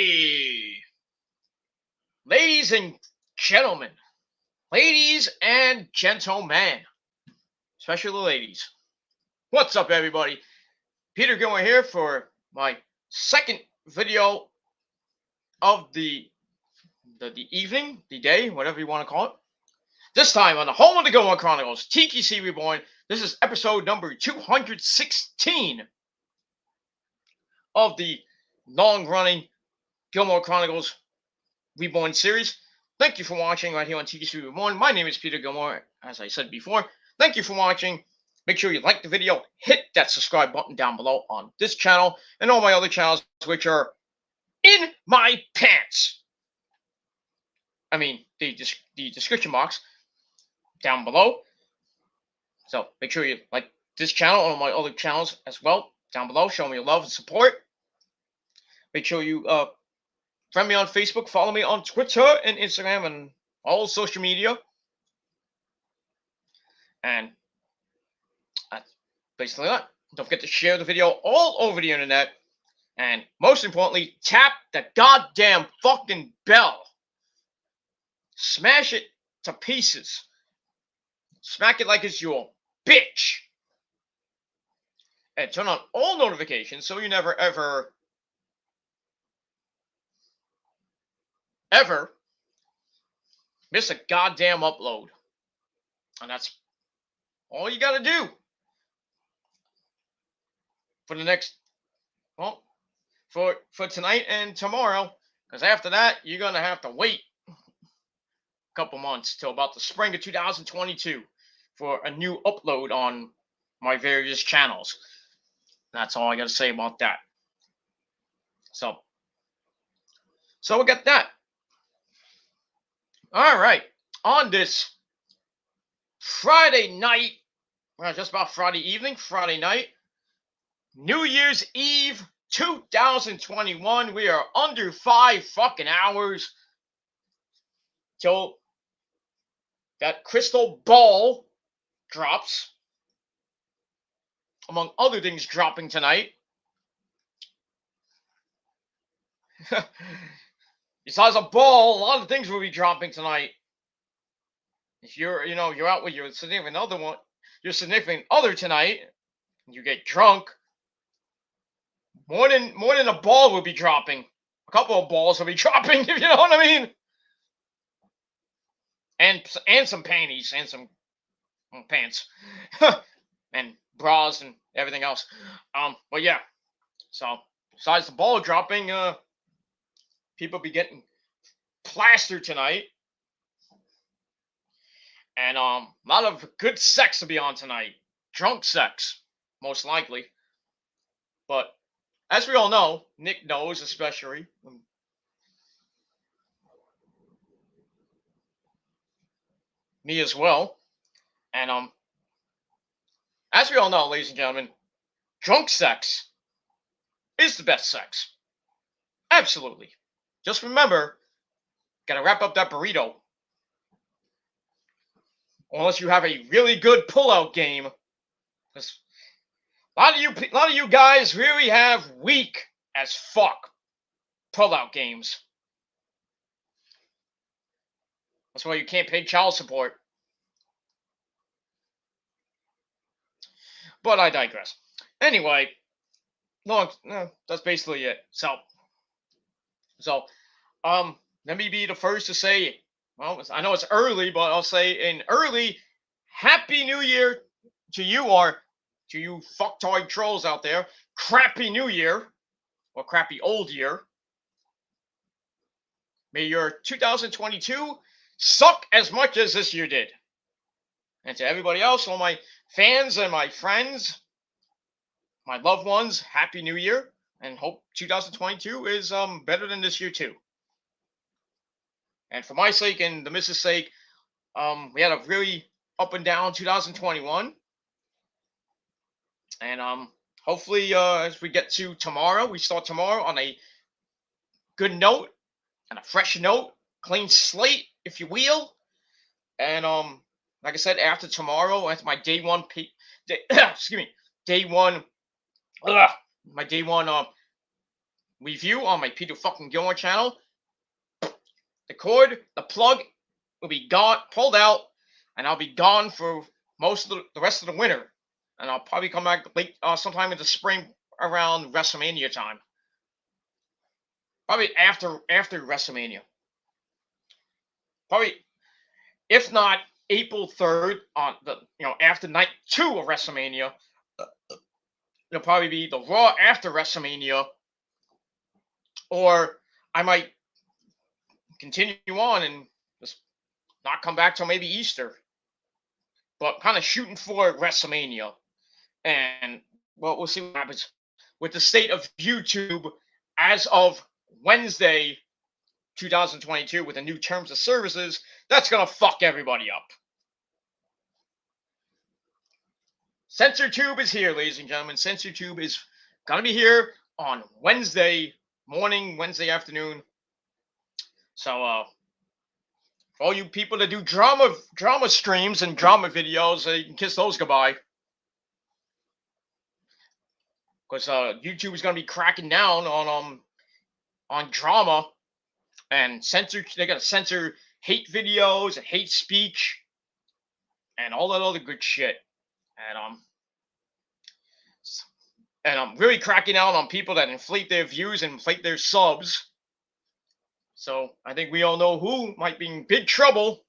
Alrighty, gentlemen, ladies and gentlemen, especially the ladies. What's up, everybody? Peter Gilmore here for my second video of the evening, the day, whatever you want to call it. This time on the home of the Gilmore Chronicles, TKC Reborn. This is episode number 216 of the long-running Gilmore Chronicles Reborn series. Thank you for watching right here on TKC Reborn. My name is Peter Gilmore, as I said before. Thank you for watching. Make sure you like the video, hit that subscribe button down below on this channel and all my other channels, which are in my pants. I mean, the description box down below. So make sure you like this channel and all my other channels as well down below. Show me your love and support. Make sure you friend me on Facebook, follow me on Twitter and Instagram and all social media. And that's basically that. Don't forget to share the video all over the internet. And most importantly, tap the goddamn fucking bell. Smash it to pieces. Smack it like it's your bitch. And turn on all notifications so you never ever miss a goddamn upload. And that's all you gotta do for the next, well, for tonight and tomorrow, because after that you're gonna have to wait a couple months till about the spring of 2022 for a new upload on my various channels. That's all I gotta say about that. So we got that. All right, on this Friday night, well, just about Friday evening, Friday night, New Year's Eve 2021. We are under 5 fucking hours till that crystal ball drops. Among other things dropping tonight. Besides a ball, a lot of things will be dropping tonight. If you're out with your significant other tonight, you get drunk, more than a ball will be dropping. A couple of balls will be dropping, if you know what I mean. And some panties and some pants and bras and everything else. But yeah. So besides the ball dropping, people be getting plastered tonight. And a lot of good sex to be on tonight. Drunk sex, most likely. But as we all know, Nick knows especially. Me as well. And as we all know, ladies and gentlemen, drunk sex is the best sex. Absolutely. Just remember, gotta wrap up that burrito. Unless you have a really good pull-out game. A lot of you guys really have weak as fuck pull-out games. That's why you can't pay child support. But I digress. Anyway, that's basically it. So, let me be the first to say, well, I know it's early, but I'll say an early Happy New Year to you, or to you fucktoid trolls out there. Crappy New Year, or crappy old year. May your 2022 suck as much as this year did. And to everybody else, all my fans and my friends, my loved ones, Happy New Year, and hope 2022 is better than this year too. And for my sake and the missus' sake, we had a really up and down 2021. And hopefully, as we get to tomorrow, we start tomorrow on a good note and a fresh note, clean slate, if you will. And like I said, after tomorrow, after my day one, my day one review on my Peter fucking Gilmore channel, the plug will be pulled out, and I'll be gone for most of the rest of the winter, and I'll probably come back late, sometime in the spring around WrestleMania time. Probably after WrestleMania. Probably, if not April 3rd, on the after night 2 of WrestleMania. It'll probably be the Raw after WrestleMania, or I might continue on and just not come back till maybe Easter. But kind of shooting for WrestleMania, and well, we'll see what happens with the state of YouTube as of Wednesday, 2022, with the new terms of services. That's gonna fuck everybody up. CensorTube is here, ladies and gentlemen. CensorTube is gonna be here on Wednesday morning, Wednesday afternoon. So, for all you people that do drama streams and drama videos, you can kiss those goodbye. Because YouTube is gonna be cracking down on drama and censor. They're gonna censor hate videos and hate speech and all that other good shit. And I'm really cracking down on people that inflate their views and inflate their subs. So I think we all know who might be in big trouble.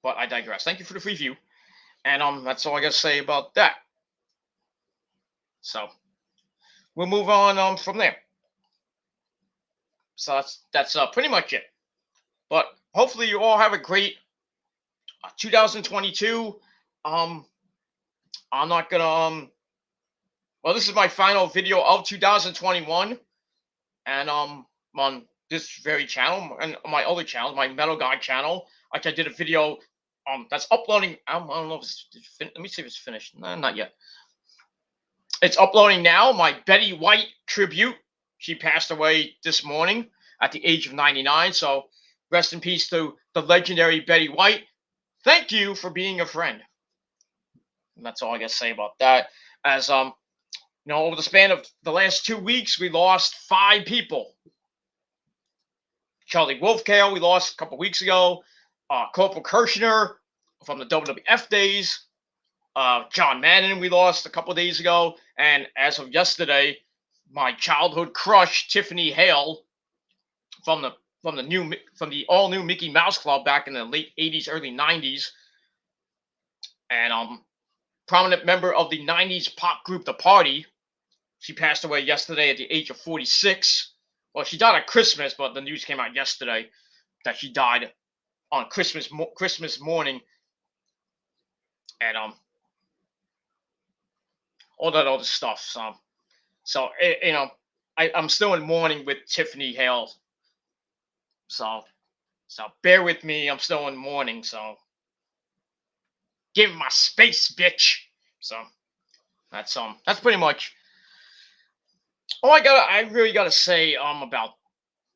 But I digress. Thank you for the free view. And that's all I gotta say about that. So we'll move on from there. So that's pretty much it. But hopefully you all have a great 2022. I'm not gonna well, this is my final video of 2021, and on this very channel and my other channel, my Metal God channel, like I did a video that's uploading. I don't know if it's let me see if it's finished. No, not yet. It's uploading now. My Betty White tribute. She passed away this morning at the age of 99. So rest in peace to the legendary Betty White. Thank you for being a friend. And that's all I gotta say about that. As over the span of the last 2 weeks, we lost 5 people. Charlie Wolfcale, we lost a couple weeks ago. Corporal Kirshner from the WWF days. John Madden, we lost a couple days ago. And as of yesterday, my childhood crush, Tiffany Hale, from the all new Mickey Mouse Club back in the late 80s, early 90s. And prominent member of the 90s pop group The Party. She passed away yesterday at the age of 46. Well, she died at Christmas, but the news came out yesterday that she died on Christmas morning. And all that other stuff. So I'm still in mourning with Tiffany Hale. So bear with me. I'm still in mourning. So give me my space, bitch. So that's pretty much all I really gotta say about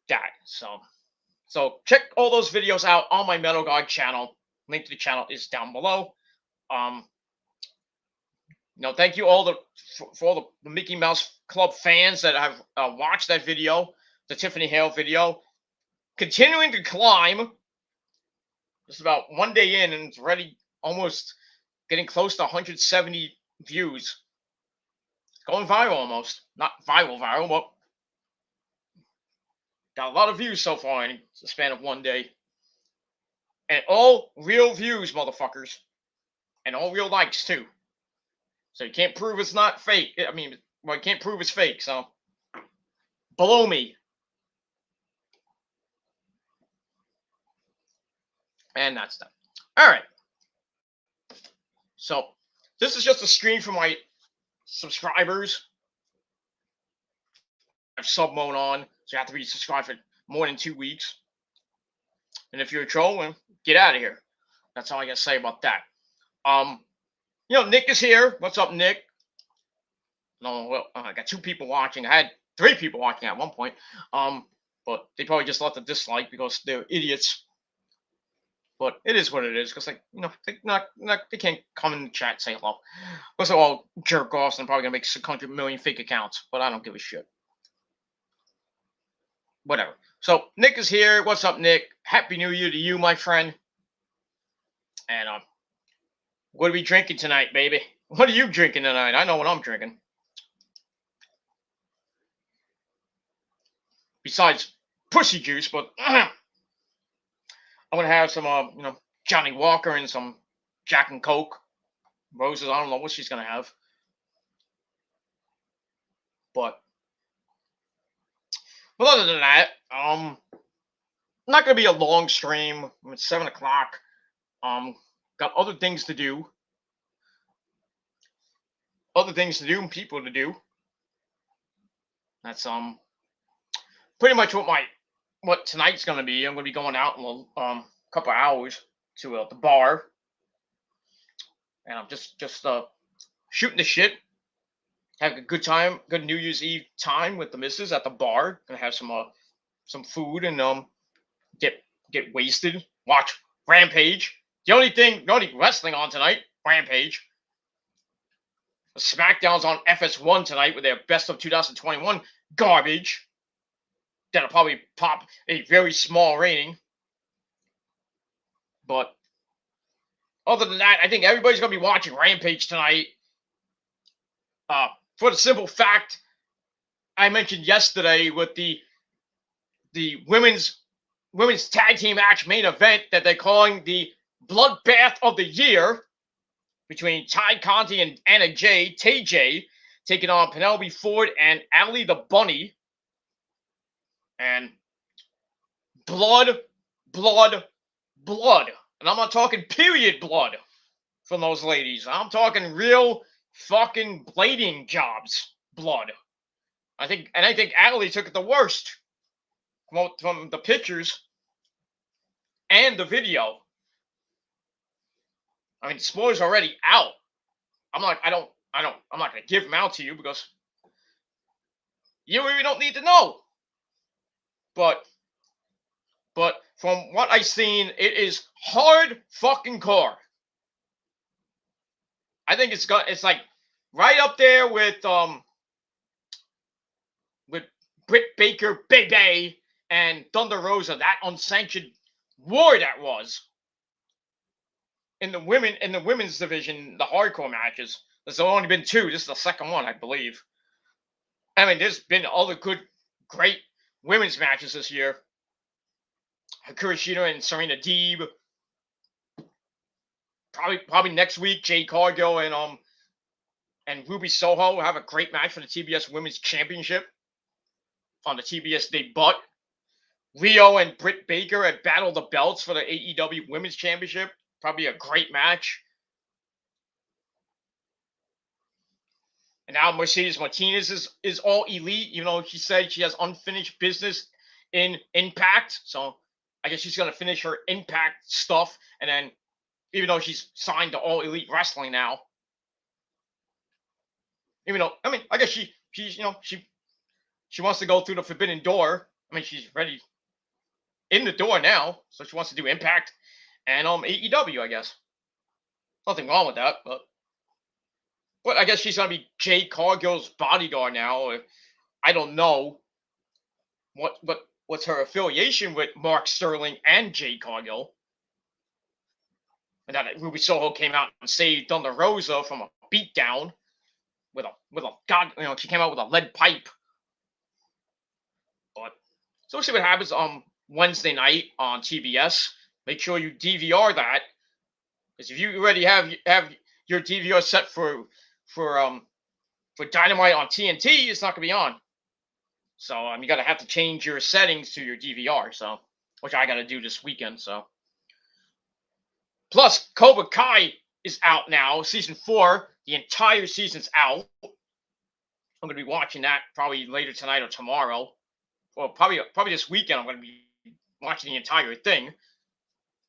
that. So check all those videos out on my Metal God channel. Link to the channel is down below. Thank you all for all the Mickey Mouse Club fans that have watched that video, the Tiffany Hale video. Continuing to climb. Just about one day in, and it's already almost getting close to 170 views. Going viral almost. Not viral, but got a lot of views so far in the span of one day. And all real views, motherfuckers. And all real likes, too. So you can't prove it's not fake. I mean, well, you can't prove it's fake, so below me. And that's that. All right. So this is just a screen for my subscribers. I have sub mode on, so you have to be subscribed for more than 2 weeks. And if you're a troll, well, get out of here. That's all I gotta say about that. Nick is here. What's up, Nick? No, well, I got 2 people watching. I had 3 people watching at one point. But they probably just left a dislike because they're idiots. But it is what it is, because they can't come in the chat and say hello. Because they're all jerk offs and probably gonna make 600 million fake accounts. But I don't give a shit. Whatever. So Nick is here. What's up, Nick? Happy New Year to you, my friend. And what are we drinking tonight, baby? What are you drinking tonight? I know what I'm drinking. Besides pussy juice, but I'm gonna have some Johnny Walker and some Jack and Coke. Roses, I don't know what she's gonna have. But other than that, not gonna be a long stream. It's 7 o'clock. Got other things to do. And people to do. That's pretty much what tonight's gonna be. I'm gonna be going out in a couple hours to the bar, and I'm just shooting the shit, having a good time, good New Year's Eve time with the missus at the bar. Gonna have some food and get wasted. Watch Rampage. The only wrestling on tonight, Rampage. The SmackDown's on FS1 tonight with their Best of 2021 garbage. That'll probably pop a very small rating. But other than that, I think everybody's going to be watching Rampage tonight. For the simple fact I mentioned yesterday with the women's tag team match main event that they're calling the Bloodbath of the Year between Ty Conti and Anna Jay, TJ, taking on Penelope Ford and Allie the Bunny. And blood. And I'm not talking period blood from those ladies. I'm talking real fucking blading jobs blood. I think Allie took it the worst from the pictures and the video. I mean, spoilers already out. I'm not gonna give them out to you because you really don't need to know. But from what I've seen, it is hard fucking core. I think it's like right up there with Britt Baker, Bebe, and Thunder Rosa. That unsanctioned war that was in the women's division, the hardcore matches. There's only been 2. This is the second one, I believe. I mean, there's been other great women's matches this year. Hikaru Shida and Serena Deeb. Probably next week, Jade Cargill and Ruby Soho will have a great match for the TBS Women's Championship on the TBS debut. Rio and Britt Baker at Battle the Belts for the AEW Women's Championship. Probably a great match. And now Mercedes Martinez is all elite, even though she said she has unfinished business in Impact. So I guess she's going to finish her Impact stuff. And then, even though she's signed to All Elite Wrestling now. Even though, I mean, I guess she wants to go through the Forbidden Door. I mean, she's ready in the door now. So she wants to do Impact and AEW, I guess. Nothing wrong with that, but I guess she's gonna be Jade Cargill's bodyguard now. I don't know what's her affiliation with Mark Sterling and Jade Cargill. And that Ruby Soho came out and saved Thunder Rosa from a beatdown with a she came out with a lead pipe. But so we'll see what happens on Wednesday night on TBS. Make sure you DVR that, because if you already have your DVR set for Dynamite on TNT, it's not gonna be on. So you gotta have to change your settings to your DVR. So, which I gotta do this weekend. So, plus Cobra Kai is out now, season 4. The entire season's out. I'm gonna be watching that probably later tonight or tomorrow, or probably this weekend. I'm gonna be watching the entire thing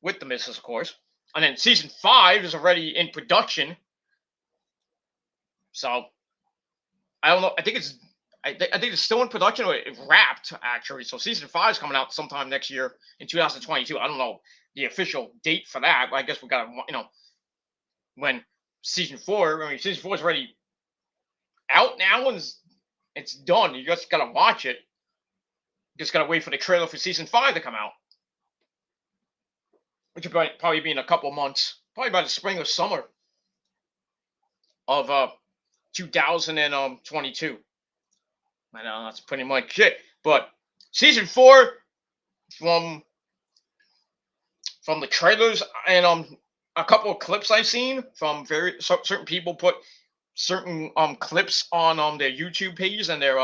with the missus, of course. And then season 5 is already in production. So I don't know. I think it's I think it's still in production, or it wrapped actually. So season 5 is coming out sometime next year in 2022. I don't know the official date for that, but I guess we got to, when season 4. I mean, season 4 is already out now, and it's done. You just gotta watch it. Just gotta wait for the trailer for season 5 to come out, which will probably be in a couple months, probably by the spring or summer of 2022. I know that's pretty much it. But season 4, from the trailers and a couple of clips I've seen from certain people put certain clips on their YouTube pages and their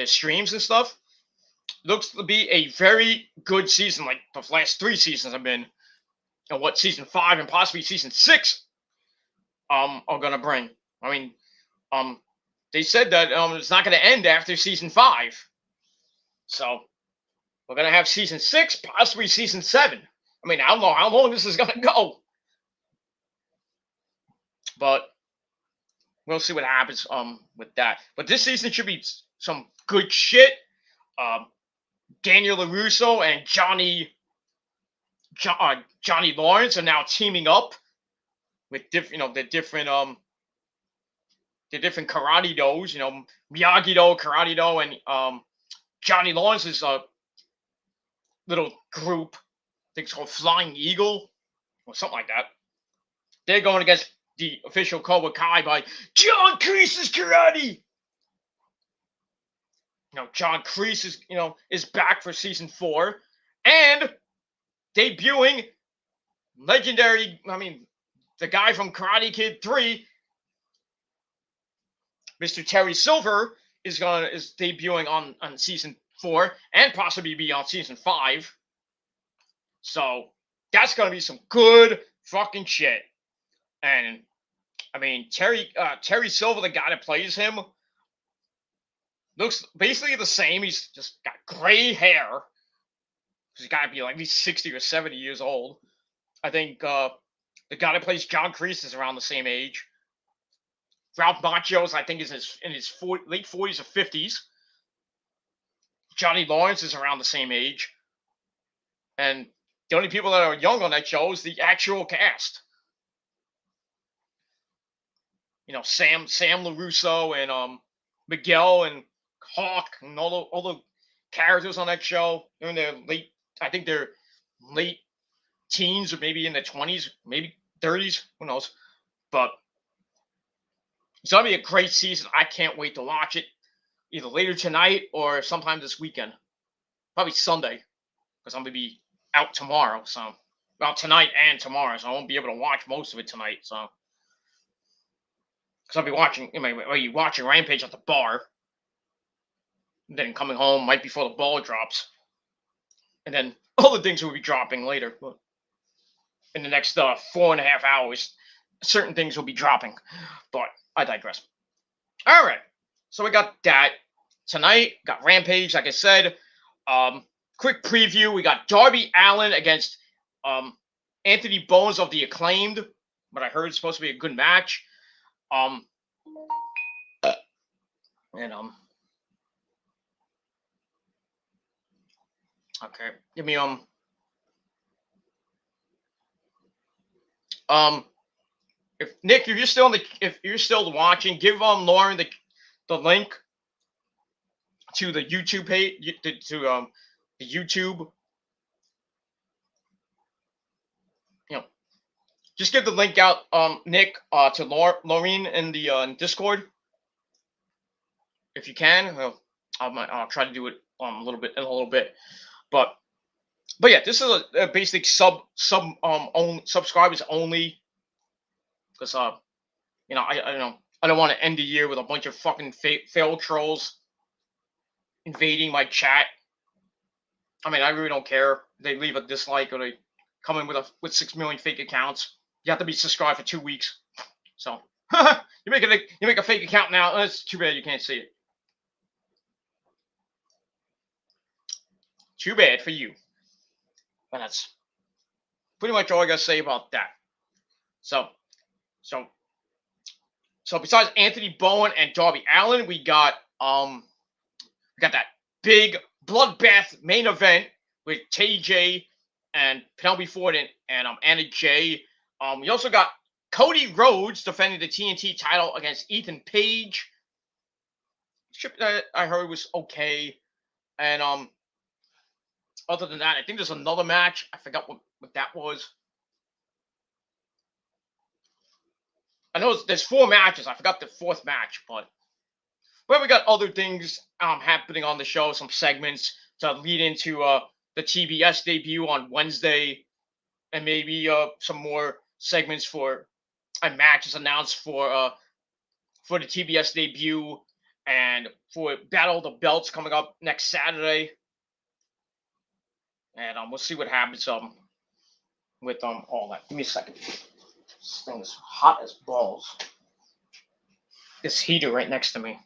streams and stuff. Looks to be a very good season, like the last 3 seasons have been, and what season 5 and possibly season 6 are gonna bring. I mean, they said that it's not gonna end after season 5, so we're gonna have season 6, possibly season 7. I mean, I don't know how long this is gonna go, but we'll see what happens with that. But this season should be some good shit. Daniel LaRusso and Johnny Lawrence are now teaming up with different the different karate dos. Miyagi-Do, Karate-Do, and Johnny Lawrence's little group. I think it's called Flying Eagle or something like that. They're going against the official Cobra Kai by John Kreese's Karate. John Kreese is back for season 4 and debuting legendary. I mean, the guy from Karate Kid 3, Mr. Terry Silver, is debuting on season 4 and possibly be on season 5. So that's gonna be some good fucking shit. And I mean, Terry Silver, the guy that plays him, looks basically the same. He's just got gray hair. He's got to be like at least 60 or 70 years old. I think the guy that plays John Kreese is around the same age. Ralph Macchio's, I think, is in his late 40s or 50s. Johnny Lawrence is around the same age. And the only people that are young on that show is the actual cast. Sam LaRusso and Miguel and Hawk and all the characters on that show. They're in their late teens, or maybe in their 20s, maybe 30s, who knows. But it's gonna be a great season. I can't wait to watch it, either later tonight or sometime this weekend. Probably Sunday, because I'm gonna be out tomorrow. So, well, tonight and tomorrow, so I won't be able to watch most of it tonight. So, because I'll be watching, watching Rampage at the bar, and then coming home right before the ball drops, and then all the things will be dropping later. In the next 4.5 hours, certain things will be dropping, but I digress. All right, so we got that tonight. Got Rampage, like I said. Quick preview: we got Darby Allin against Anthony Bowens of the Acclaimed, but I heard it's supposed to be a good match. Okay, give me if Nick, if you're still watching, give Lauren the link to the YouTube page, to the YouTube. Just give the link out, Nick, to Laureen in the Discord, if you can. I'll try to do it in a little bit, but yeah, this is a basic subscribers only, because I don't want to end the year with a bunch of fucking failed trolls invading my chat. I mean, I really don't care. They leave a dislike or they come in with 6 million fake accounts. You have to be subscribed for 2 weeks. So you make a fake account now. It's too bad you can't see it. Too bad for you. And that's pretty much all I gotta say about that. So So besides Anthony Bowen and Darby Allin, we got that big bloodbath main event with TJ and Penelope Ford and Anna Jay. We also got Cody Rhodes defending the TNT title against Ethan Page. I heard was okay. And other than that, I think there's another match. I forgot what that was. I know there's 4 matches. I forgot the 4th match, but we got other things happening on the show, some segments to lead into the TBS debut on Wednesday, and maybe some more segments for matches announced for the TBS debut and for Battle of the Belts coming up next Saturday. And we'll see what happens with all that. Give me a second. This thing is hot as balls. This heater right next to me.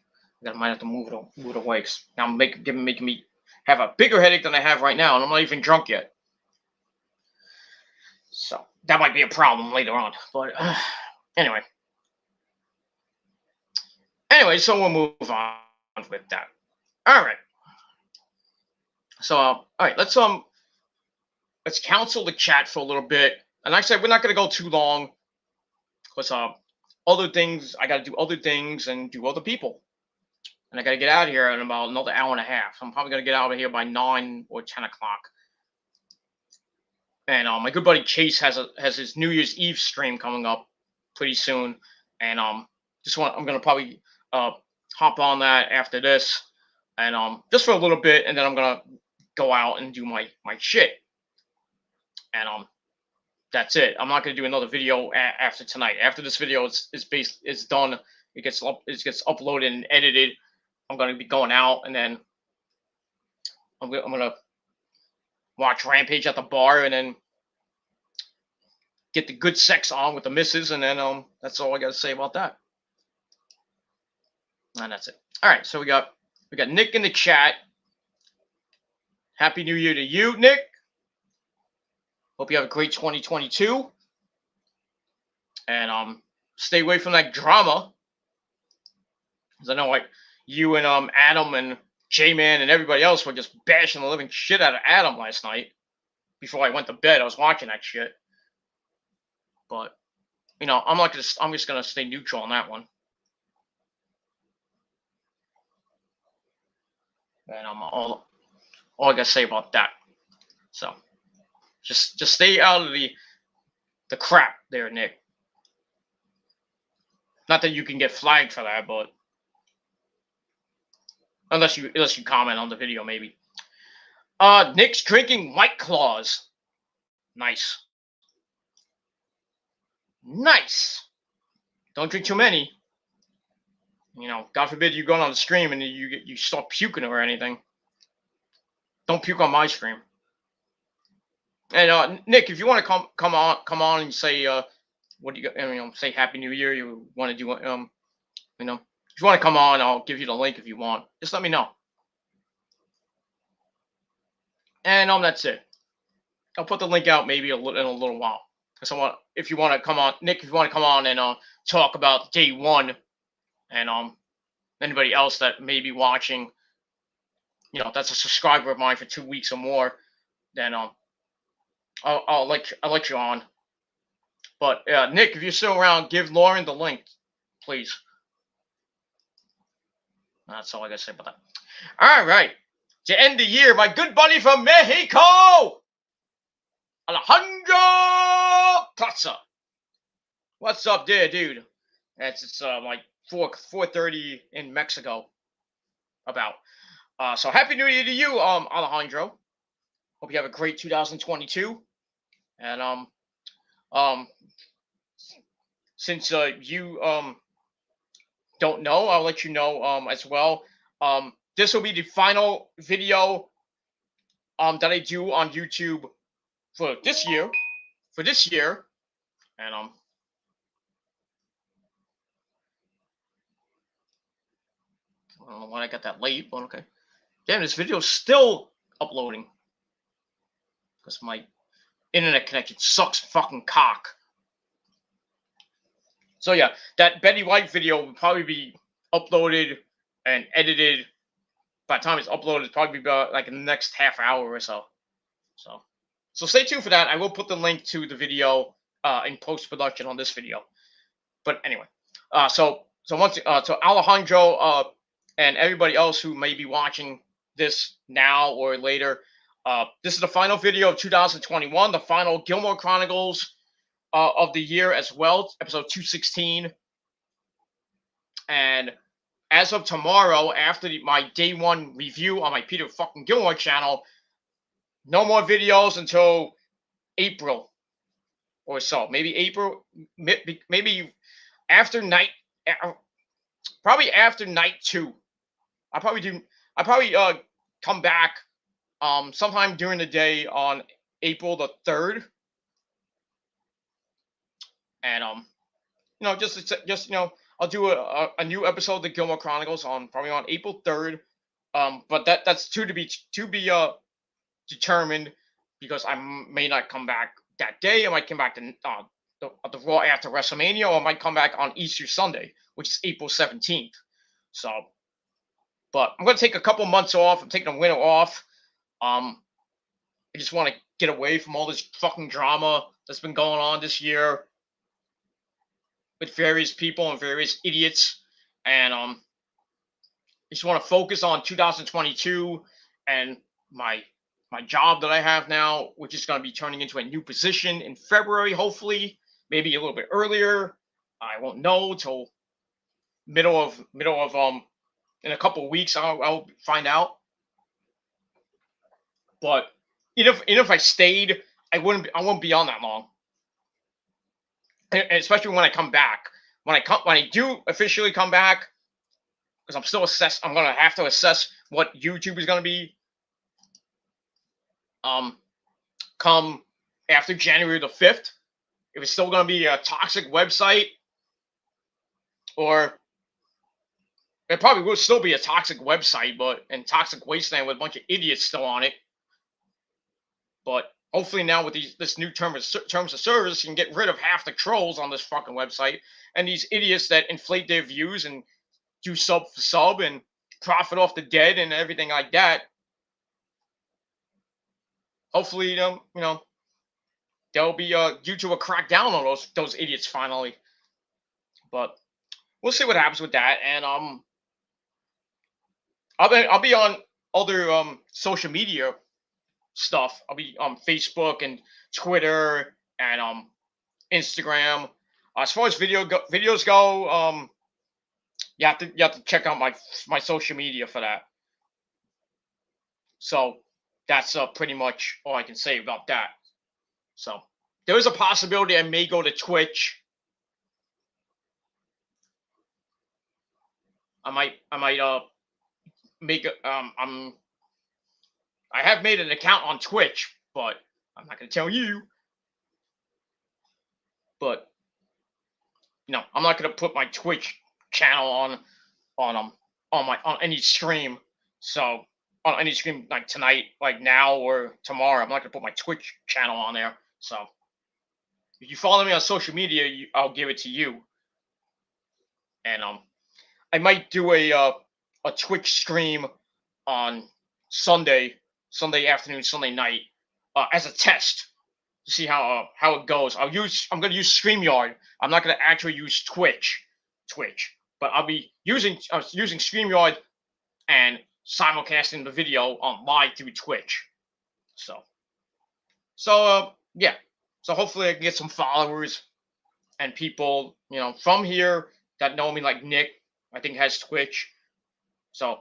I might have to move it away. Cause now making me have a bigger headache than I have right now, and I'm not even drunk yet. So that might be a problem later on. But anyway, so we'll move on with that. All right. So all right, let's cancel the chat for a little bit. And like I said, we're not gonna go too long because other things, I gotta do other things and do other people. And I got to get out of here in about another hour and a half. I'm probably going to get out of here by 9 or 10 o'clock. And my good buddy Chase has his New Year's Eve stream coming up pretty soon. And I'm going to probably hop on that after this. And just for a little bit. And then I'm going to go out and do my shit. And that's it. I'm not going to do another video after tonight. After this video is done, it gets uploaded and edited. I'm going to be going out, and then I'm going to watch Rampage at the bar, and then get the good sex on with the missus, and then that's all I got to say about that. And that's it. All right, so we got Nick in the chat. Happy New Year to you, Nick. Hope you have a great 2022, and stay away from that drama, because I know you and Adam and J-Man and everybody else were just bashing the living shit out of Adam last night. Before I went to bed, I was watching that shit. But I'm just gonna stay neutral on that one. And all I gotta say about that. So just stay out of the crap there, Nick. Not that you can get flagged for that, but unless you comment on the video, maybe. Nick's drinking White Claws. Nice. Don't drink too many. God forbid you go on the stream and you start puking or anything. Don't puke on my stream. And Nick, if you want to come on and say what do you say Happy New Year, you want to do if you want to come on, I'll give you the link if you want. Just let me know. And that's it. I'll put the link out maybe in a little while. Because if you want to come on, Nick, if you want to come on and talk about day one, and anybody else that may be watching, that's a subscriber of mine for 2 weeks or more, then I'll let you on. But Nick, if you're still around, give Lauren the link, please. That's all I gotta say about that. All right. To end the year, my good buddy from Mexico, Alejandro Plaza. What's up there, dude? It's like 4:30 in Mexico. About. So happy New Year to you, Alejandro. Hope you have a great 2022. And since you don't know, I'll let you know as well. This will be the final video that I do on YouTube for this year. And I don't know why I got that late, but okay. Damn, this video is still uploading because my internet connection sucks fucking cock. So yeah, that Betty White video will probably be uploaded and edited. By the time it's uploaded, it's probably about like in the next half hour or so. So, so stay tuned for that. I will put the link to the video in post production on this video. But anyway, so Alejandro and everybody else who may be watching this now or later, this is the final video of 2021, the final Gilmore Chronicles of the year as well, episode 216. And as of tomorrow, after my day one review on my Peter fucking Gilmore channel, no more videos until April or so. Maybe April, maybe after night, probably after night 2. I probably come back sometime during the day on April the 3rd, and just I'll do a new episode of the Gilmore Chronicles on probably on April 3rd. But that's to be determined, because I may not come back that day. I might come back to the Raw after WrestleMania, or I might come back on Easter Sunday, which is April 17th. So, but I'm gonna take a couple months off. I'm taking a winter off. I just want to get away from all this fucking drama that's been going on this year with various people and various idiots, and I just want to focus on 2022 and my job that I have now, which is going to be turning into a new position in February, hopefully, maybe a little bit earlier. I won't know till middle of in a couple of weeks. I'll find out. But even if I stayed, I wouldn't be on that long. And especially when I come back. When I do officially come back, because I'm gonna have to assess what YouTube is gonna be. Come after January the 5th, if it's still gonna be a toxic website, or it probably will still be a toxic website, and toxic wasteland with a bunch of idiots still on it. But hopefully now with this new terms of service, you can get rid of half the trolls on this fucking website and these idiots that inflate their views and do sub for sub and profit off the dead and everything like that. Hopefully, there'll be due to a crackdown on those idiots finally. But we'll see what happens with that. And I'll be on other social media stuff. I'll be on Facebook and Twitter and Instagram. As far as videos go, you have to check out my social media for that. So that's pretty much all I can say about that. So there is a possibility I may go to Twitch. I might make I have made an account on Twitch, but I'm not going to tell you. But I'm not going to put my Twitch channel on any stream. So on any stream like tonight, like now or tomorrow, I'm not going to put my Twitch channel on there. So if you follow me on social media, I'll give it to you. And I might do a Twitch stream on Sunday afternoon, Sunday night, as a test to see how it goes. I'm going to use StreamYard. I'm not going to actually use Twitch, but I'll be using StreamYard and simulcasting the video on live through Twitch. So yeah. So hopefully I can get some followers and people, from here that know me, like Nick, I think has Twitch. So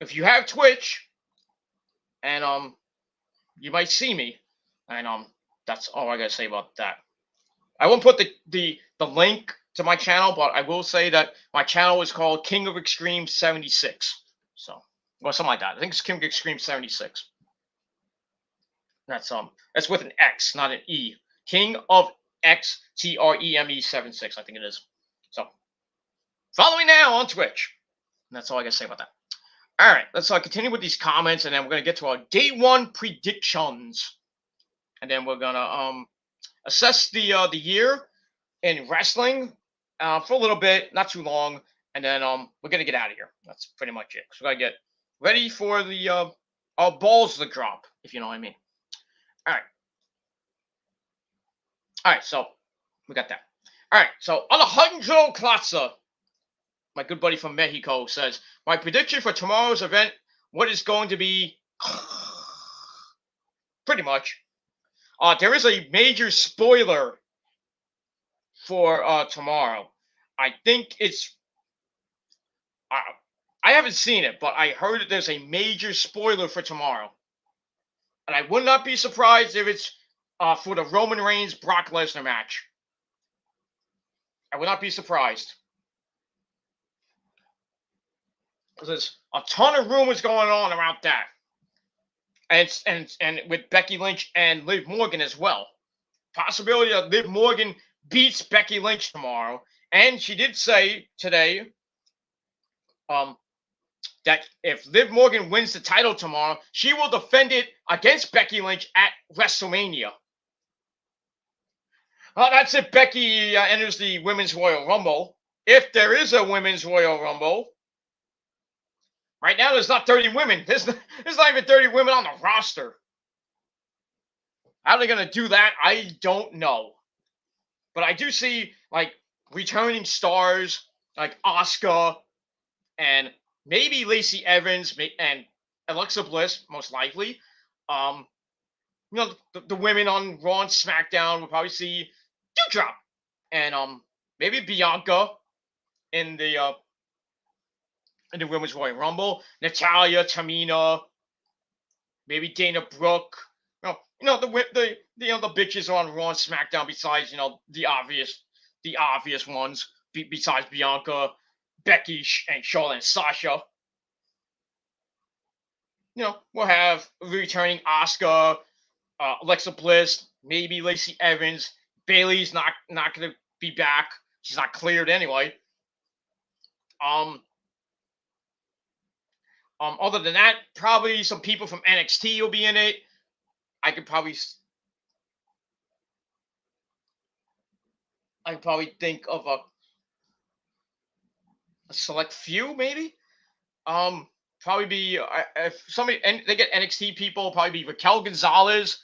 if you have Twitch, and you might see me, and that's all I gotta say about that. I won't put the link to my channel, but I will say that my channel is called King of Extreme 76. So, or something like that. I think it's King of Extreme 76. That's with an X, not an E. King of XTREME 76, I think it is. So follow me now on Twitch. And that's all I gotta say about that. All right, let's continue with these comments, and then we're gonna get to our day one predictions, and then we're gonna assess the year in wrestling for a little bit, not too long, and then we're gonna get out of here. That's pretty much it. So we gotta get ready for the our balls to drop, if you know what I mean. All right, all right. So we got that. All right. So Alejandro Claza, my good buddy from Mexico, says my prediction for tomorrow's event: what is going to be pretty much. There is a major spoiler for tomorrow. I think it's uh, I haven't seen it, but I heard that there's a major spoiler for tomorrow, and I would not be surprised if it's for the Roman Reigns Brock Lesnar match. I would not be surprised. There's a ton of rumors going on around that, and with Becky Lynch and Liv Morgan as well. Possibility that Liv Morgan beats Becky Lynch tomorrow, and she did say today, that if Liv Morgan wins the title tomorrow, she will defend it against Becky Lynch at WrestleMania. Well, that's if Becky enters the Women's Royal Rumble. If there is a Women's Royal Rumble, right now there's not 30 women. There's not even 30 women on the roster. How are they going to do that? I don't know. But I do see like returning stars like Asuka and maybe Lacey Evans and Alexa Bliss, most likely. The women on Raw and SmackDown will probably see Doudrop and maybe Bianca in the Women's Royal Rumble. Natalya, Tamina, maybe Dana Brooke. The bitches on Raw and SmackDown. Besides the obvious ones. Besides Bianca, Becky, and Charlotte and Sasha. We'll have returning Asuka, Alexa Bliss, maybe Lacey Evans. Bayley's not going to be back. She's not cleared anyway. Other than that, probably some people from NXT will be in it. I could probably think of a select few, maybe. Probably be if somebody and they get NXT people, probably be Raquel Gonzalez,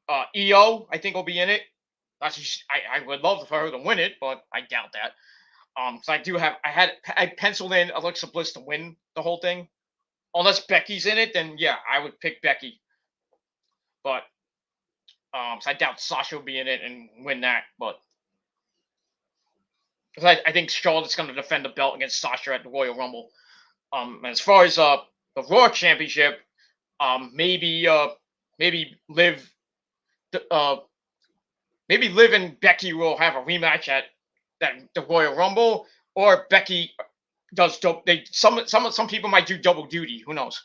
Io. I think will be in it. I would love for her to win it, but I doubt that. So I penciled in Alexa Bliss to win the whole thing. Unless Becky's in it, then yeah, I would pick Becky. But so I doubt Sasha will be in it and win that. But because I think Charlotte's going to defend the belt against Sasha at the Royal Rumble. As far as the Raw Championship, maybe Liv and Becky will have a rematch at the Royal Rumble, or Becky does some people might do double duty. Who knows?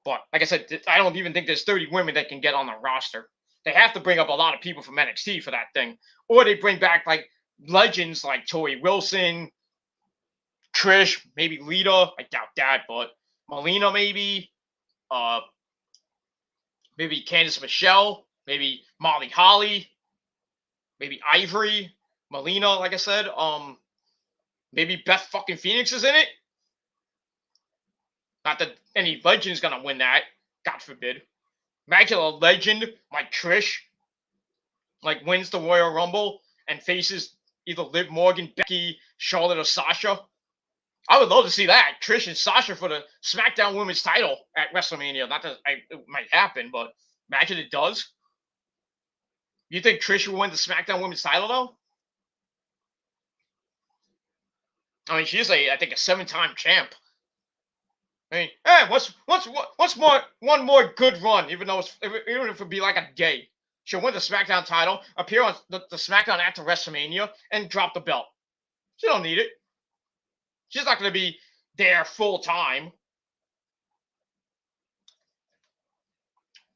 But like I said, I don't even think there's 30 women that can get on the roster. They have to bring up a lot of people from NXT for that thing, or they bring back like legends like Tori Wilson, Trish, maybe Lita. I doubt that, but Melina maybe. Maybe Candice Michelle, maybe Molly Holly, maybe Ivory, Melina, like I said. Maybe Beth fucking Phoenix is in it. Not that any legend's gonna win that. God forbid. Imagine a legend like Trish, like wins the Royal Rumble and faces either Liv Morgan, Becky, Charlotte, or Sasha. I would love to see that. Trish and Sasha for the SmackDown Women's title at WrestleMania. Not that it might happen, but imagine it does. You think Trish will win the SmackDown Women's title, though? I mean, she's I think a 7-time champ. I mean, what's one more good run, even if it be like a day. She'll win the SmackDown title, appear on the SmackDown after WrestleMania, and drop the belt. She don't need it. She's not going to be there full time.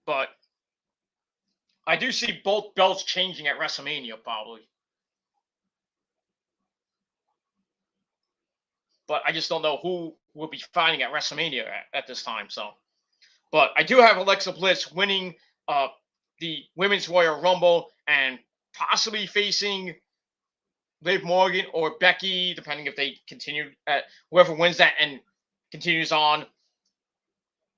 But I do see both belts changing at WrestleMania, probably. But I just don't know who will be fighting at WrestleMania at this time. So, but I do have Alexa Bliss winning the Women's Royal Rumble and possibly facing Liv Morgan or Becky, depending if they continue at whoever wins that and continues on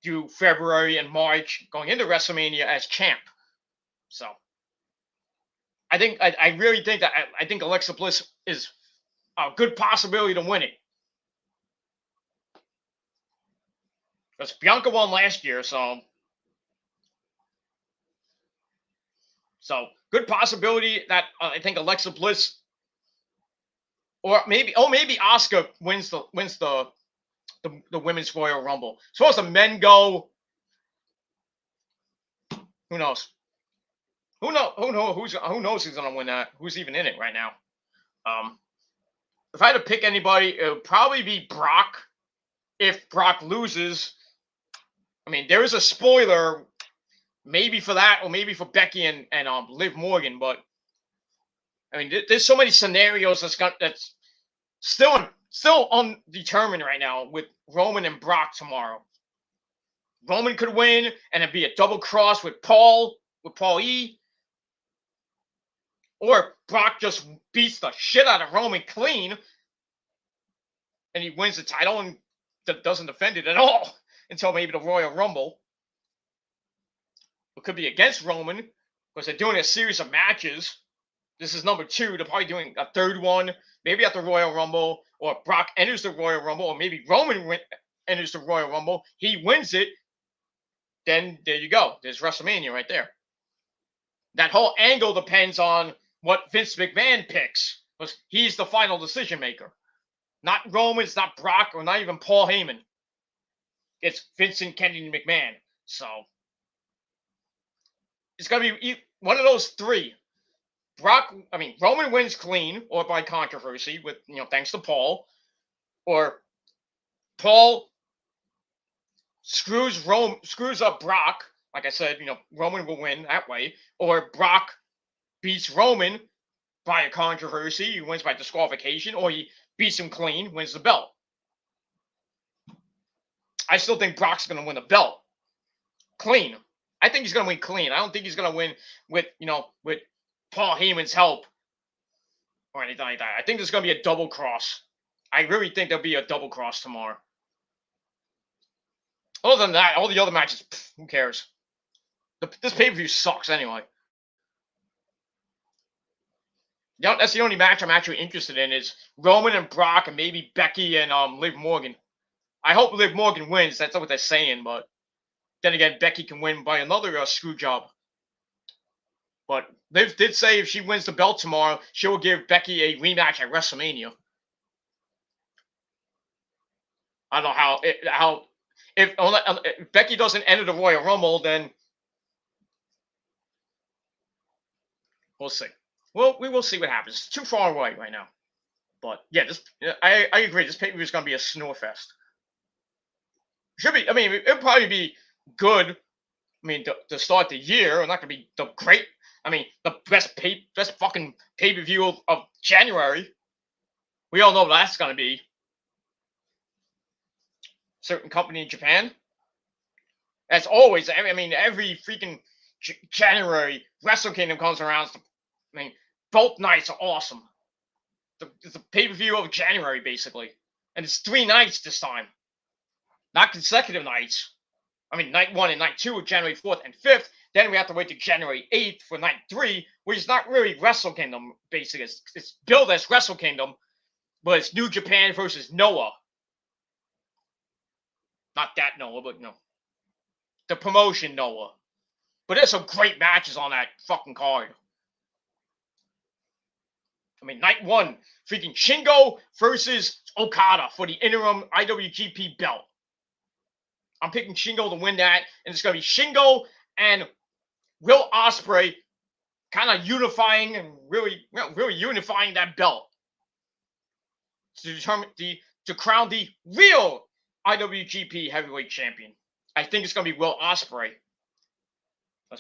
through February and March, going into WrestleMania as champ. So I really think that I think Alexa Bliss is a good possibility to win it. Because Bianca won last year, so good possibility that I think Alexa Bliss, or maybe Asuka wins the women's Royal Rumble. As far as the men go, who knows? Who knows who's gonna win that? Who's even in it right now? If I had to pick anybody, it would probably be Brock. If Brock loses, I mean, there is a spoiler, maybe for that, or maybe for Becky and Liv Morgan. But I mean, there's so many scenarios that's still undetermined right now with Roman and Brock tomorrow. Roman could win, and it'd be a double cross with Paul E. Or Brock just beats the shit out of Roman clean, and he wins the title and doesn't defend it at all until maybe the Royal Rumble. It could be against Roman, because they're doing a series of matches. This is number 2. They're probably doing a third one, maybe at the Royal Rumble, or Brock enters the Royal Rumble, or maybe Roman enters the Royal Rumble. He wins it. Then there you go. There's WrestleMania right there. That whole angle depends on what Vince McMahon picks, because he's the final decision maker. Not Roman, it's not Brock, or not even Paul Heyman. It's Vincent Kennedy McMahon. So it's gonna be one of those 3. Roman wins clean or by controversy with, thanks to Paul, or Paul screws up Brock. Like I said, Roman will win that way, or Brock beats Roman by a controversy. He wins by disqualification, or he beats him clean, wins the belt. I still think Brock's going to win the belt clean. I think he's going to win clean. I don't think he's going to win with Paul Heyman's help or anything like that. I think there's going to be a double cross. I really think there'll be a double cross tomorrow. Other than that, all the other matches, who cares? This pay-per-view sucks anyway. That's the only match I'm actually interested in is Roman and Brock, and maybe Becky and Liv Morgan. I hope Liv Morgan wins. That's not what they're saying, but then again, Becky can win by another screw job. But Liv did say if she wins the belt tomorrow, she will give Becky a rematch at WrestleMania. I don't know if Becky doesn't enter the Royal Rumble, then we'll see. Well, we will see what happens. It's too far away right now. But yeah, I agree. This pay-per-view is going to be a snore fest. Should be. I mean, it'll probably be good. I mean, to start the year, not going to be the great. I mean, the best fucking pay-per-view of January. We all know what that's going to be. Certain company in Japan. As always, I mean, every freaking January, Wrestle Kingdom comes around. I mean, both nights are awesome. It's a pay-per-view of January, basically. And it's 3 nights this time. Not consecutive nights. I mean, night 1 and night 2 are January 4th and 5th. Then we have to wait to January 8th for night 3, which is not really Wrestle Kingdom, basically. It's billed as Wrestle Kingdom, but it's New Japan versus Noah. Not that Noah, but no. The promotion Noah. But there's some great matches on that fucking card. I mean, night 1, freaking Shingo versus Okada for the interim IWGP belt. I'm picking Shingo to win that, and it's going to be Shingo and Will Ospreay kind of unifying and really unifying that belt to crown the real IWGP Heavyweight Champion. I think it's going to be Will Ospreay.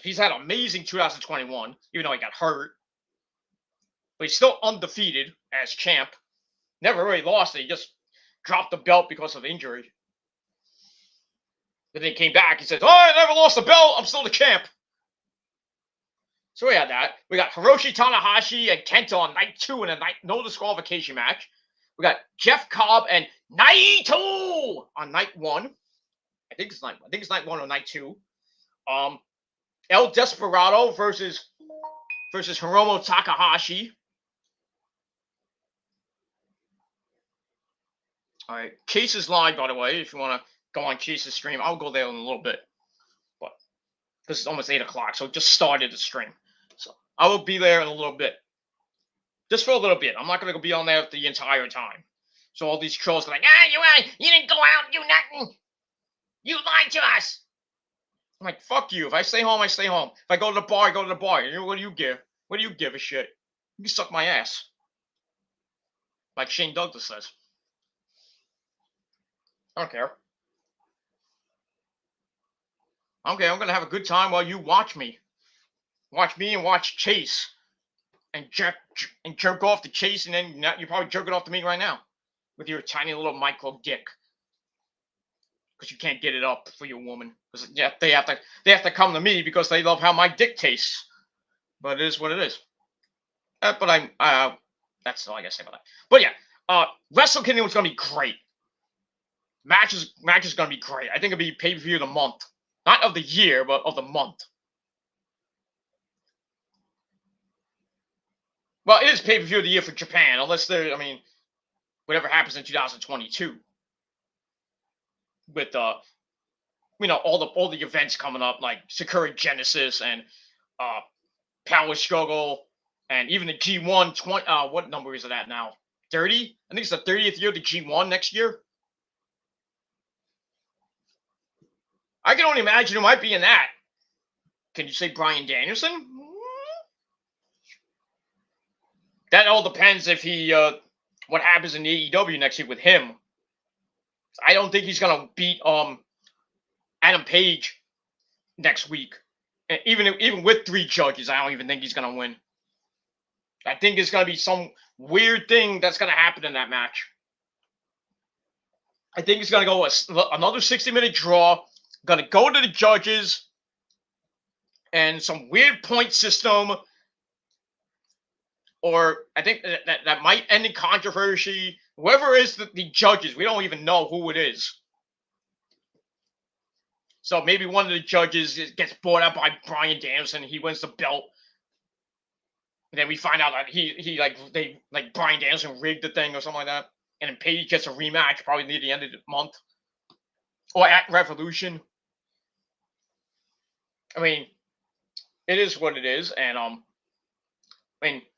He's had an amazing 2021, even though he got hurt. But he's still undefeated as champ. Never really lost it. He just dropped the belt because of injury. Then he came back. He said, "Oh, I never lost the belt. I'm still the champ." So we had that. We got Hiroshi Tanahashi and Kenta on night 2 in a no disqualification match. We got Jeff Cobb and Naito on night 1. I think it's night 1 or night 2. El Desperado versus Hiromu Takahashi. All right, Case is live, by the way. If you want to go on Case's stream, I'll go there in a little bit. But because it's almost 8 o'clock, so it just started the stream. So I will be there in a little bit. Just for a little bit. I'm not going to be on there the entire time. So all these trolls are like, you didn't go out and do nothing. You lied to us. I'm like, fuck you. If I stay home, I stay home. If I go to the bar, I go to the bar. What do you give? What do you give a shit? You can suck my ass. Like Shane Douglas says. I don't care. Okay, I'm going to have a good time while you watch me. Watch me and watch Chase. And jerk off to Chase, and then you're probably jerking off to me right now. With your tiny little micro dick. Because you can't get it up for your woman. Because they have to come to me because they love how my dick tastes. But it is what it is. But that's all I gotta say about that. But yeah, Wrestle Kingdom is gonna be great. Match is gonna be great. I think it'll be pay-per-view of the month. Not of the year, but of the month. Well, it is pay-per-view of the year for Japan, unless whatever happens in 2022. With all the events coming up, like Sakura Genesis and Power Struggle, and even the G1 20. What number is it at now? 30? I think it's the 30th year of the G1 next year. I can only imagine who might be in that. Can you say Bryan Danielson? That all depends if he what happens in the AEW next year with him. I don't think he's gonna beat Adam Page next week. And even with 3 judges, I don't even think he's gonna win. I think it's gonna be some weird thing that's gonna happen in that match. I think it's gonna go another 60-minute draw. Gonna go to the judges and some weird point system. Or I think that might end in controversy. Whoever is the judges, we don't even know who it is. So maybe one of the judges gets bought out by Bryan Danielson. He wins the belt. And then we find out that Bryan Danielson rigged the thing or something like that. And then Paige gets a rematch probably near the end of the month. Or at Revolution. I mean, it is what it is. And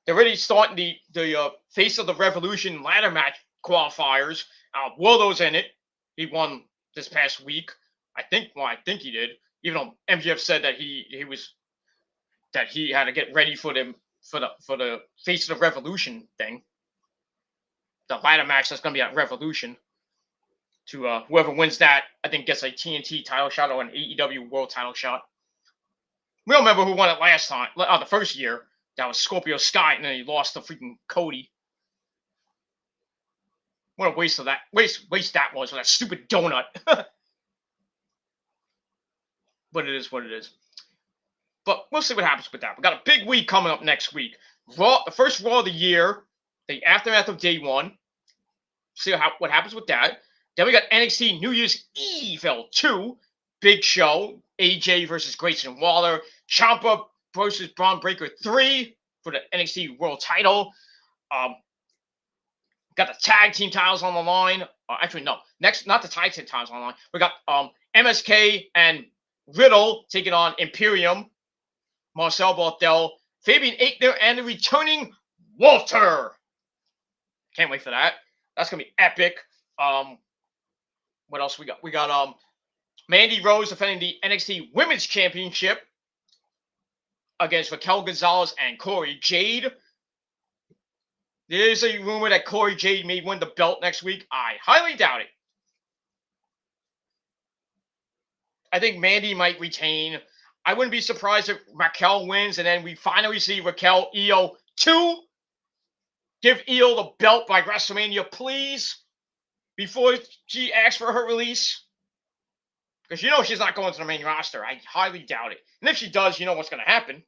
they're already starting the Face of the Revolution ladder match qualifiers. Waldo's in it. He won this past week. I think he did. Even though MJF said that he had to get ready for the Face of the Revolution thing. The ladder match that's going to be at Revolution. To whoever wins that, I think gets a TNT title shot or an AEW World title shot. We don't remember who won it last time. The first year. That was Scorpio Sky, and then he lost to freaking Cody. What a waste of that. Waste that was with that stupid donut. But it is what it is. But we'll see what happens with that. We got a big week coming up next week. Raw, the first Raw of the year, the aftermath of Day 1. See what happens with that. Then we got NXT New Year's Eve L2. Big show. AJ versus Grayson Waller. Ciampa versus Braun Breaker 3 for the NXT World title. Got the tag team titles on the line. Actually, no. Next, not the tag team titles on the line. We got MSK and Riddle taking on Imperium. Marcel Barthel, Fabian Aichner, and the returning Walter. Can't wait for that. That's going to be epic. What else we got? We got Mandy Rose defending the NXT Women's Championship against Raquel Gonzalez and Corey Jade. There's a rumor that Corey Jade may win the belt next week. I highly doubt it. I think Mandy might retain. I wouldn't be surprised if Raquel wins, and then we finally see Raquel Io 2. Give Io the belt by WrestleMania, please, before she asks for her release. Because she's not going to the main roster. I highly doubt it. And if she does, you know what's going to happen.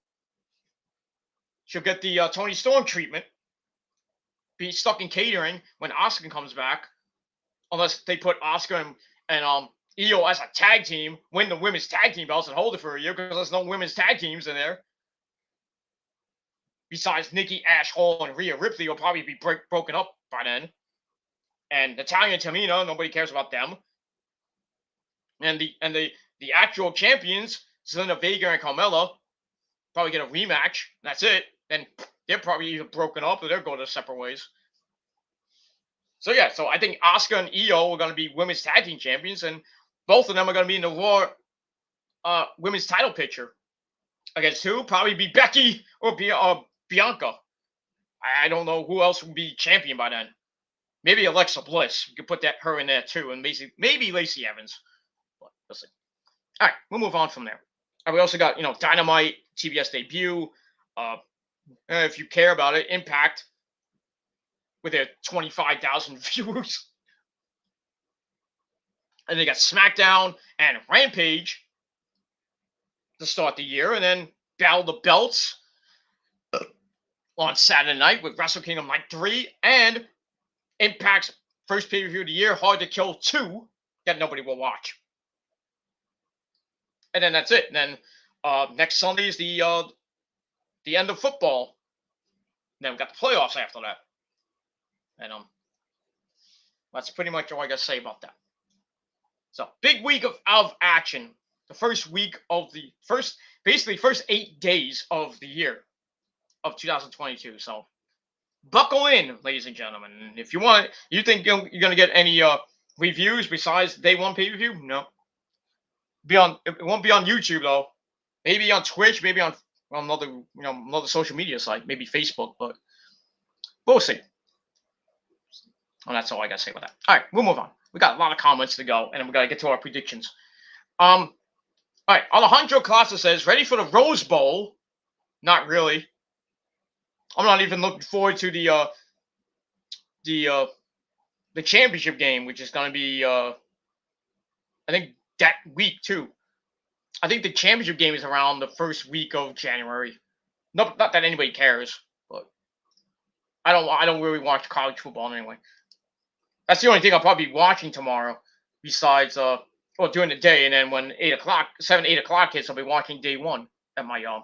she'll get the Tony Storm treatment, be stuck in catering when Asuka comes back, unless they put Asuka and Io as a tag team, win the women's tag team belts and hold it for a year because there's no women's tag teams in there. Besides Nikki Ash Hall and Rhea Ripley will probably be broken up by then. And Natalya and Tamina, nobody cares about them. And the actual champions, Zelina Vega and Carmella, probably get a rematch. That's it. Then they're probably either broken up or they're going their separate ways. So yeah, so I think Asuka and Io are going to be women's tag team champions, and both of them are going to be in the Raw women's title picture. Against who? Probably be Becky or Bianca. I don't know who else would be champion by then. Maybe Alexa Bliss. You could put her in there too, and maybe Lacey Evans. But we'll see. All right, we'll move on from there. And we also got Dynamite, TBS debut. If you care about it, Impact with their 25,000 viewers. And they got SmackDown and Rampage to start the year, and then Battle of the Belts on Saturday night with Wrestle Kingdom Night 3 and Impact's first pay-per-view of the year, Hard to Kill 2, that nobody will watch. And then that's it. And then next Sunday is the end of football. And then we got the playoffs after that. And that's pretty much all I got to say about that. So big week of action. The first week of the first 8 days of the year of 2022. So buckle in, ladies and gentlemen. If you want, you think you're going to get any reviews besides day one pay-per-view? No. It won't be on YouTube though. Maybe on Twitch, maybe on another social media site, maybe Facebook, but we'll see. And that's all I got to say about that. All right, we'll move on. We got a lot of comments to go, and we got to get to our predictions. All right, Alejandro Costa says, ready for the Rose Bowl? Not really. I'm not even looking forward to the championship game, which is going to be, I think, that week, too. I think the championship game is around the first week of January. Not that anybody cares, but I don't really watch college football anyway. That's the only thing I'll probably be watching tomorrow, besides during the day, and then when 8 o'clock hits, I'll be watching day one at my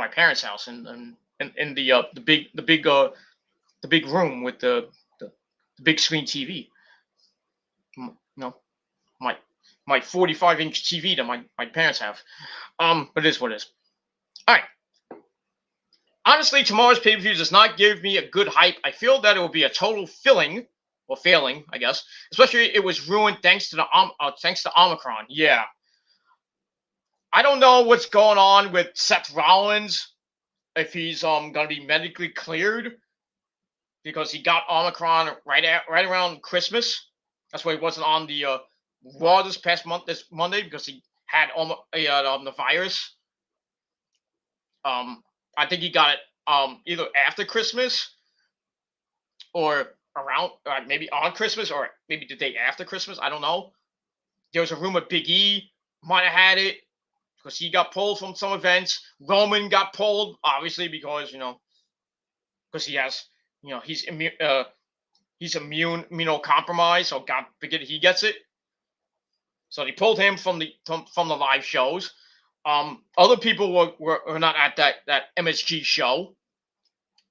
parents' house in the big room with the big screen TV. My 45-inch TV that my parents have. But it is what it is. All right. Honestly, tomorrow's pay-per-view does not give me a good hype. I feel that it will be a total failing, I guess. Especially it was ruined thanks to Omicron. Yeah. I don't know what's going on with Seth Rollins, if he's going to be medically cleared, because he got Omicron right around Christmas. That's why he wasn't on the Raw this Monday, because he had the virus. I think he got it either after Christmas or around, maybe on Christmas, or maybe the day after Christmas. I don't know. There was a rumor Big E might have had it because he got pulled from some events. Roman got pulled, obviously, because he has, he's immunocompromised, so God forbid he gets it. So they pulled him from the live shows. Other people were not at that MSG show.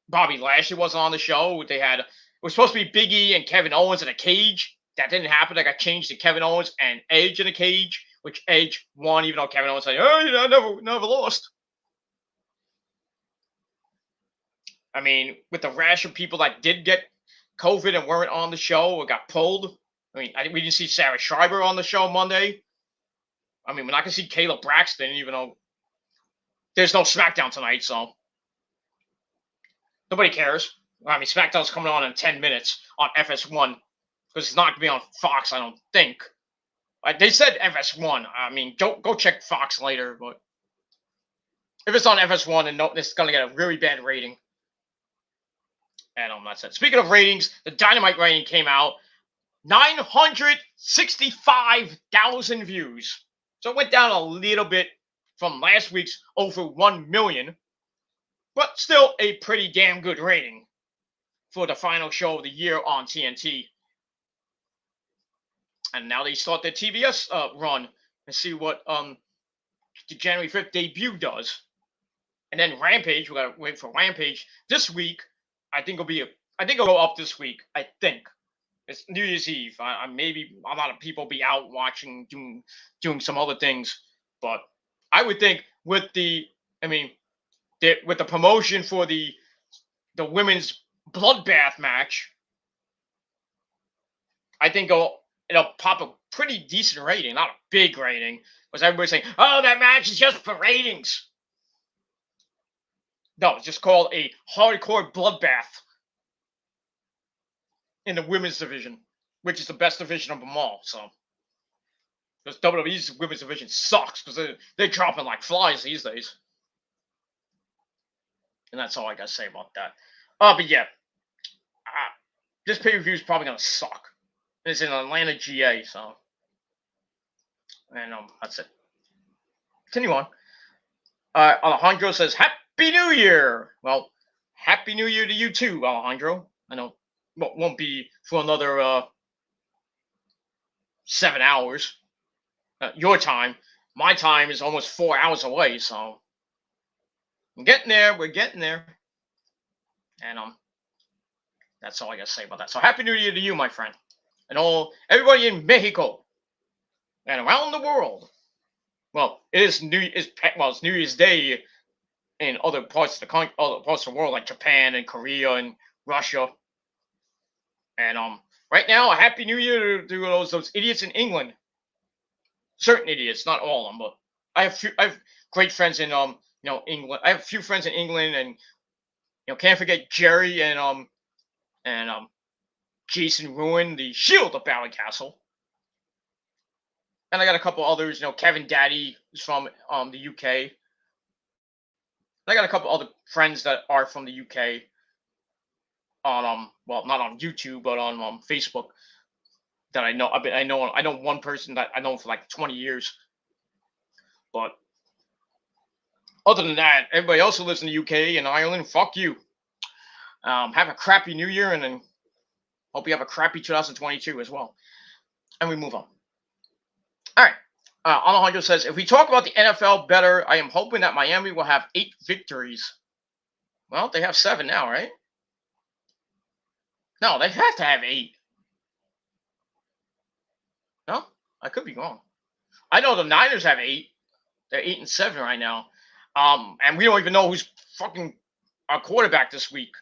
Bobby Lashley wasn't on the show. It was supposed to be Big E and Kevin Owens in a cage. That didn't happen. That got changed to Kevin Owens and Edge in a cage, which Edge won, even though Kevin Owens said, I never lost. I mean, with the rash of people that did get COVID and weren't on the show or got pulled. I mean, we didn't see Sarah Schreiber on the show Monday. I mean, we're not going to see Kayla Braxton, even though there's no SmackDown tonight, so nobody cares. I mean, SmackDown's coming on in 10 minutes on FS1, because it's not going to be on Fox, I don't think. They said FS1. I mean, go check Fox later, but if it's on FS1, then it's going to get a really bad rating. And that's it. Speaking of ratings, the Dynamite rating came out. 965,000 views. So it went down a little bit from last week's over 1 million. but still a pretty damn good rating for the final show of the year on TNT. And now they start their TBS run and see what the January 5th debut does. And then Rampage, we gotta wait for Rampage this week. I think it'll go up this week. I think it's New Year's Eve. Maybe a lot of people be out watching, doing some other things, but I would think with with the promotion for the women's bloodbath match, I think it'll pop a pretty decent rating, not a big rating, because everybody's saying, "Oh, that match is just for ratings." No, it's just called a hardcore bloodbath in the women's division, which is the best division of them all. So, because WWE's women's division sucks because they're dropping like flies these days. And that's all I gotta say about that. But yeah, this pay per view is probably gonna suck. It's in Atlanta, GA, so. And that's it. Continue on. Alejandro says, "Happy New Year!" Well, Happy New Year to you too, Alejandro. I know it won't be for another 7 hours. Your time. My time is almost 4 hours away, so I'm getting there. We're getting there. And that's all I gotta say about that. So Happy New Year to you, my friend. And everybody in Mexico and around the world. Well, it's New Year's Day in other parts of the country, other parts of the world, like Japan and Korea and Russia. And right now, a Happy New Year to those idiots in England. Certain idiots, not all of them, but I have great friends in England. I have a few friends in England, and can't forget Jerry and Jason Ruin, the Shield of Ballycastle. And I got a couple others, Kevin Daddy is from the UK. I got a couple other friends that are from the UK on not on YouTube but on Facebook that I know. I know one person that I know for like 20 years. But other than that, everybody else who lives in the UK and Ireland, fuck you. Have a crappy New Year, and then hope you have a crappy 2022 as well. And we move on. All right. Alejandro says, "If we talk about the NFL better, I am hoping that Miami will have 8 victories." Well, they have 7 now, right? No, they have to have 8. No, I could be wrong. I know the Niners have 8. They're 8-7 right now. And we don't even know who's fucking our quarterback this week.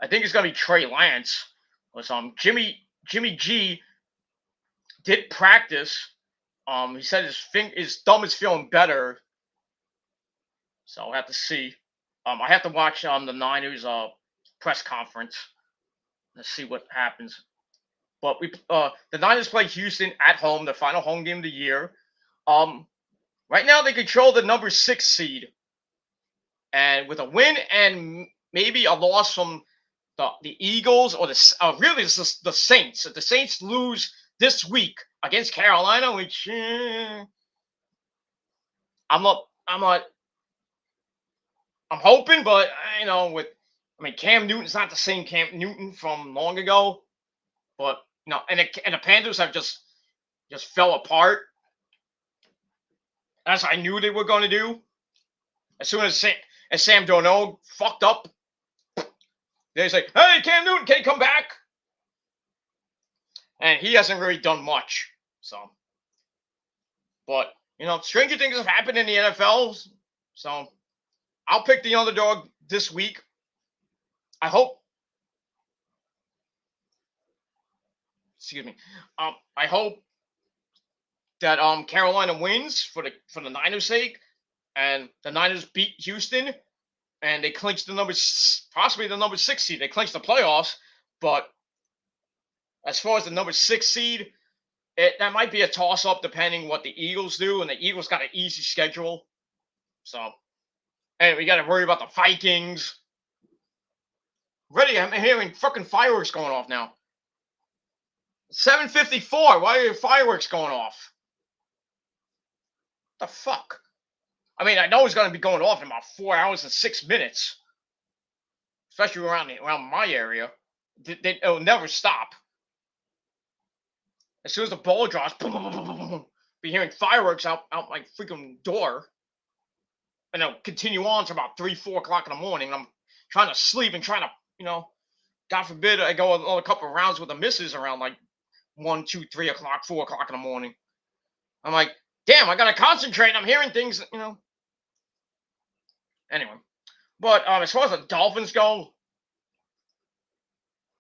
I think it's gonna be Trey Lance. Or Jimmy G did practice. He said his thumb is feeling better. So I'll have to see. I have to watch the Niners press conference. Let's see what happens. But the Niners play Houston at home, the final home game of the year. Right now they control the number 6 seed, and with a win and maybe a loss from the Eagles or the Saints. If the Saints lose this week against Carolina, which I'm hoping, but Cam Newton's not the same Cam Newton from long ago. But and the Panthers have just fell apart, as I knew they were going to do. As soon as Sam Darnold fucked up, they say, "Hey, Cam Newton, can you come back?" And he hasn't really done much. So, but stranger things have happened in the NFL. So, I'll pick the underdog this week. I hope. Excuse me. I hope that Carolina wins for the Niners' sake, and the Niners beat Houston, and they clinch possibly the number 6 seed. They clinch the playoffs, but as far as the number 6 seed, that might be a toss-up depending what the Eagles do, and the Eagles got an easy schedule. So, and we got to worry about the Vikings. I'm hearing fucking fireworks going off now. 7:54. Why are fireworks going off? What the fuck? I mean, I know it's going to be going off in about 4 hours and 6 minutes, especially around my area. It'll never stop. As soon as the ball drops, boom, boom, boom, boom, boom, boom, be hearing fireworks out my freaking door, and it'll continue on to about 3, 4 o'clock in the morning. I'm trying to sleep and trying to, God forbid, I go a couple of rounds with the missus around like 1, 2, 3 o'clock, 4 o'clock in the morning. I'm like, damn, I gotta concentrate. I'm hearing things, Anyway, but as far as the Dolphins go,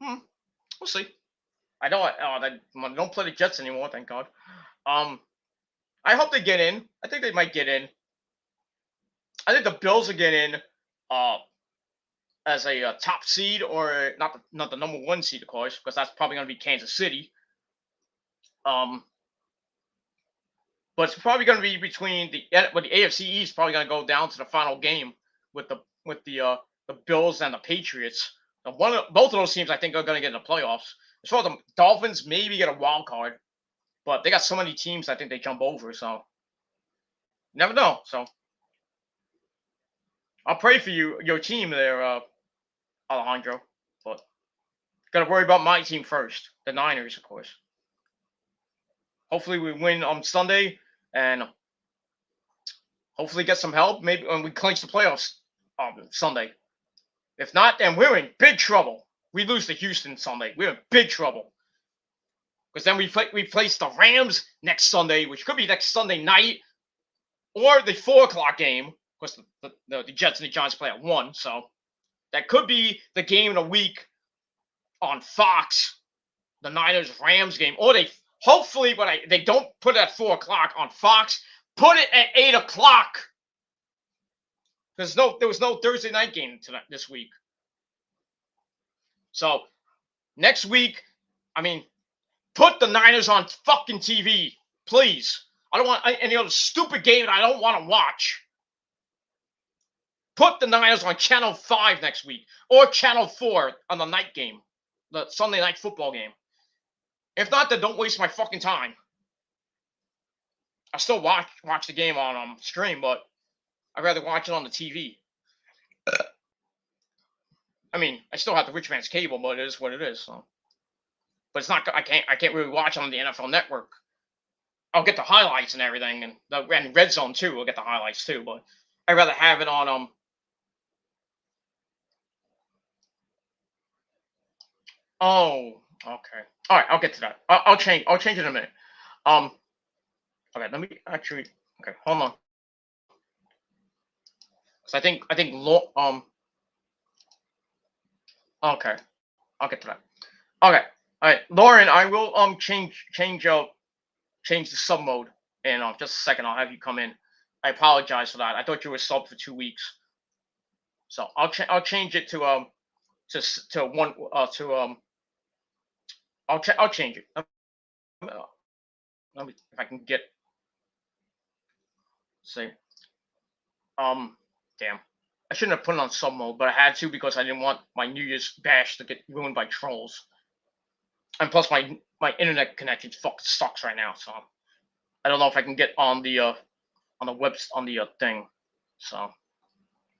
we'll see. I know they don't play the Jets anymore, thank God. I hope they get in. I think they might get in. I think the Bills will get in as a top seed, or not the number 1 seed, of course, because that's probably going to be Kansas City. But it's probably going to be between the AFC East probably going to go down to the final game with the Bills and the Patriots. Both of those teams I think are going to get in the playoffs. As far as the Dolphins, maybe get a wild card, but they got so many teams I think they jump over. So never know. So I'll pray for your team there, Alejandro. But got to worry about my team first, the Niners, of course. Hopefully we win on Sunday and hopefully get some help. Maybe when we clinch the playoffs on Sunday. If not, then we're in big trouble. We lose to Houston Sunday, we're in big trouble. Because then we place the Rams next Sunday, which could be next Sunday night, or the 4 o'clock game. Because the Jets and the Giants play at 1, so that could be the game of the week on Fox, the Niners-Rams game. Or they hopefully, but they don't put it at 4 o'clock on Fox. Put it at 8 o'clock. There was no Thursday night game this week. So next week, put the Niners on fucking TV, please. I don't want any other stupid game that I don't want to watch. Put the Niners on Channel 5 next week, or Channel 4 on the night game, the Sunday night football game. If not, then don't waste my fucking time. I still watch the game on stream, but I'd rather watch it on the TV. I still have the rich man's cable, but it is what it is. So. But it's not. I can't really watch it on the NFL Network. I'll get the highlights and everything, and Red Zone too. We'll get the highlights too, but I'd rather have it on Oh, okay. All right, I'll get to that. I'll change it in a minute. Okay, let me actually. Okay, hold on. So I think Okay, I'll get to that. Okay, all right, Lauren, I will change the sub mode in just a second. I'll have you come in. I apologize for that. I thought you were sub for 2 weeks. So I'll change it to one I'll change it. Let me if I can get see. Damn. I shouldn't have put it on sub mode, but I had to because I didn't want my New Year's bash to get ruined by trolls. And plus my internet connection fucking sucks right now, so I don't know if I can get on the thing. So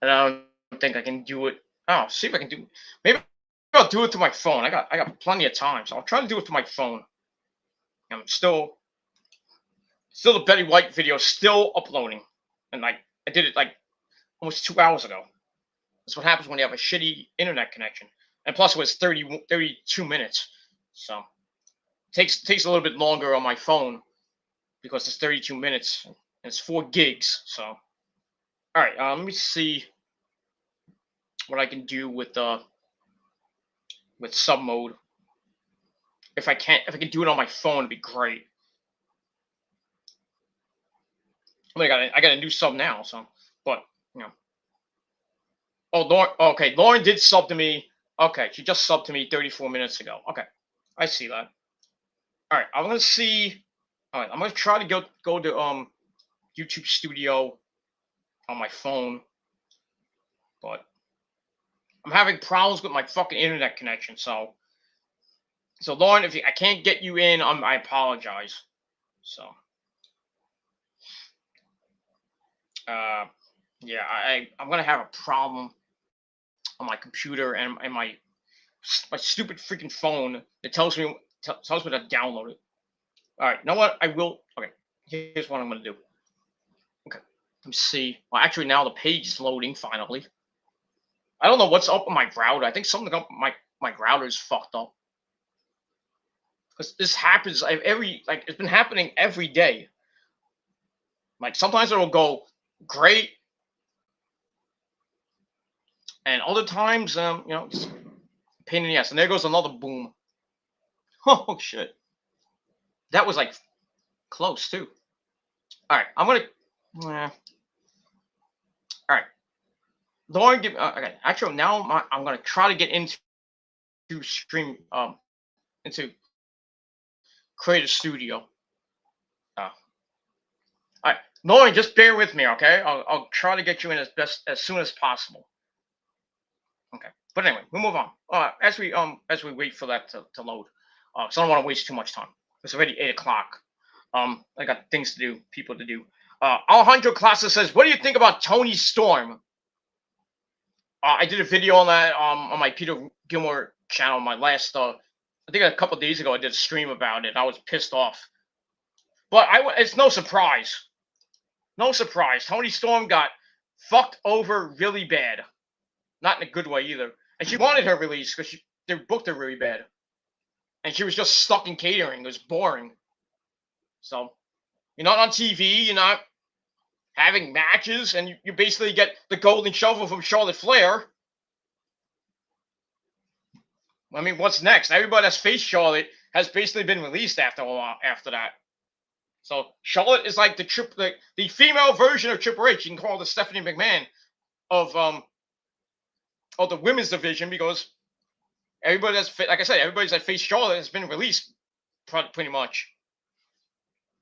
and I don't think I can do it. Oh, see if I can do. Maybe I'll do it to my phone. I got plenty of time, so I'll try to do it to my phone. I'm still the Betty White video still uploading, and I did it like almost 2 hours ago. That's what happens when you have a shitty internet connection, and plus it was 32 minutes, so it takes a little bit longer on my phone because it's 32 minutes and it's 4 gigs. So all right, let me see what I can do with sub mode. If I can do it on my phone, it'd be great. I got a new sub now, so but Oh, Lauren. Okay, Lauren did sub to me. Okay, she just subbed to me 34 minutes ago. Okay, I see that. All right, I'm gonna see. All right, I'm gonna try to go to YouTube Studio on my phone, but I'm having problems with my fucking internet connection. So Lauren, if I can't get you in, I apologize. So Yeah, I'm gonna have a problem on my computer and my stupid freaking phone that tells me to download it. All right, you know what? I will. Okay, here's what I'm gonna do. Okay, let me see. Well, actually, now the page is loading finally. I don't know what's up with my router. I think something up my router is fucked up because this happens every like it's been happening every day. Like sometimes it'll go great, and other times, just pain in the ass. And there goes another boom. Oh shit, that was like close too. All right, I'm gonna. All right, Lauren, give. Okay, actually, now I'm gonna try to get into stream into Creative Studio. Uh, all right, Lauren, just bear with me, okay? I'll try to get you in as soon as possible. Okay, but anyway, we'll move on. As we wait for that to load, so I don't want to waste too much time. It's already 8 o'clock. I got things to do, people to do. Alejandro Classa says, "What do you think about Tony Storm?" I did a video on that on my Peter Gilmore channel. My last, I think a couple days ago, I did a stream about it. I was pissed off, but it's no surprise. No surprise. Tony Storm got fucked over really bad. Not in a good way either. And she wanted her release because they booked her really bad. And she was just stuck in catering. It was boring. So you're not on TV. You're not having matches, and you basically get the golden shovel from Charlotte Flair. I mean, what's next? Everybody that's faced Charlotte has basically been released after a while after that. So Charlotte is like the female version of Triple H. You can call it the Stephanie McMahon of the women's division because everybody that's like I said, everybody's that faced Charlotte has been released pretty much.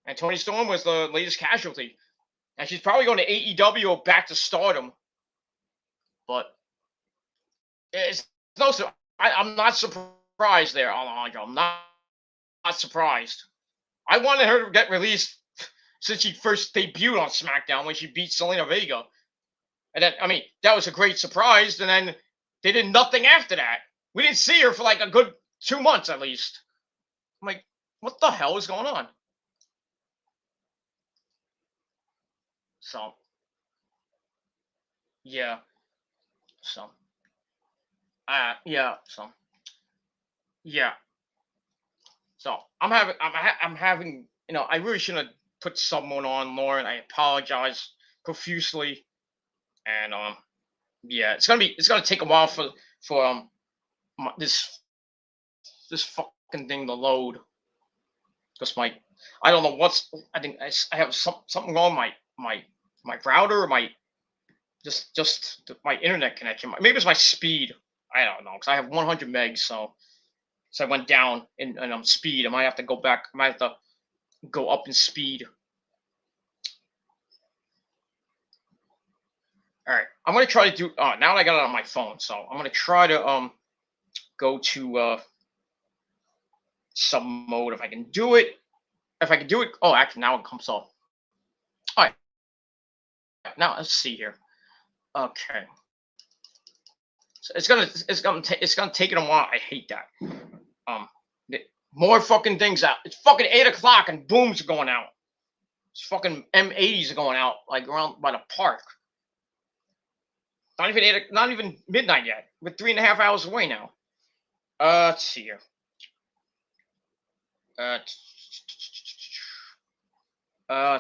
And Toni Storm was the latest casualty, and she's probably going to AEW or back to Stardom. But it's no, I'm not surprised there, Alejandro. I'm not surprised. I wanted her to get released since she first debuted on SmackDown when she beat Zelina Vega. And then, I mean, that was a great surprise. And then they did nothing after that. We didn't see her for like a good 2 months at least. I'm like, what the hell is going on? So, yeah. So, yeah. So, yeah. So I'm having, I really shouldn't have put someone on, Lauren. I apologize profusely. And yeah, it's gonna take a while for this fucking thing to load because I don't know I think I have something wrong with my router or my my internet connection. Maybe it's my speed. I don't know because I have 100 megs, so I went down in speed. I might have to go back. I might have to go up in speed. All right, I'm gonna try to do. Now that I got it on my phone, so I'm gonna try to go to sub mode if I can do it. If I can do it. Oh, actually, now it comes off. All right. Now let's see here. Okay. So it's gonna take it a while. I hate that. More fucking things out. It's fucking 8 o'clock and booms are going out. It's fucking M80s are going out like around by the park. Not even midnight yet. We're 3.5 hours away now. Let's see here. Let's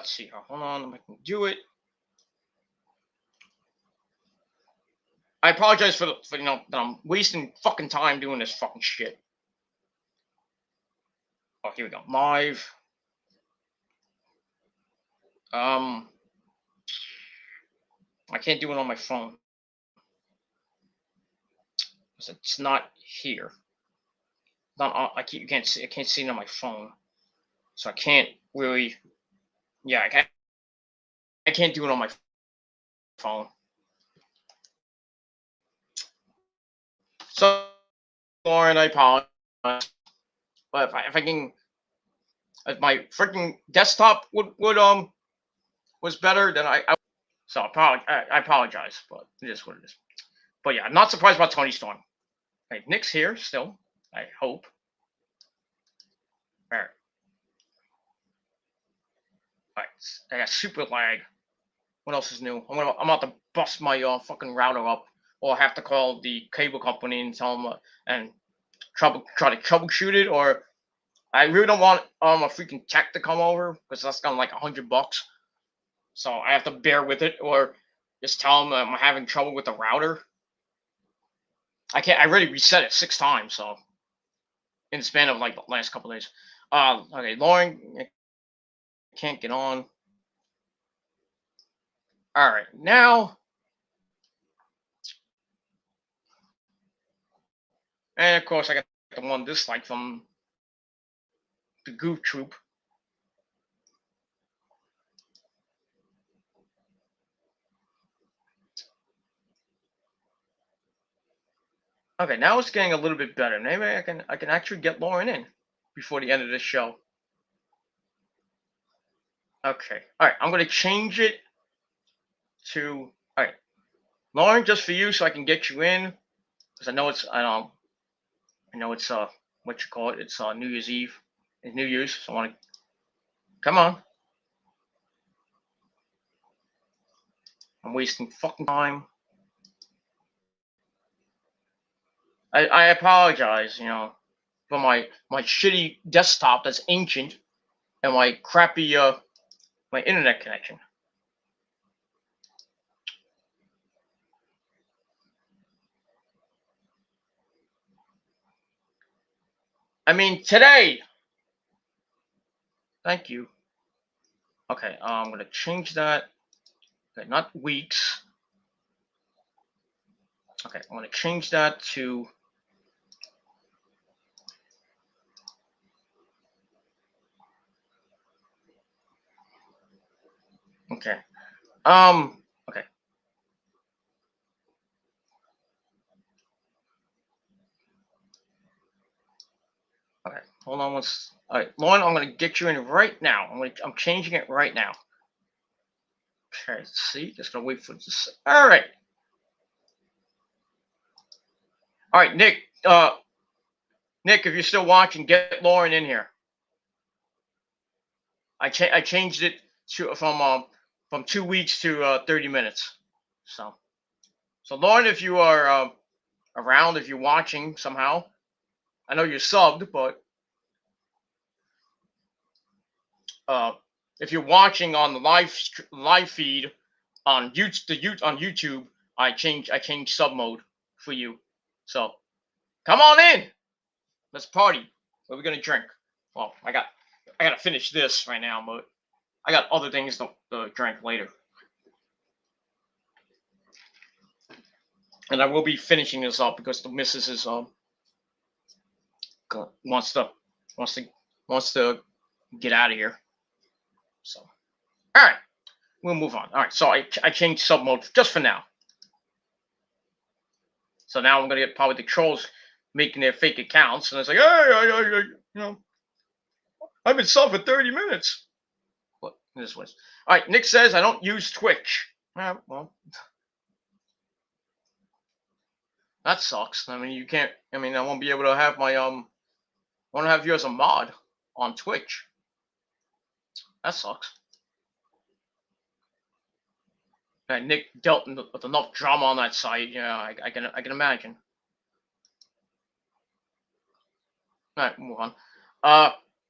see here. Hold on, I can do it. I apologize for that I'm wasting fucking time doing this fucking shit. Oh, here we go. Live. I can't do it on my phone. It's not here. Not I can't see it on my phone, so I can't really. Yeah, I can't do it on my phone. So, Lauren, I apologize, but if I can, if my freaking desktop would was better, then I So I apologize, but it is what it is. But yeah, I'm not surprised about Tony Storm. Okay, Nick's here still. I hope. All right. All right. I got super lag. What else is new? I'm about to bust my fucking router up, or have to call the cable company and tell them and try to troubleshoot it. Or I really don't want a freaking tech to come over because that's gonna like $100. So I have to bear with it, or just tell them I'm having trouble with the router. I can't. I already reset it 6 times, so in the span of like the last couple days. Okay, Lauren, I can't get on. All right, now, and of course I got the one dislike from the Goof Troop. Okay, now it's getting a little bit better. Maybe I can actually get Lauren in before the end of this show. Okay, all right, I'm gonna change it to all right, Lauren, just for you, so I can get you in because I know it's what you call it. It's New Year's Eve, it's New Year's, so I want to come on. I'm wasting fucking time. I apologize, for my shitty desktop that's ancient and my crappy my internet connection. I mean today. Thank you. Okay, I'm gonna change that. Okay, not weeks. Okay, I'm gonna change that to. Okay. Okay. Okay. Hold on. All right, Lauren. I'm gonna get you in right now. I'm changing it right now. Okay. Let's see. Just gonna wait for this. All right. All right, Nick. Nick, if you're still watching, get Lauren in here. I changed it to from 2 weeks to 30 minutes. So Lauren, if you are around, if you're watching somehow, I know you're subbed, but if you're watching on the live feed on YouTube, I changed sub mode for you. So come on in. Let's party. What are we gonna drink? Well, I gotta finish this right now, but I got other things to drink later. And I will be finishing this up because the missus is wants to wants to get out of here. So all right, we'll move on. All right, so I changed sub mode just for now. So now I'm gonna get probably the trolls making their fake accounts, and it's like, hey, I've been sub for 30 minutes. What this was? All right, Nick says I don't use Twitch. Well, that sucks. I mean, you can't. I mean, I won't be able to have my I want to have you as a mod on Twitch. That sucks. Nick dealt with enough drama on that site. Yeah, I can imagine. All right, move on.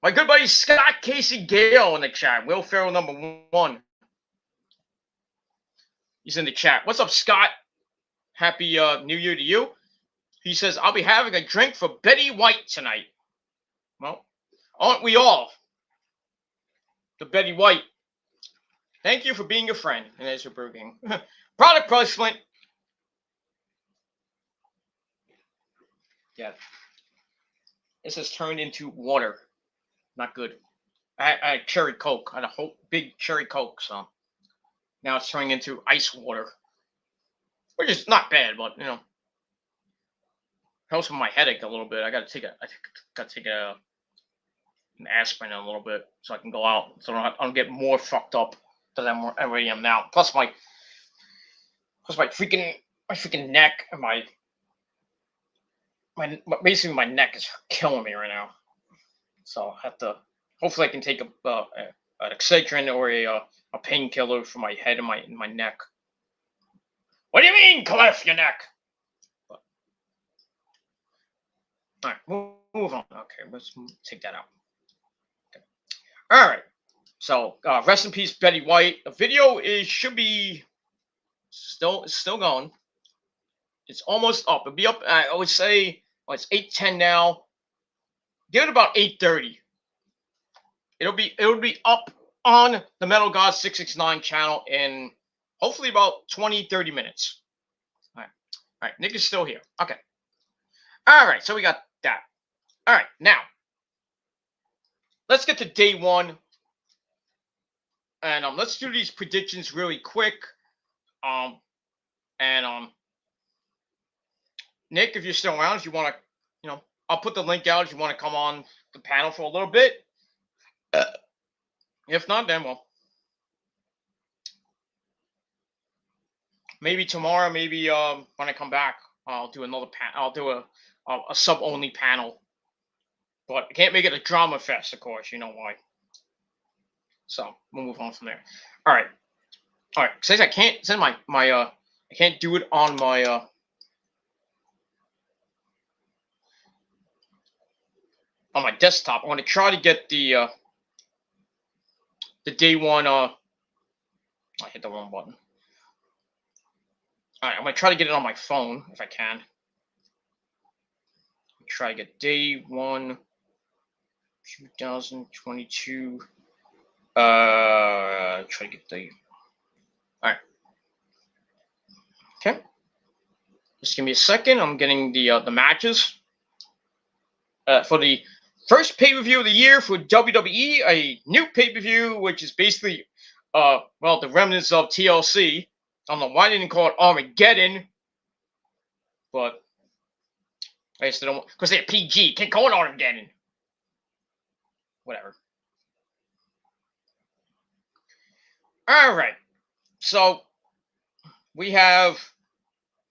My good buddy Scott Casey Gale in the chat. Will Ferrell #1. He's in the chat. What's up, Scott? Happy New Year to you. He says, I'll be having a drink for Betty White tonight. Well, aren't we all? The Betty White. Thank you for being a friend. And there's your Burger King. Product placement. Yeah. This has turned into water. Not good. I had cherry Coke. I had a whole big cherry Coke, so now it's turning into ice water. Which is not bad, but helps with my headache a little bit. I gotta take an aspirin in a little bit so I can go out, so I don't get more fucked up than I already am now. Plus my because my freaking neck and basically my neck is killing me right now. So I have to. Hopefully, I can take an Excedrin or a painkiller for my head and my neck. What do you mean, Cliff? Your neck? But, all right, move on. Okay, let's take that out. Okay. All right. So rest in peace, Betty White. The video should be still going. It's almost up. It'll be up. I would say it's 8:10 now. Give it about 8:30. It'll be up on the Metal God 669 channel in hopefully about 20-30 minutes. All right. Nick is still here. Okay. All right. So we got that. All right. Now let's get to day one, and let's do these predictions really quick. Nick, if you're still around, if you want to, I'll put the link out if you want to come on the panel for a little bit. If not, then well, maybe tomorrow. Maybe when I come back, I'll do another I'll do a sub only panel. But I can't make it a drama fest, of course. You know why. So we'll move on from there. All right. Since I can't send I can't do it on my desktop. I'm going to try to get the day one. I hit the wrong button. All right, I'm going to try to get it on my phone if I can. Try to get day one, 2022. Try to get the. All right. Okay. Just give me a second. I'm getting the matches for the first pay-per-view of the year for WWE, a new pay-per-view, which is basically, the remnants of TLC. I don't know why they didn't call it Armageddon, but I guess they don't, because they're PG. Can't call it Armageddon. Whatever. All right. So we have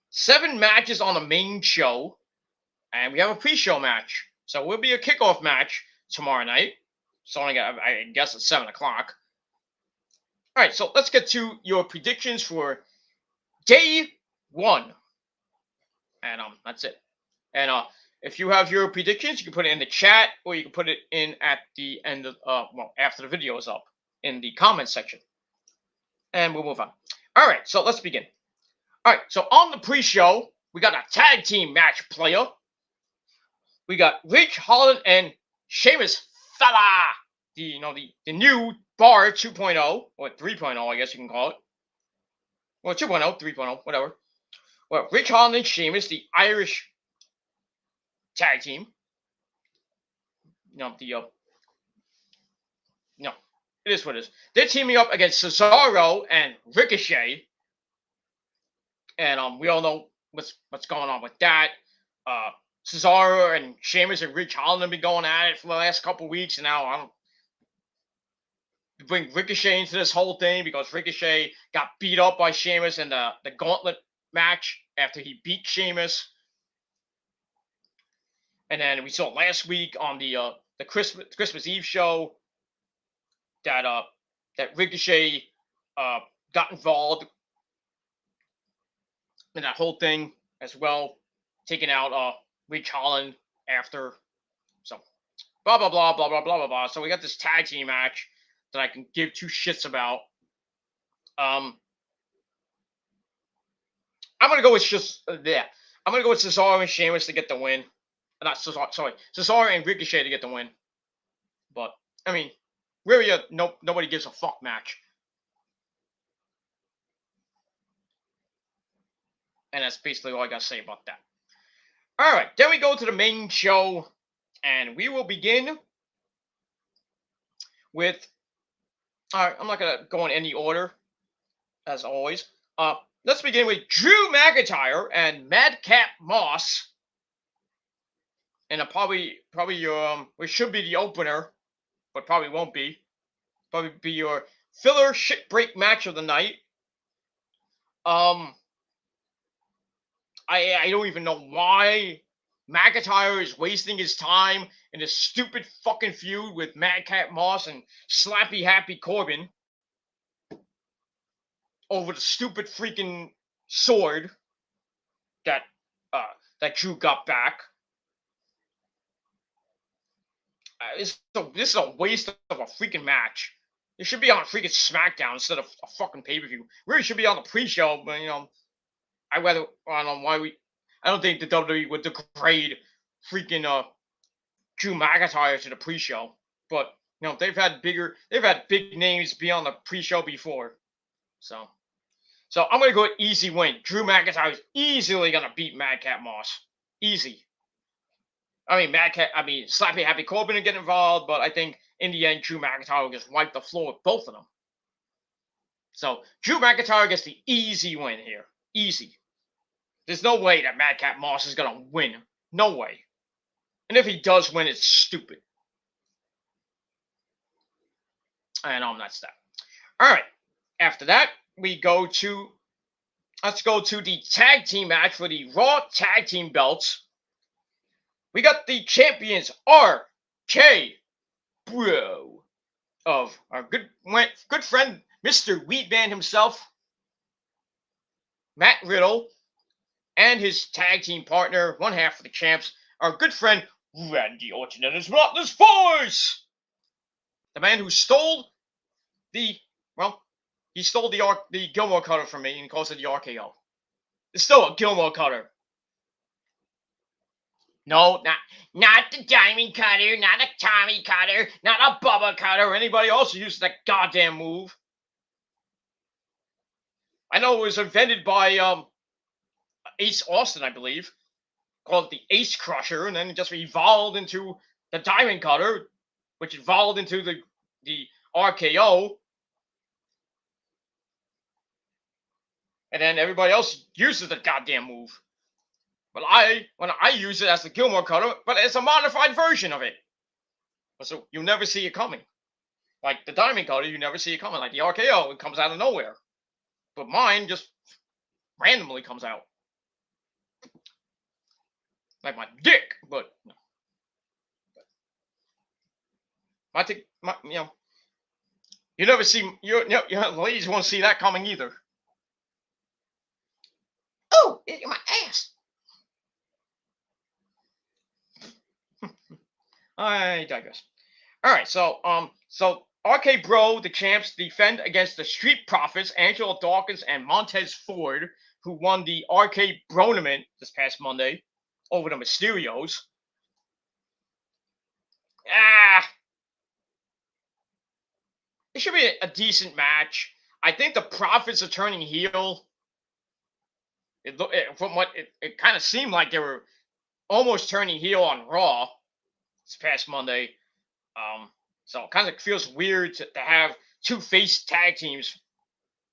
7 matches on the main show, and we have a pre-show match. So we'll be a kickoff match tomorrow night. Starting at, I guess, at 7 o'clock. All right, so let's get to your predictions for day 1. And that's it. And if you have your predictions, you can put it in the chat, or you can put it in at the end of after the video is up in the comment section. And we'll move on. All right, so let's begin. All right, so on the pre-show, we got a tag team match player. We got Ridge Holland and Sheamus Fella, the new Bar 2.0 or 3.0, I guess you can call it. Well, 2.0, 3.0, whatever. Well, Ridge Holland and Sheamus, the Irish tag team. It is what it is. They're teaming up against Cesaro and Ricochet, and we all know what's going on with that. Cesaro and Sheamus and Ridge Holland have been going at it for the last couple of weeks, and now I don't bring Ricochet into this whole thing because Ricochet got beat up by Sheamus in the gauntlet match after he beat Sheamus. And then we saw last week on the Christmas Eve show that Ricochet got involved in that whole thing as well, taking out Ridge Holland after. So blah blah blah blah blah blah blah blah. So we got this tag team match that I can give 2 shits about. I'm gonna go with I'm gonna go with Cesaro and Sheamus to get the win. Not Cesaro, sorry, Cesaro and Ricochet to get the win. But I mean, really, nobody gives a fuck match. And that's basically all I gotta say about that. All right, then we go to the main show, and we will begin with. All right, I'm not gonna go in any order, as always. Let's begin with Drew McIntyre and Madcap Moss, and probably your which should be the opener, but probably won't be. Probably be your filler shit break match of the night. I don't even know why McIntyre is wasting his time in this stupid fucking feud with Madcap Moss and Slappy Happy Corbin over the stupid freaking sword that uh, that Drew got back. This is a waste of a freaking match. It should be on freaking SmackDown instead of a fucking pay per view. Really should be on the pre-show, but I don't know why I don't think the WWE would degrade freaking Drew McIntyre to the pre-show, but they've had big names be on the pre-show before, so I'm gonna go with easy win. Drew McIntyre is easily gonna beat Madcap Moss, easy. I mean Slappy Happy Corbin to get involved, but I think in the end Drew McIntyre will just wipe the floor with both of them. So Drew McIntyre gets the easy win here, easy. There's no way that Madcap Moss is gonna win, no way. And if he does win, it's stupid. And that's that. All right. After that, let's go to the tag team match for the Raw Tag Team belts. We got the champions RK Bro of our good friend Mr. Wheatman himself, Matt Riddle, and his tag team partner, one half of the champs, our good friend Randy Orton and his Motless Force. The man who stole the Gilmore Cutter from me and he calls it the RKO. It's still a Gilmore Cutter. No, not the Diamond Cutter, not a Tommy Cutter, not a Bubba Cutter, or anybody else who uses that goddamn move. I know it was invented by Ace Austin, I believe. Called it the Ace Crusher, and then it just evolved into the Diamond Cutter, which evolved into the RKO. And then everybody else uses the goddamn move. But when I use it as the Gilmore Cutter, but it's a modified version of it. So you never see it coming. Like the Diamond Cutter, you never see it coming. Like the RKO, it comes out of nowhere. But mine just randomly comes out. Like my dick, but you never see, ladies won't see that coming either. Oh, my ass. I digress. All right, so RK Bro, the champs, defend against the Street Profits, Angelo Dawkins and Montez Ford, who won the RK Bronament this past Monday over the Mysterios. It should be a decent match. I think the Profits are turning heel. From what it kind of seemed like they were almost turning heel on Raw this past Monday. So it kind of feels weird to have two face tag teams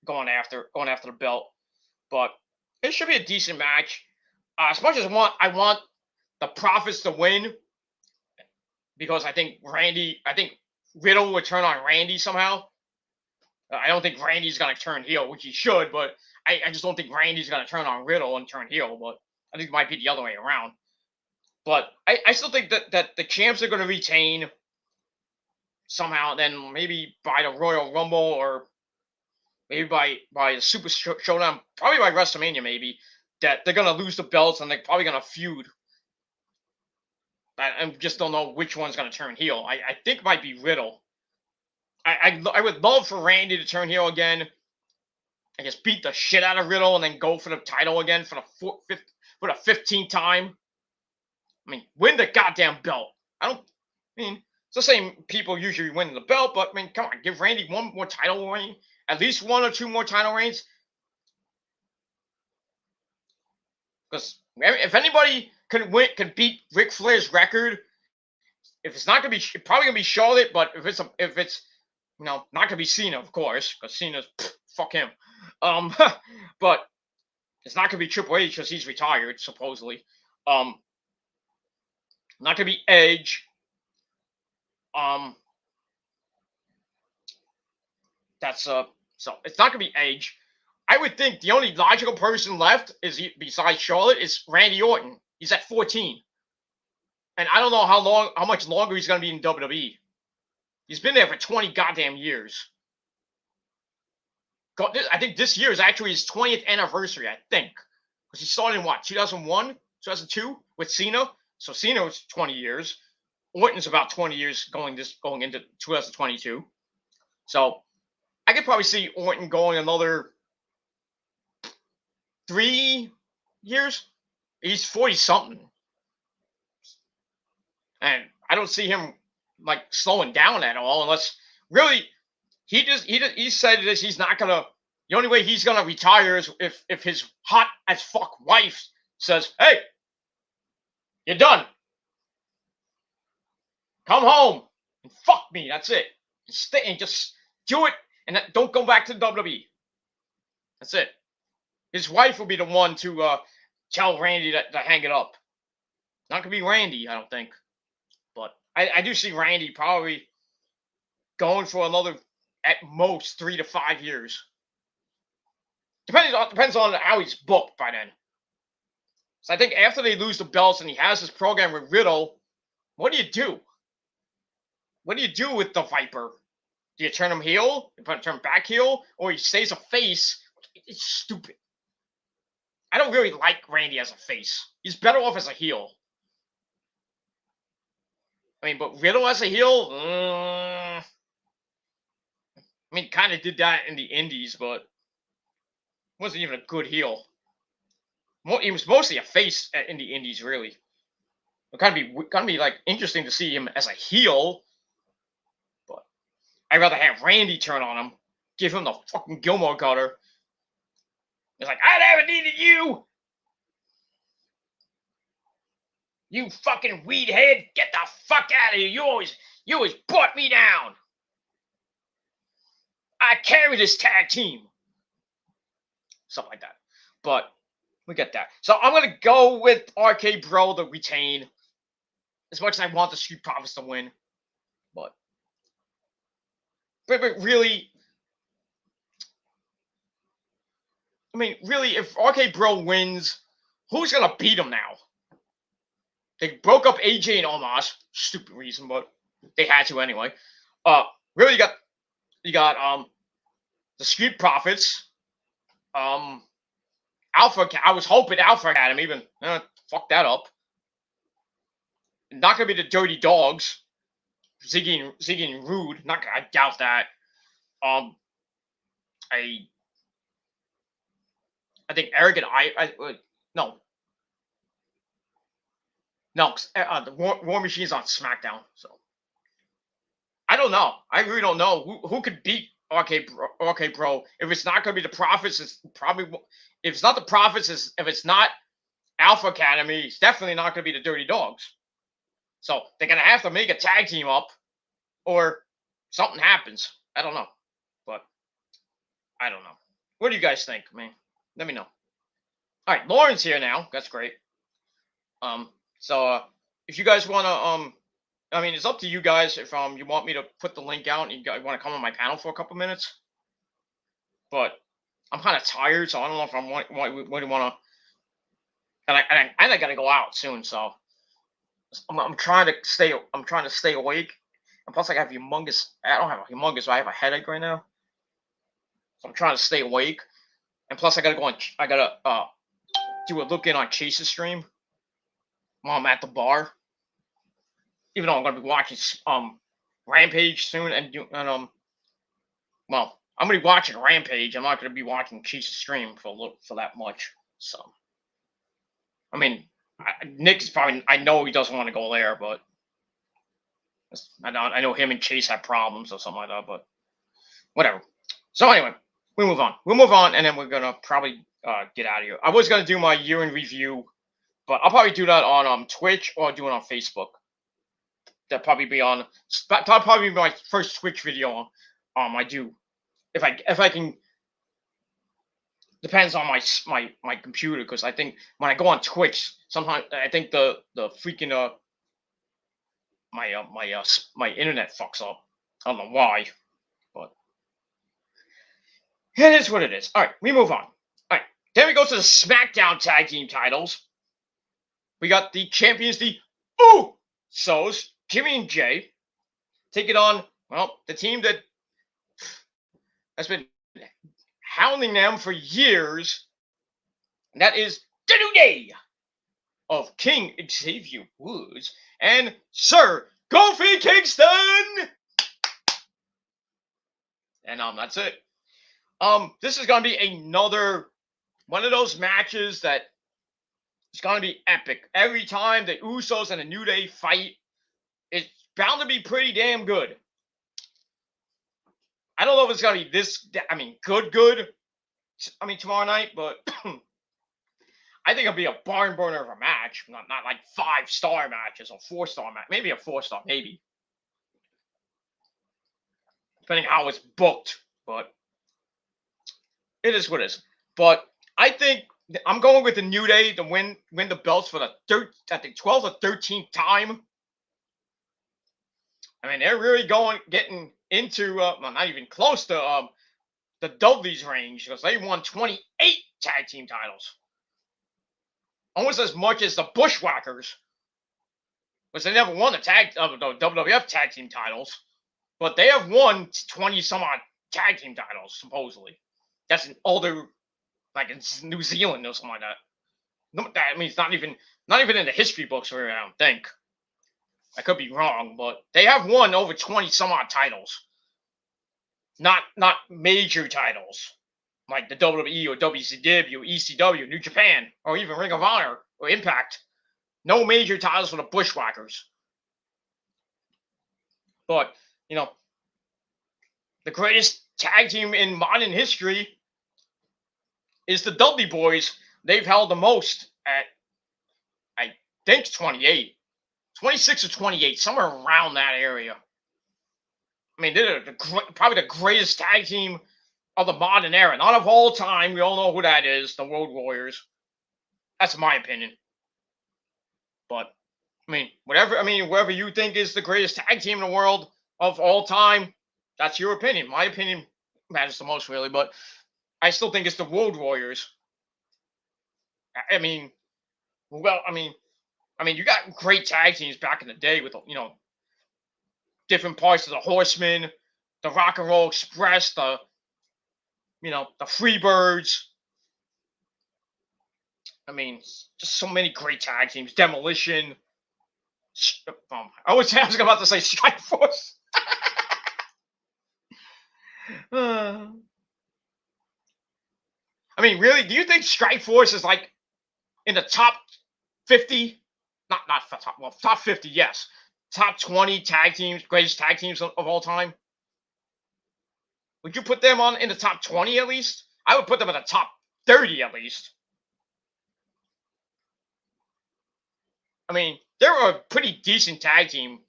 going after the belt. But it should be a decent match. As much as I want the Profits to win, because I think Riddle would turn on Randy somehow. I don't think Randy's gonna turn heel, which he should, but I just don't think Randy's gonna turn on Riddle and turn heel. But I think it might be the other way around. But I still think that the champs are gonna retain somehow, then maybe by the Royal Rumble or maybe by the Super Showdown, probably by WrestleMania, maybe that they're gonna lose the belts and they're probably gonna feud. I just don't know which one's gonna turn heel. I think it might be Riddle. I would love for Randy to turn heel again and just beat the shit out of Riddle and then go for the title again for the 15th time. I mean, win the goddamn belt. It's the same people usually win the belt, but I mean, come on, give Randy one more title reign, at least one or two more title reigns. Because if anybody can beat Ric Flair's record, if it's not gonna be, probably gonna be Charlotte. But if it's not gonna be Cena, of course, because Cena's fuck him. But it's not gonna be Triple H because he's retired supposedly. Not gonna be Edge. That's so it's not gonna be Edge. I would think the only logical person left is besides Charlotte is Randy Orton. He's at 14, and I don't know how much longer he's going to be in WWE. He's been there for 20 goddamn years. I think this year is actually his 20th anniversary. I think because he started in what 2001, 2002 with Cena. So Cena was 20 years. Orton's about 20 years going into 2022. So I could probably see Orton going another 3 years. He's 40 something, and I don't see him like slowing down at all unless really he said this. He's not gonna. The only way he's gonna retire is if his hot as fuck wife says, "Hey, you're done. Come home and fuck me." That's it. And stay and just do it, and don't go back to the WWE. That's it. His wife will be the one to tell Randy to hang it up. Not gonna be Randy, I don't think. But I do see Randy probably going for another at most 3 to 5 years. Depends on how he's booked by then. So I think after they lose the belts and he has his program with Riddle, what do you do? What do you do with the Viper? Do you turn him heel? You turn him back heel? Or he stays a face? It's stupid. I don't really like Randy as a face. He's better off as a heel. I mean, but Riddle as a heel? I mean, kind of did that in the Indies, but wasn't even a good heel. He was mostly a face in the Indies, really. It kind of be like interesting to see him as a heel, but I'd rather have Randy turn on him, give him the fucking Gilmore gutter. It's like, I never needed you. You fucking weed head, get the fuck out of here. You always brought me down. I carry this tag team. Something like that. But we get that. So I'm going to go with RK Bro to retain. As much as I want the Street Profits to win. But really, I mean, really, if RK Bro wins, who's going to beat him now? They broke up AJ and Omos. Stupid reason, but they had to anyway. Really, you got the Street Profits. Alpha. I was hoping Alpha Academy, but fuck that up. Not gonna be the Dirty Dogs. Ziggy and Rude. I doubt that. I think Eric and no. No, the War Machine's on SmackDown, so I don't know. I really don't know who could beat RK Bro. If it's not going to be the Profits, it's probably if it's not the Profits, if it's not Alpha Academy, it's definitely not going to be the Dirty Dogs. So they're going to have to make a tag team up, or something happens. I don't know, but I don't know. What do you guys think, man? Let me know. All right, Lauren's here now. That's great. So if you guys want to, I mean, it's up to you guys if you want me to put the link out and you guys want to come on my panel for a couple minutes. But I'm kind of tired, so I don't know if I want to. And I got to go out soon, so I'm trying to stay. I'm trying to stay awake, and plus I have humongous. I don't have a humongous. I have a headache right now, so I'm trying to stay awake. And plus I got to go on. I got to do a look in on Chase's stream while I'm at the bar. Even though I'm gonna be watching Rampage soon, well, I'm gonna be watching Rampage. I'm not gonna be watching Chase's stream for that much. So, I mean, Nick's probably. I know he doesn't want to go there, but I know him and Chase have problems or something like that. But whatever. So anyway, we move on. We'll move on, and then we're gonna probably get out of here. I was gonna do my year in review, but I'll probably do that on Twitch or do it on Facebook. That'll probably be my first Twitch video. I do if I can. Depends on my computer, because I think when I go on Twitch, sometimes I think the freaking my internet fucks up. I don't know why, but It is what it is. All right, we move on. All right, then we go to the SmackDown Tag Team titles. We got the champions, the Usos, Jimmy and Jay, taking on, well, the team that has been hounding them for years. And that is the New Day of King Xavier Woods and Sir Kofi Kingston. And that's it. This is gonna be another one of those matches that is gonna be epic. Every time the Usos and the New Day fight, it's bound to be pretty damn good. I don't know if it's gonna be this. I mean, good. I mean, tomorrow night, but I think it'll be a barn burner of a match. Not like 5-star matches or 4-star match. Maybe a 4-star, maybe. Depending how it's booked. But it is what it is. But I think I'm going with the New Day to win the belts for the 12th or 13th time. I mean, they're really getting into well, not even close to the Dudley's range, because they won 28 tag team titles. Almost as much as the Bushwhackers, because they never won the WWF tag team titles, but they have won 20 some odd tag team titles supposedly. That's in older, like in New Zealand or something like that. No, I mean, it's not even in the history books, I don't think. I could be wrong, but they have won over 20 some odd titles. Not major titles like the WWE or WCW, ECW, New Japan, or even Ring of Honor or Impact. No major titles for the Bushwhackers. But, the greatest tag team in modern history is the Dudley Boys. They've held the most at, I think, 28. 26 or 28, somewhere around that area. I mean, they're probably the greatest tag team of the modern era. Not of all time. We all know who that is, the Road Warriors. That's my opinion. But, whatever you think is the greatest tag team in the world of all time, that's your opinion. My opinion matters the most, really. But I still think it's the Road Warriors. You got great tag teams back in the day with, different parts of the Horsemen, the Rock and Roll Express, the Freebirds. I mean, just so many great tag teams. Demolition. I was about to say Strike Force. Really, do you think Strike Force is like in the top 50? Not top 50, yes. Top 20 tag teams, greatest tag teams of all time? Would you put them in the top 20 at least? I would put them in the top 30 at least. They're a pretty decent tag team.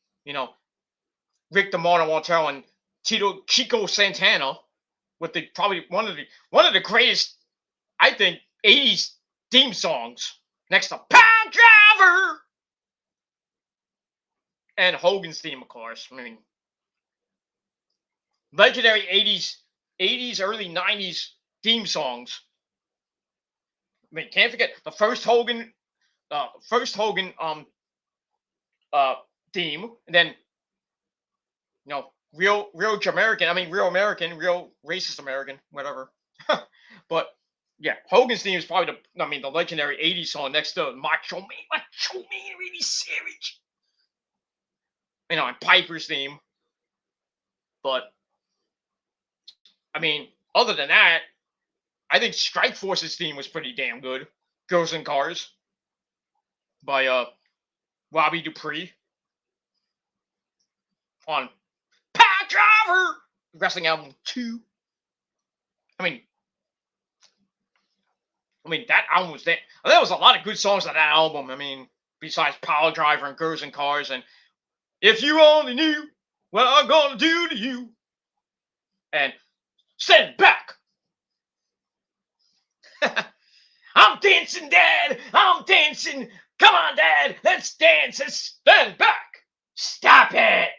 Rick DeMarno Montero and Chico Santana, with probably one of the greatest, I think, 80s theme songs, next to Power Driver and Hogan's theme, of course. Legendary 80s, early 90s theme songs. Can't forget the first Hogan theme, and then real American, real American, real racist American, whatever. But yeah, Hogan's theme is probably the legendary 80s song next to Macho Man, really savage. And Piper's theme. But other than that, I think Strike Force's theme was pretty damn good. Girls and Cars by Robbie Dupree on Power Driver Wrestling Album 2. That album was there. There was a lot of good songs on that album. Besides Power Driver and Girls and Cars and If You Only Knew What I'm Gonna Do to You and Stand Back. I'm dancing, Dad. I'm dancing. Come on, Dad. Let's dance. Let's stand back. Stop it.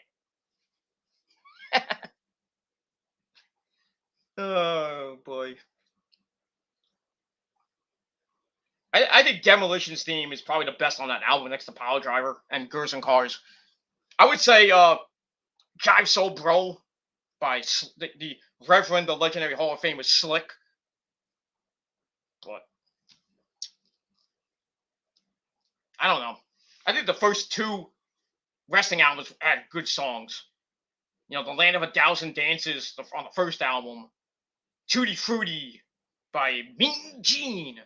Oh boy. I think Demolition's theme is probably the best on that album next to Power Driver and Girls and Cars. I would say Jive Soul Bro by the Reverend, the legendary Hall of Famer Slick. But I don't know. I think the first two wrestling albums had good songs. You know, The Land of a Thousand Dances on the first album, Tutti Frutti by Mean Gene,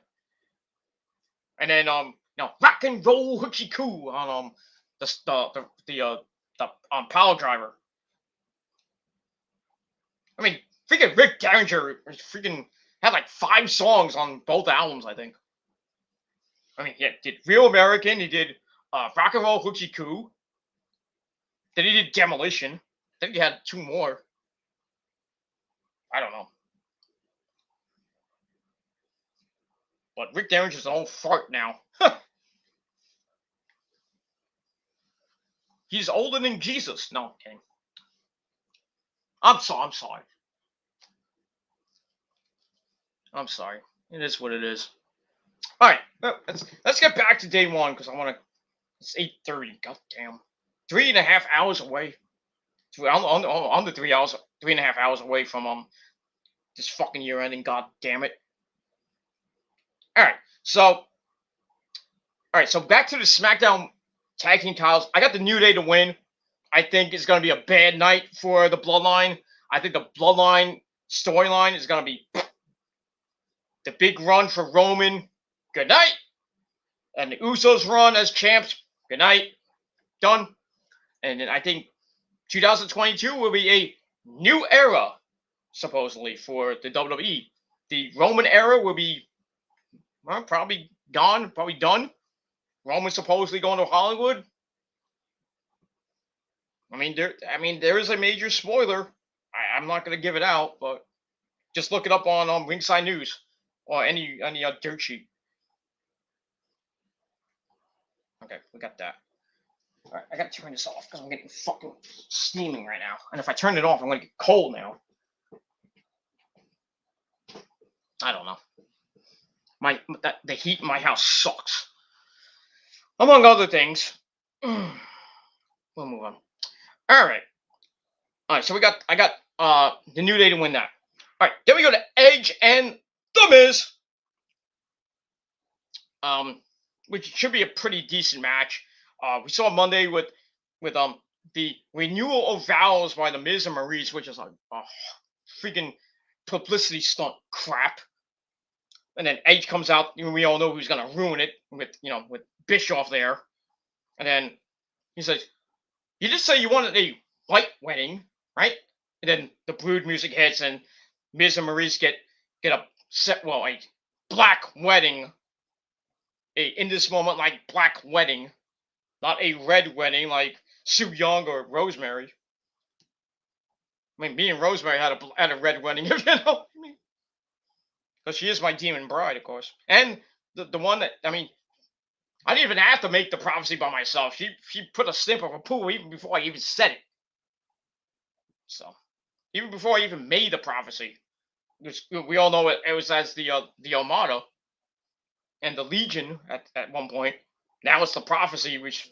and then Rock and Roll Hoochie Coo on the Power Driver. I mean, freaking Rick Derringer freaking had like 5 songs on both albums, I think. I mean, yeah, did Real American, he did Rock and Roll Hoochie Coo, then he did Demolition. I think he had 2 more. I don't know. But Rick Derringer's an old fart now. He's older than Jesus. No, I'm kidding. I'm sorry. I'm sorry. It is what it is. All right, let's get back to day one because I want to. It's 8:30. God damn, 3.5 hours away. I'm the 3 hours, 3.5 hours away from this fucking year ending. God damn it. All right, so back to the SmackDown tag team titles. I got the New Day to win. I think it's going to be a bad night for the Bloodline. I think the Bloodline storyline is going to be the big run for Roman. Good night. And the Usos run as champs. Good night. Done. And then I think 2022 will be a new era, supposedly, for the WWE. The Roman era will be probably gone, probably done. Roman supposedly going to Hollywood. I mean, there is a major spoiler. I'm not going to give it out, but just look it up on Ringside News or any dirt sheet. Okay, we got that. All right, I got to turn this off because I'm getting fucking steaming right now. And if I turn it off, I'm going to get cold now. I don't know. The heat in my house sucks. Among other things. We'll move on. All right. So I got the New Day to win that. All right. Then we go to Edge and The Miz. Which should be a pretty decent match. We saw Monday with the renewal of vows by the Miz and Maurice, which is a freaking publicity stunt crap. And then Edge comes out, and we all know who's gonna ruin it with Bischoff there. And then he says, "You just say you wanted a white wedding, right?" And then the Brood music hits, and Miz and Maurice get a black wedding. In this moment, like black wedding, not a red wedding like Su Yung or Rosemary. I mean, me and Rosemary had a red wedding, you know. Because she is my demon bride, of course, and the one that I didn't even have to make the prophecy by myself. She put a stamp of approval even before I even said it. So even before I even made the prophecy, which we all know it was as the Armada and the Legion at one point. Now it's the prophecy, which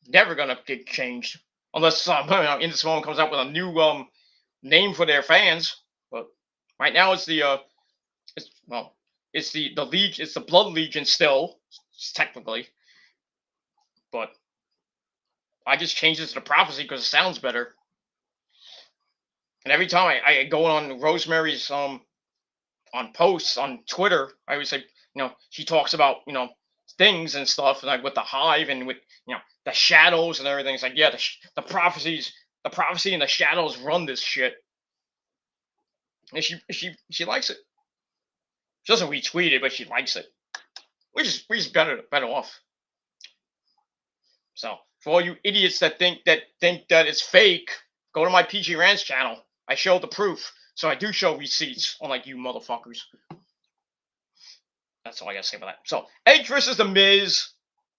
never gonna get changed unless In This Moment comes out with a new name for their fans. But right now it's the Legion. It's the Blood Legion still, technically. But I just changed it to the prophecy because it sounds better. And every time I go on Rosemary's on posts on Twitter, I always say, she talks about things and stuff like with the hive and with the shadows and everything. It's like, yeah, the prophecy and the shadows run this shit. And she likes it. She doesn't retweet it, but she likes it. We're just better off. So for all you idiots that think that it's fake, go to my PG Rants channel. I show the proof. So I do show receipts, unlike you motherfuckers. That's all I gotta say about that. So Edge versus The Miz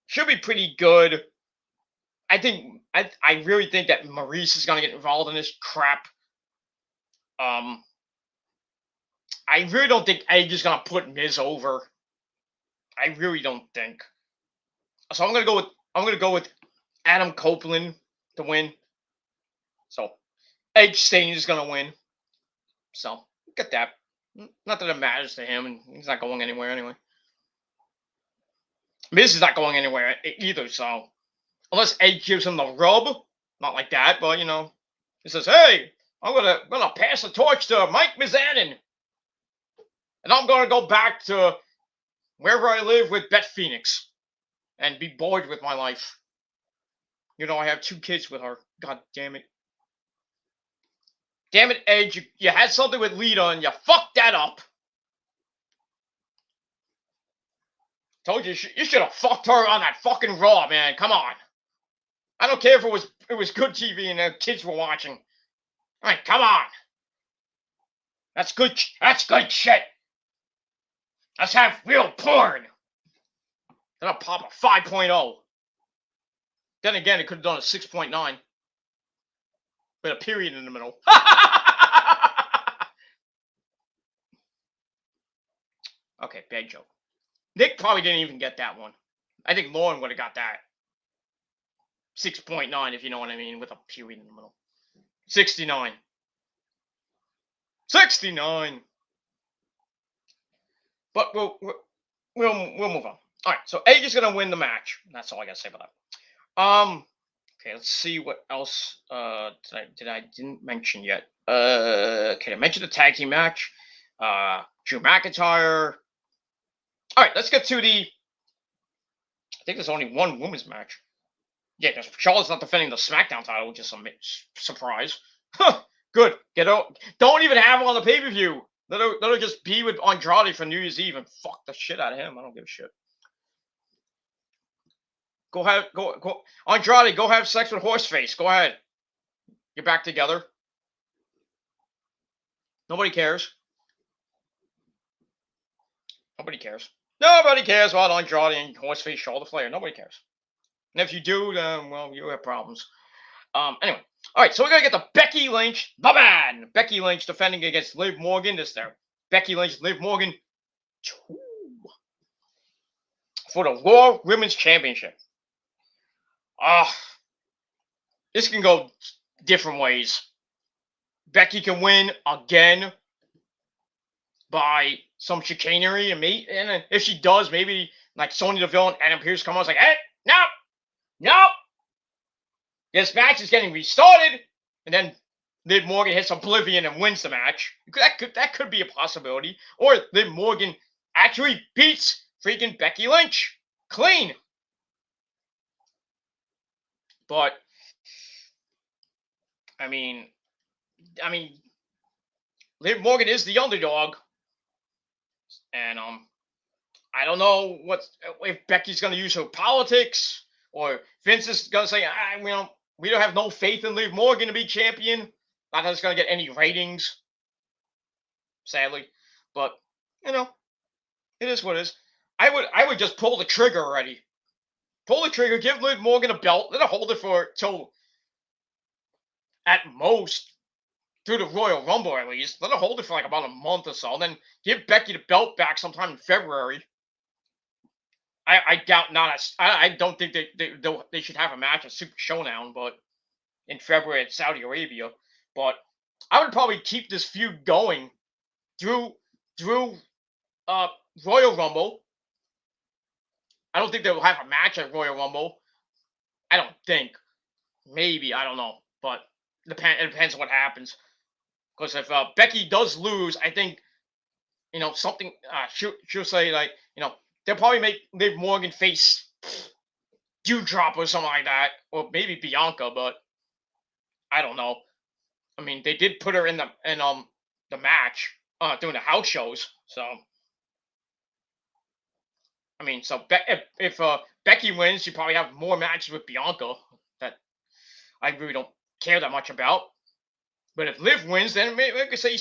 should be pretty good. I really think that Maurice is gonna get involved in this crap. I really don't think Edge is gonna put Miz over. I really don't think. So I'm gonna go with Adam Copeland to win. So Edge Stain is gonna win. So get that. Not that it matters to him, and he's not going anywhere anyway. Miz is not going anywhere either. So unless Edge gives him the rub, not like that, but he says, "Hey, I'm gonna pass the torch to Mike Mizanin, and I'm gonna go back to wherever I live with Beth Phoenix and be bored with my life. I have 2 kids with her. God damn it. Damn it, Edge. You had something with Lita and you fucked that up. Told you you should have fucked her on that fucking Raw, man. Come on. I don't care if it was good TV and the kids were watching. I mean, come on. That's good. That's good shit. Let's have real porn. Then I'll pop a 5.0. Then again, it could have done a 6.9 with a period in the middle. Okay, bad joke. Nick probably didn't even get that one. I think Lauren would have got that. 6.9, if you know what I mean, with a period in the middle. 69. 69. But we'll move on. All right, so Edge is gonna win the match. That's all I gotta say about that. Okay, let's see what else didn't mention yet. Okay, I mentioned the tag team match. Drew McIntyre. All right, let's get to the. I think there's only one women's match. Yeah, because Charlotte's not defending the SmackDown title, which is a surprise. Good. Don't even have her on the pay-per-view. Let her just be with Andrade for New Year's Eve and fuck the shit out of him. I don't give a shit. Go Andrade, go have sex with Horseface. Go ahead. Get back together. Nobody cares. Nobody cares. Nobody cares about Andrade and Horseface Charlotte Flair. Nobody cares. And if you do, then, well, you have problems. Anyway. All right, so we're going to get the Becky Lynch, the man. Becky Lynch defending against Liv Morgan. This there. Becky Lynch, Liv Morgan. For the Raw Women's Championship. This can go different ways. Becky can win again by some chicanery, and if she does, maybe like Sonya Deville and Adam Pearce come out like, hey, no, this match is getting restarted, and then Liv Morgan hits Oblivion and wins the match. That could be a possibility, or Liv Morgan actually beats freaking Becky Lynch clean. But I mean, Liv Morgan is the underdog. And I don't know if Becky's going to use her politics or Vince is going to say, we don't have no faith in Liv Morgan to be champion. Not that it's going to get any ratings, sadly. But it is what it is. I would just pull the trigger already. Pull the trigger, give Liv Morgan a belt, let her hold it till at most through the Royal Rumble at least. Let her hold it for like about a month or so, and then give Becky the belt back sometime in February. I doubt not. I don't think they should have a match at Super Showdown, but in February at Saudi Arabia. But I would probably keep this feud going through Royal Rumble. I don't think they'll have a match at Royal Rumble. I don't think. Maybe, I don't know. But it depends on what happens. Because if Becky does lose, I think, something, she'll say, like, they'll probably make Liv Morgan face Dewdrop or something like that. Or maybe Bianca, but I don't know. I mean, they did put her in the match during the house shows, so. I mean, so if Becky wins, you probably have more matches with Bianca that I really don't care that much about. But if Liv wins, then maybe we could see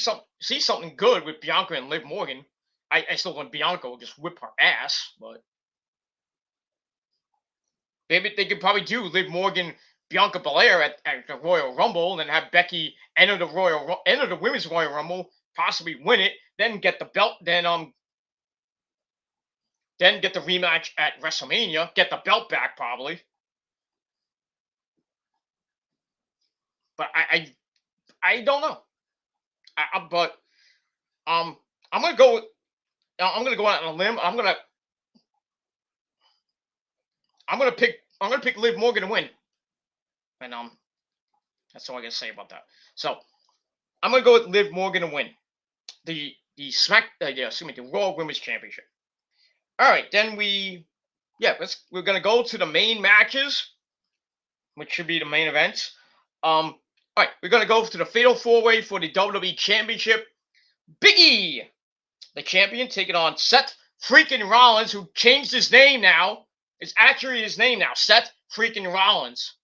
something good with Bianca and Liv Morgan. I still want Bianca will just whip her ass, but maybe they could probably do Liv Morgan, Bianca Belair at the Royal Rumble, and then have Becky enter the Women's Royal Rumble, possibly win it, get the belt, then get the rematch at WrestleMania, get the belt back probably. But I don't know. But I'm gonna go. I'm gonna go out on a limb. I'm gonna pick Liv Morgan to win, and that's all I gotta say about that. So I'm gonna go with Liv Morgan to win the the Raw Women's Championship. All right, then we're gonna go to the main matches, which should be the main events. All right, we're gonna go to the Fatal 4-Way for the WWE Championship. Big E, the champion, taking on Seth freaking Rollins, who changed his name now. It's actually his name now, Seth freaking Rollins.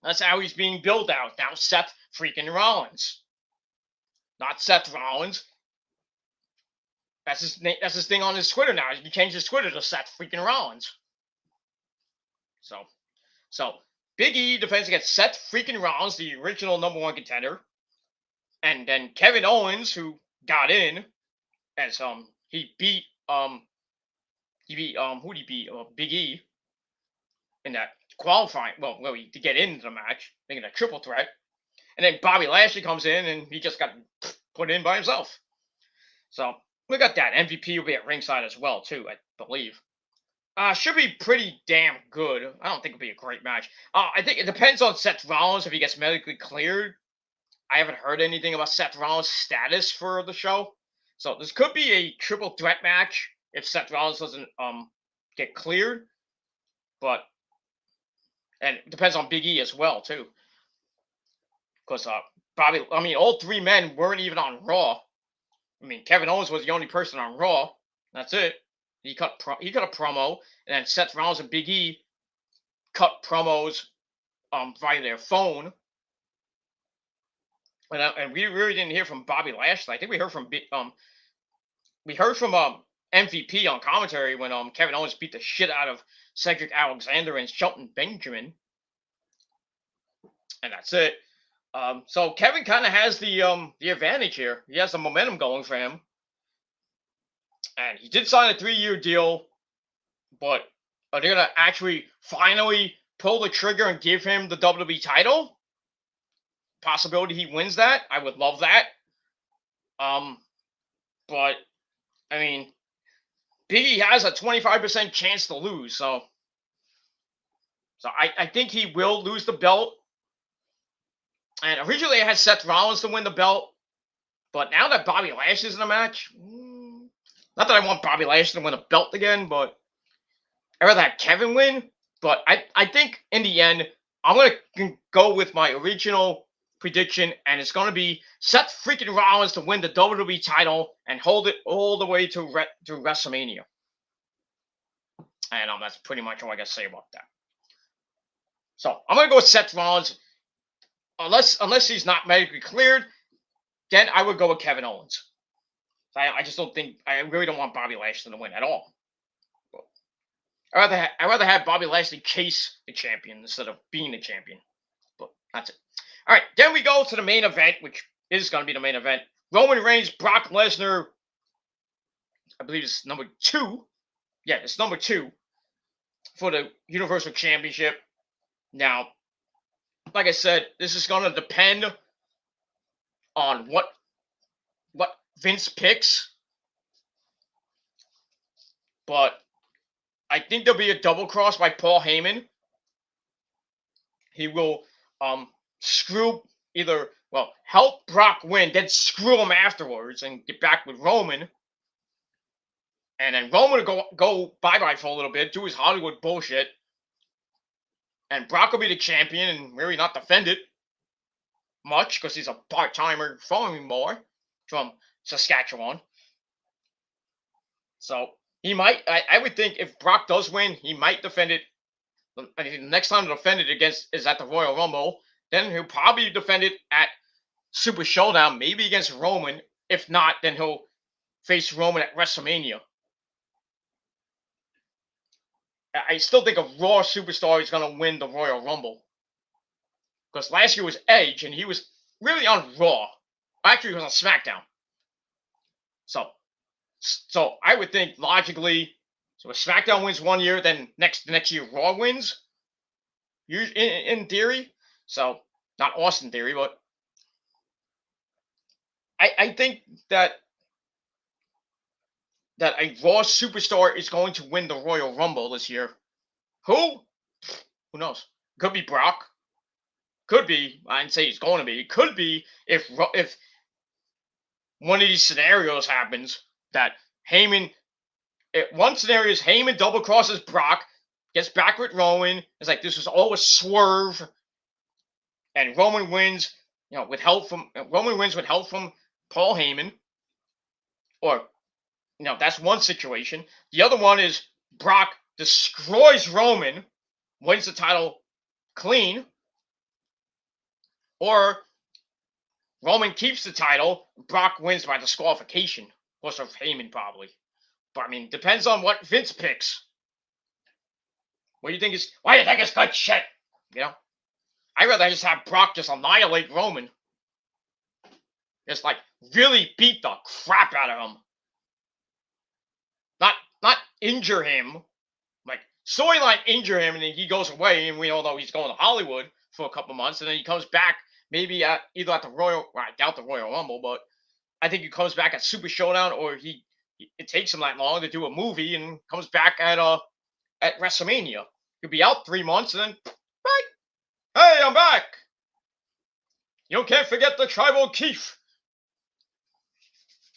That's how he's being billed out now, Seth freaking Rollins, not Seth Rollins. That's his name. That's his thing on his Twitter now. He changed his Twitter to Seth freaking Rollins. So Big E defends against Seth freaking Rollins, the original #1 contender, and then Kevin Owens, who got in, as he beat who did he beat? Big E in that qualifying. Well, to get into the match, making a triple threat, and then Bobby Lashley comes in and he just got put in by himself. So we got that. MVP will be at ringside as well too, I believe. Should be pretty damn good. I don't think it'll be a great match. I think it depends on Seth Rollins if he gets medically cleared. I haven't heard anything about Seth Rollins' status for the show, so this could be a triple threat match if Seth Rollins doesn't get cleared. But and it depends on Big E as well too, because all three men weren't even on Raw. I mean, Kevin Owens was the only person on Raw. That's it. He cut a promo, and then Seth Rollins and Big E cut promos via their phone. And we really didn't hear from Bobby Lashley. I think we heard from MVP on commentary when Kevin Owens beat the shit out of Cedric Alexander and Shelton Benjamin, and that's it. So Kevin kind of has the advantage here. He has the momentum going for him. And he did sign a 3-year deal, but are they going to actually finally pull the trigger and give him the WWE title? Possibility he wins that. I would love that. But, I mean, Big E has a 25% chance to lose, so I think he will lose the belt. And originally I had Seth Rollins to win the belt, but now that Bobby Lashley's in the match, not that I want Bobby Lashley to win a belt again, but I'd rather have Kevin win. But I think in the end, I'm going to go with my original prediction, and it's going to be Seth freaking Rollins to win the WWE title and hold it all the way to WrestleMania. And that's pretty much all I got to say about that. So I'm going to go with Seth Rollins. Unless he's not medically cleared, then I would go with Kevin Owens. I just don't think, I really don't want Bobby Lashley to win at all. I'd rather have Bobby Lashley chase the champion instead of being the champion. But that's it. All right, then we go to the main event, which is going to be the main event. Roman Reigns, Brock Lesnar. I believe it's number 2. Yeah, it's number 2 for the Universal Championship. Now, like I said, this is going to depend on what Vince picks, but I think there'll be a double cross by Paul Heyman. He will help Brock win, then screw him afterwards and get back with Roman. And then Roman will go bye-bye for a little bit, do his Hollywood bullshit. And Brock will be the champion and really not defend it much because he's a part-timer farming boy from Saskatchewan. So he might, I would think if Brock does win, he might defend it. I think the next time to defend it is at the Royal Rumble. Then he'll probably defend it at Super Showdown, maybe against Roman. If not, then he'll face Roman at WrestleMania. I still think a Raw superstar is going to win the Royal Rumble. Because last year was Edge, and he was really on Raw. Actually, he was on SmackDown. So I would think logically, so if SmackDown wins 1 year, then the next year Raw wins. In theory, so not Austin theory, but I think that a Raw superstar is going to win the Royal Rumble this year. Who? Who knows? Could be Brock. Could be. I didn't say he's going to be. It could be if one of these scenarios happens that Heyman. One scenario is Heyman double crosses Brock, gets back with Roman. It's like this was all a swerve, and Roman wins. With help from Roman wins with help from Paul Heyman, or that's one situation. The other one is Brock destroys Roman, wins the title clean, or Roman keeps the title, Brock wins by disqualification. Plus of Heyman probably. But I mean, depends on what Vince picks. What do you think is? Why do you think it's good shit? I'd rather just have Brock just annihilate Roman. Just like really beat the crap out of him. Not injure him. Like storyline injure him and then he goes away and we all know he's going to Hollywood for a couple months and then he comes back maybe either at the Royal. Well, I doubt the Royal Rumble, but I think he comes back at Super Showdown or it takes him that long to do a movie and comes back at WrestleMania. He'll be out 3 months and then bye. Hey, I'm back. You can't forget the Tribal Chief,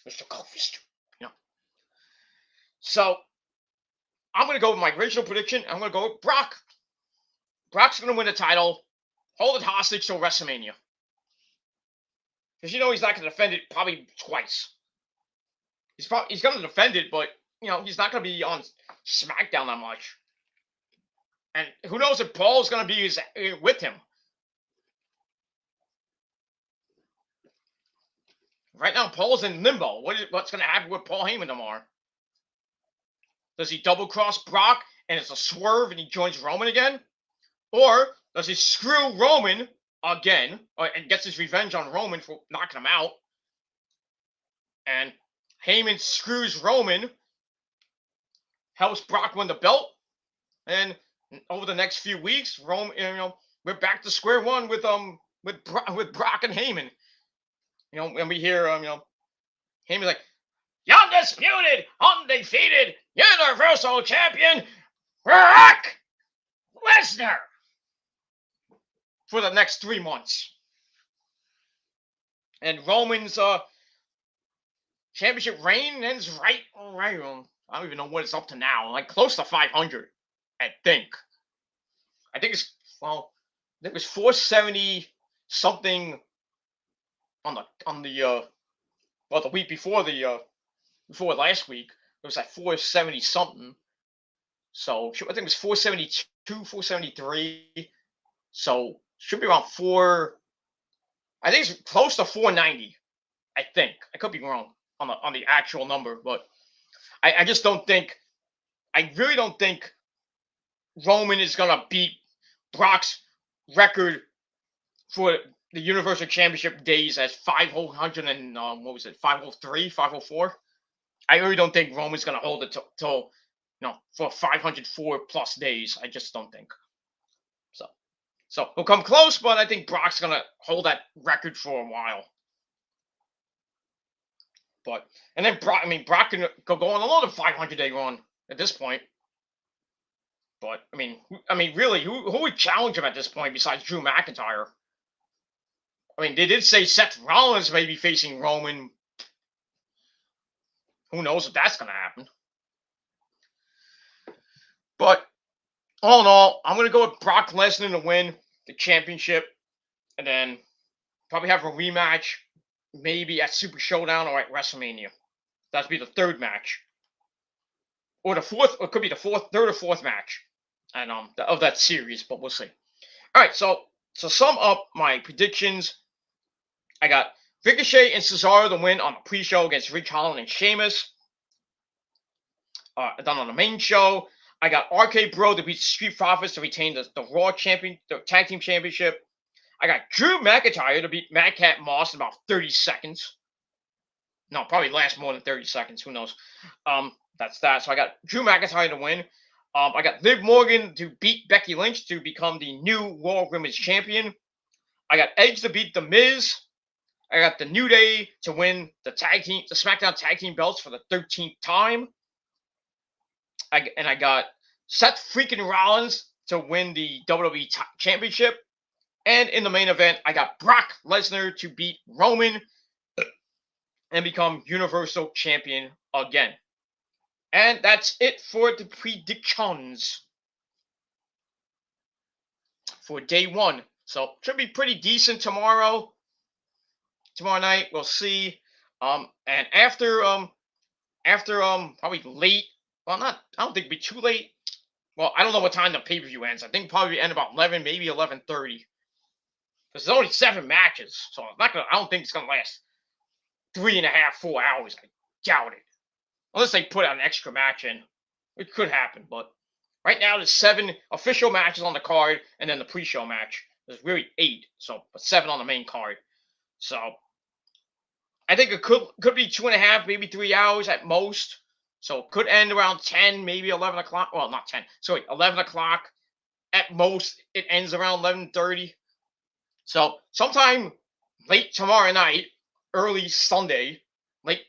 Mr. Goldfish. So I'm gonna go with my original prediction. I'm gonna go with Brock. Brock's gonna win the title, hold it hostage till WrestleMania. Because he's not gonna defend it probably twice. He's gonna defend it, but he's not gonna be on SmackDown that much. And who knows if Paul's gonna be with him. Right now, Paul's in limbo. What's gonna happen with Paul Heyman tomorrow? Does he double cross Brock and it's a swerve and he joins Roman again? Or does he screw Roman again and gets his revenge on Roman for knocking him out? And Heyman screws Roman, helps Brock win the belt, and over the next few weeks, we're back to square one with Brock and Heyman. And we hear Heyman's like, "The undisputed, undefeated, Universal Champion, Brock Lesnar," for the next 3 months. And Roman's championship reign ends right around, I don't even know what it's up to now, like close to 500, I think. I think it was 470 something on the week before before last week. It was like 470 something. So I think it was 472, 473. So should be around I think it's close to 490. I think I could be wrong on the actual number, but I just don't think. I really don't think Roman is gonna beat Brock's record for the Universal Championship days as 500 and what was it, 503, 504. I really don't think Roman's gonna hold it till for 504 plus days. I just don't think. So he'll come close, but I think Brock's gonna hold that record for a while. But and then Brock can go on another 500-day run at this point. But I mean, really, who would challenge him at this point besides Drew McIntyre? I mean, they did say Seth Rollins may be facing Roman. Who knows if that's gonna happen? But all in all, I'm gonna go with Brock Lesnar to win the championship, and then probably have a rematch, maybe at Super Showdown or at WrestleMania. That'd be the third match, or the fourth, or it could be the third or fourth match, and of that series. But we'll see. All right, so sum up my predictions. I got Ricochet and Cesaro to win on the pre-show against Ridge Holland and Sheamus. Done on the main show. I got RK Bro to beat Street Profits to retain the Raw champion, the Tag Team Championship. I got Drew McIntyre to beat Madcap Moss in about 30 seconds. No, probably last more than 30 seconds. Who knows? That's that. So I got Drew McIntyre to win. I got Liv Morgan to beat Becky Lynch to become the new Raw Women's Champion. I got Edge to beat The Miz. I got the New Day to win the SmackDown Tag Team belts for the 13th time. I got Seth freaking Rollins to win the WWE Championship. And in the main event, I got Brock Lesnar to beat Roman and become Universal Champion again. And that's it for the predictions for day one. So should be pretty decent tomorrow. Tomorrow night we'll see. And after probably late. Well, not. I don't think it'll be too late. Well, I don't know what time the pay-per-view ends. I think probably end about 11, maybe 11:30. Because there's only 7 matches, so it's not gonna. I don't think it's gonna last 3.5, 4 hours. I doubt it. Unless they put out an extra match in. It could happen, but right now there's 7 official matches on the card, and then the pre-show match. There's really 8, so but 7 on the main card. So I think it could be 2.5, maybe 3 hours at most. So it could end around 10, maybe 11 o'clock. Well, not 10. Sorry, 11 o'clock. At most, it ends around 11:30. So sometime late tomorrow night, early Sunday, late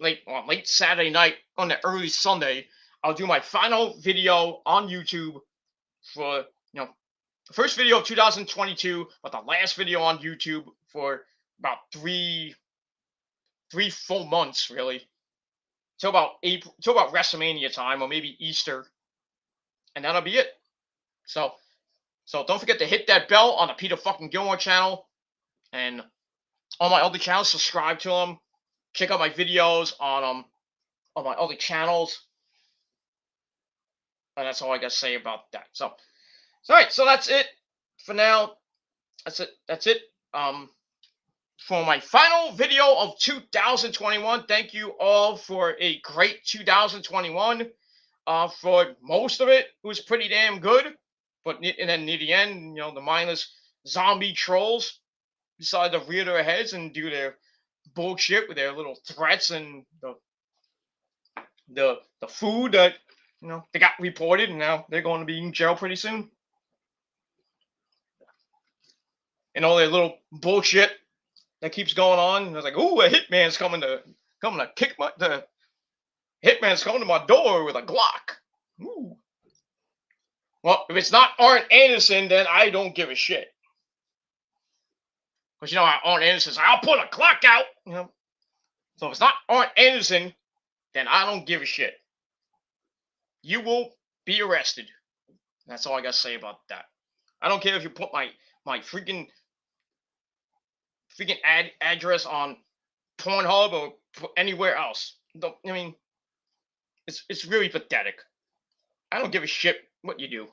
Saturday night on the early Sunday, I'll do my final video on YouTube for the first video of 2022, but the last video on YouTube for about three full months, really, till about WrestleMania time or maybe Easter, and that'll be it. So don't forget to hit that bell on the Peter fucking Gilmore channel, and on my other channels, subscribe to them. Check out my videos on my other channels, and that's all I gotta say about that. So all right, so that's it for now. That's it. For my final video of 2021. Thank you all for a great 2021. For most of it, it was pretty damn good. But and then near the end, the mindless zombie trolls decided to rear their heads and do their bullshit with their little threats and the food that they got reported, and now they're going to be in jail pretty soon. And all their little bullshit that keeps going on. And I was like, "Ooh, a hitman's coming to kick the hitman's coming to my door with a Glock." Ooh. Well, if it's not Arn Anderson, then I don't give a shit. Because Arn Anderson's like, "I'll pull a Glock out." So if it's not Arn Anderson, then I don't give a shit. You will be arrested. That's all I gotta say about that. I don't care if you put my freaking address on Pornhub or anywhere else. I mean, it's really pathetic. I don't give a shit what you do.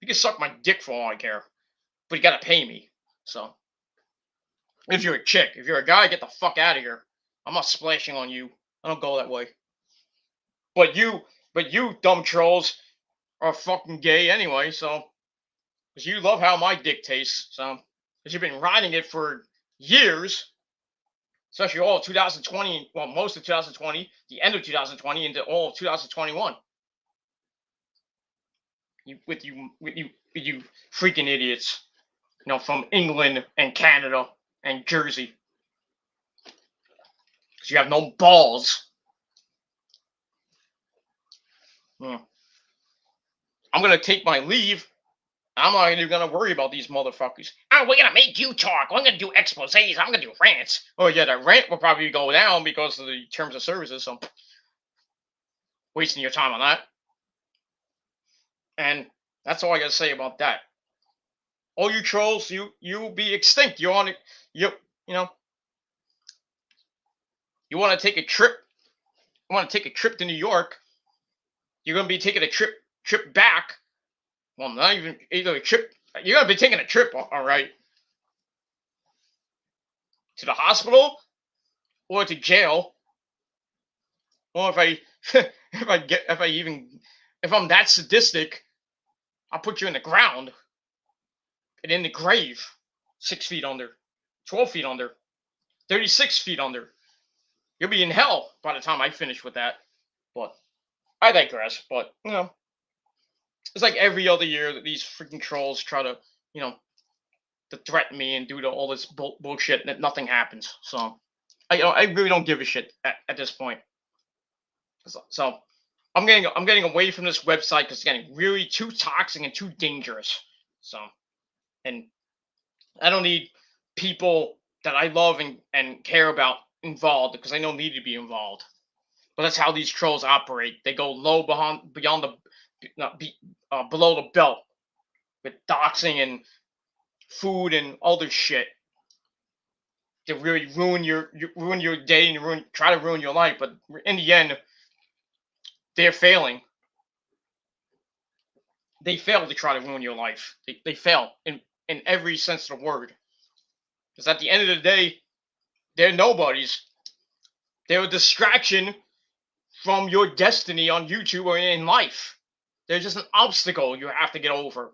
You can suck my dick for all I care, but you gotta pay me. So, if you're a chick, if you're a guy, get the fuck out of here. I'm not splashing on you. I don't go that way. But you dumb trolls are fucking gay anyway. So, because you love how my dick tastes. So, because you've been riding it for years, especially all of 2020, well, most of 2020, the end of 2020, into all of 2021. You freaking idiots, from England and Canada and Jersey, because you have no balls. I'm gonna take my leave. I'm not even gonna worry about these motherfuckers. Oh, we're gonna make you talk. I'm gonna do exposés. I'm gonna do rants. Oh yeah, that rant will probably go down because of the terms of services. So wasting your time on that. And that's all I gotta say about that. All you trolls, you'll be extinct. You want to take a trip. You want to take a trip to New York. You're gonna be taking a trip back. Well, not even either a trip. You're gonna be taking a trip, all right, to the hospital or to jail. Or if I'm that sadistic, I'll put you in the ground and in the grave, 6 feet under, 12 feet under, 36 feet under. You'll be in hell by the time I finish with that. But I digress. But it's like every other year that these freaking trolls try to, you know, to threaten me and do all this bullshit that nothing happens. So I really don't give a shit at this point. So I'm getting away from this website because it's getting really too toxic and too dangerous. So and I don't need people that I love and care about involved because I don't need to be involved. But that's how these trolls operate. They go low beyond the not be, below the belt with doxing and food and other shit to really ruin your day and try to ruin your life. But in the end, they're failing. They fail to try to ruin your life. They fail in every sense of the word. Because at the end of the day, they're nobodies. They're a distraction from your destiny on YouTube or in life. They're just an obstacle you have to get over.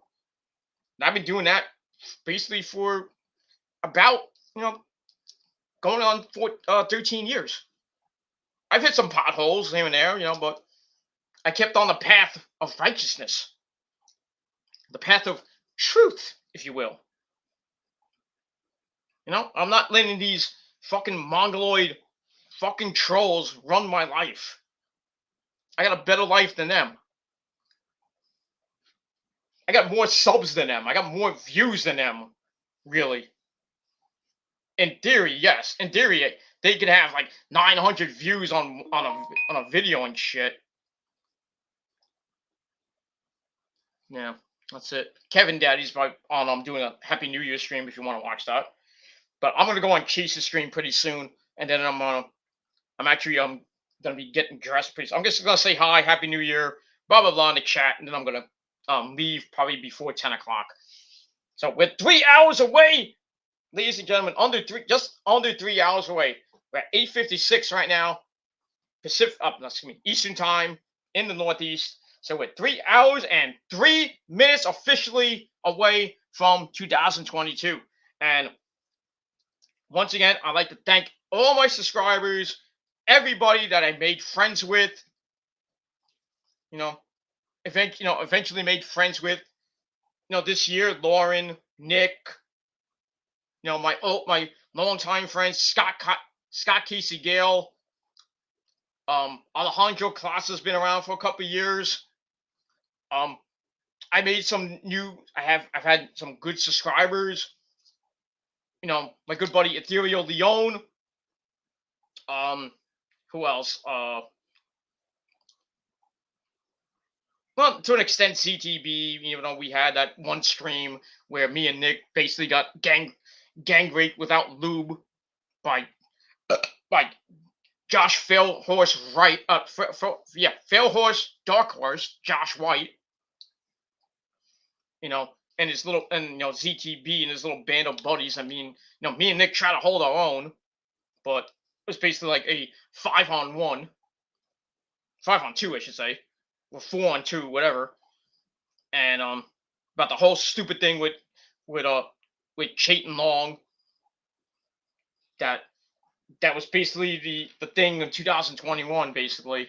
And I've been doing that basically for about, going on for 13 years. I've hit some potholes here and there, but I kept on the path of righteousness, the path of truth, if you will. I'm not letting these fucking mongoloid fucking trolls run my life. I got a better life than them. I got more subs than them. I got more views than them, really. In theory, yes. In theory, they could have like 900 views on a video and shit. Yeah, that's it. Kevin Daddy's on. I'm doing a Happy New Year stream if you want to watch that. But I'm gonna go on Chase's stream pretty soon, and then I'm actually gonna be getting dressed pretty soon. I'm just gonna say hi, Happy New Year, blah blah blah in the chat, and then I'm gonna leave probably before 10 o'clock. So we're 3 hours away, ladies and gentlemen, just under 3 hours away. We're at 8:56 right now, Eastern time in the Northeast. So we're 3 hours and 3 minutes officially away from 2022. And once again, I'd like to thank all my subscribers, everybody that I made friends with. Eventually made friends with. This year, Lauren, Nick. My longtime friends, Scott Casey Gale. Alejandro Class has been around for a couple of years. I made some I've had some good subscribers. My good buddy Ethereal Leone. Who else? Well, to an extent, CTB. Even though we had that one stream where me and Nick basically got gang raped without lube by Josh Failhorse Wright. Failhorse Dark Horse Josh White. And his little ZTB and his little band of buddies. I mean, me and Nick try to hold our own, but it was basically like a 5-on-1, 5-on-2, I should say, or 4-on-2, whatever. And about the whole stupid thing with Chayton Long. That was basically the thing in 2021, basically.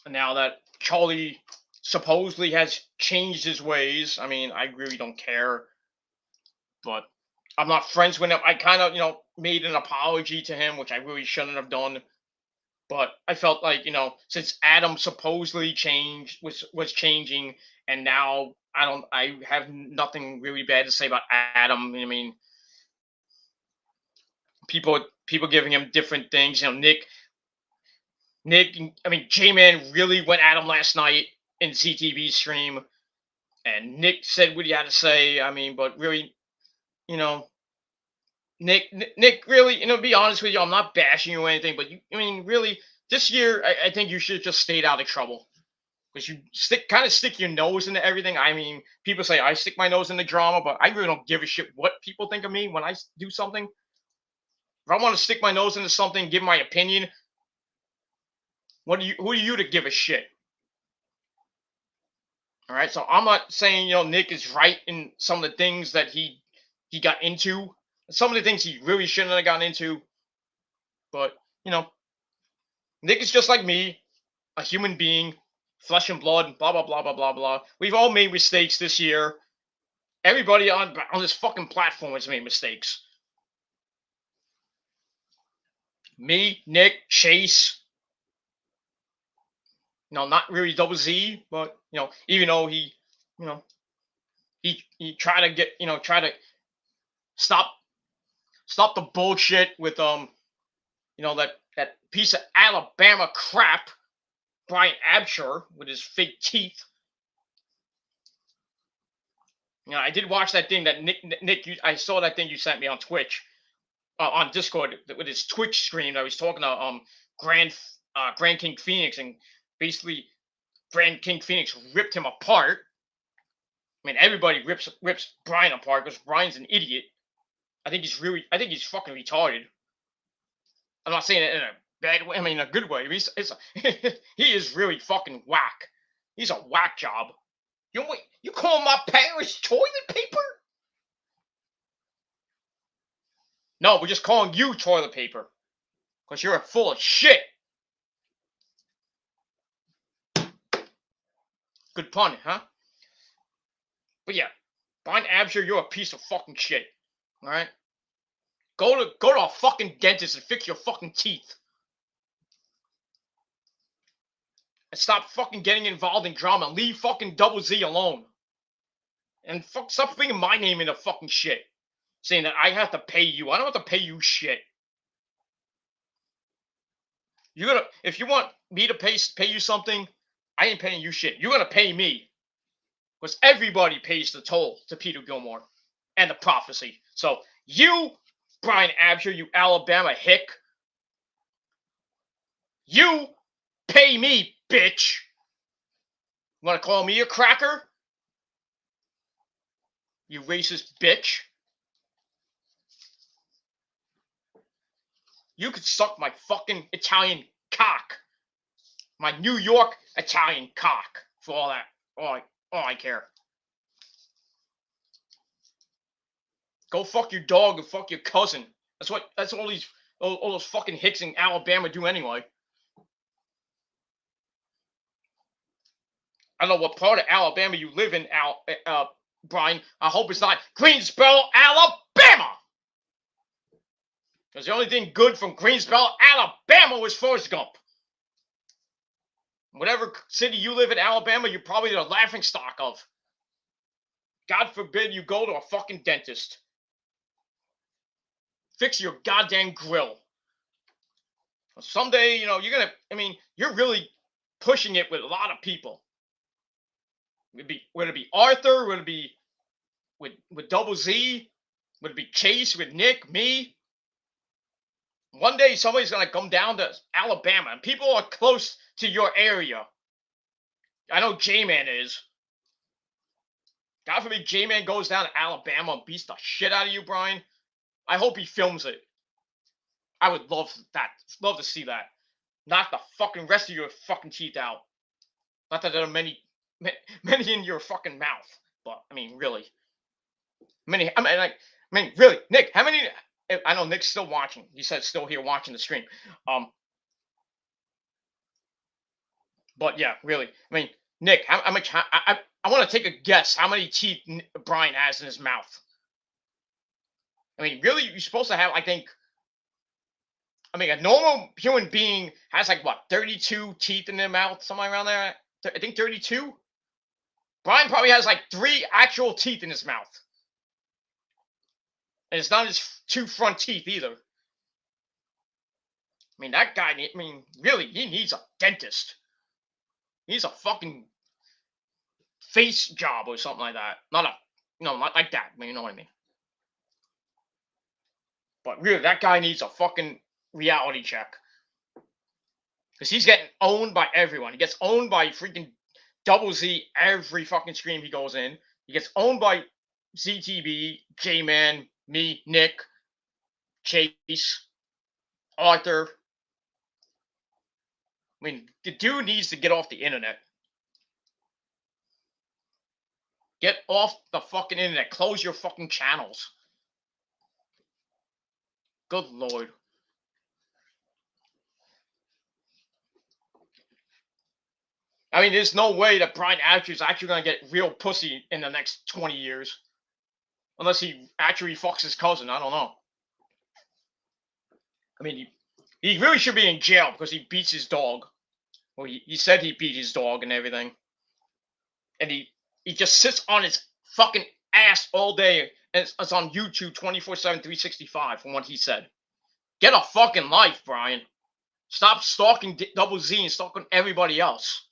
And now that Charlie supposedly has changed his ways, I mean, I really don't care. But I'm not friends with him. I kind of, made an apology to him, which I really shouldn't have done. But I felt like, since Adam supposedly was changing, and now I have nothing really bad to say about Adam. I mean, people giving him different things. Nick. I mean, J-Man really went at him last night in CTV stream, and Nick said what he had to say. I mean, but really, Nick really, to be honest with you, I'm not bashing you or anything, but really, this year, I think you should have just stayed out of trouble. Because you kind of stick your nose into everything. I mean, people say I stick my nose in the drama, but I really don't give a shit what people think of me when I do something. If I want to stick my nose into something, give my opinion, who are you to give a shit? All right, so I'm not saying Nick is right in some of the things that he got into, Some of the things he really shouldn't have gotten into. But, Nick is just like me, a human being, flesh and blood, blah, blah, blah, blah, blah, blah. We've all made mistakes this year. Everybody on this fucking platform has made mistakes. Me, Nick, Chase. Not really Double Z, but even though he tried to try to stop the bullshit with that piece of Alabama crap, Brian Absher, with his fake teeth. I did watch that thing that Nick I saw that thing you sent me on Twitch, on Discord, with his Twitch stream. I was talking to Grand King Phoenix, and basically Grand King Phoenix ripped him apart. I mean, everybody rips Brian apart because Brian's an idiot. I think he's fucking retarded. I'm not saying it in a bad way. I mean, in a good way. He is really fucking whack. He's a whack job. You call my parents toilet paper? No, we're just calling you toilet paper because you're full of shit. Good pun, huh? But yeah, Brian Absher, you're a piece of fucking shit. All right, go to a fucking dentist and fix your fucking teeth. And stop fucking getting involved in drama. Leave fucking Double Z alone. And stop bringing my name into fucking shit. Saying that I have to pay you. I don't have to pay you shit. If you want me to pay you something, I ain't paying you shit. You're gonna pay me. Because everybody pays the toll to Peter Gilmore and the prophecy. So you, Brian Absher, you Alabama hick, you pay me, bitch. You want to call me a cracker? You racist bitch. You could suck my fucking Italian cock. My New York Italian cock. For all that. All I care. Go fuck your dog and fuck your cousin. That's all those fucking hicks in Alabama do anyway. I don't know what part of Alabama you live in, Brian. I hope it's not Greensboro, Alabama. Because the only thing good from Greensboro, Alabama was Forrest Gump. Whatever city you live in, Alabama, you're probably the laughing stock of. God forbid you go to a fucking dentist. Fix your goddamn grill. Someday, you're really pushing it with a lot of people. Would it be Arthur? Would it be with Double Z? Would it be Chase, with Nick, me? One day somebody's gonna come down to Alabama, and people are close to your area. I know J-Man is. God forbid J-Man goes down to Alabama and beats the shit out of you, Brian. I hope he films it. I would love that. Love to see that. Knock the fucking rest of your fucking teeth out. Not that there are many in your fucking mouth, but I mean, really. Really, Nick, how many? I know Nick's still watching. He said still here watching the stream. But yeah, really. I mean, Nick, how much? I want to take a guess. How many teeth Brian has in his mouth? I mean, really, you're supposed to have, I think. I mean, a normal human being has 32 teeth in their mouth, somewhere around there. I think 32. Brian probably has 3 actual teeth in his mouth. And it's not his 2 front teeth either. I mean, that guy, really, he needs a dentist. He needs a fucking face job or something like that. Not like that. I mean, you know what I mean. But really, that guy needs a fucking reality check. Because he's getting owned by everyone. He gets owned by freaking Double Z every fucking stream he goes in. He gets owned by ZTB, J-Man, me, Nick, Chase, Arthur. I mean, the dude needs to get off the internet. Get off the fucking internet. Close your fucking channels. Good Lord. I mean, there's no way that Brian Asher is actually going to get real pussy in the next 20 years. Unless he actually fucks his cousin. I don't know. I mean, he really should be in jail because he beats his dog. Well, he said he beat his dog and everything. And he just sits on his fucking ass all day. And it's on YouTube 24/7, 365 from what he said. Get a fucking life, Brian. Stop stalking Double Z and stalking everybody else.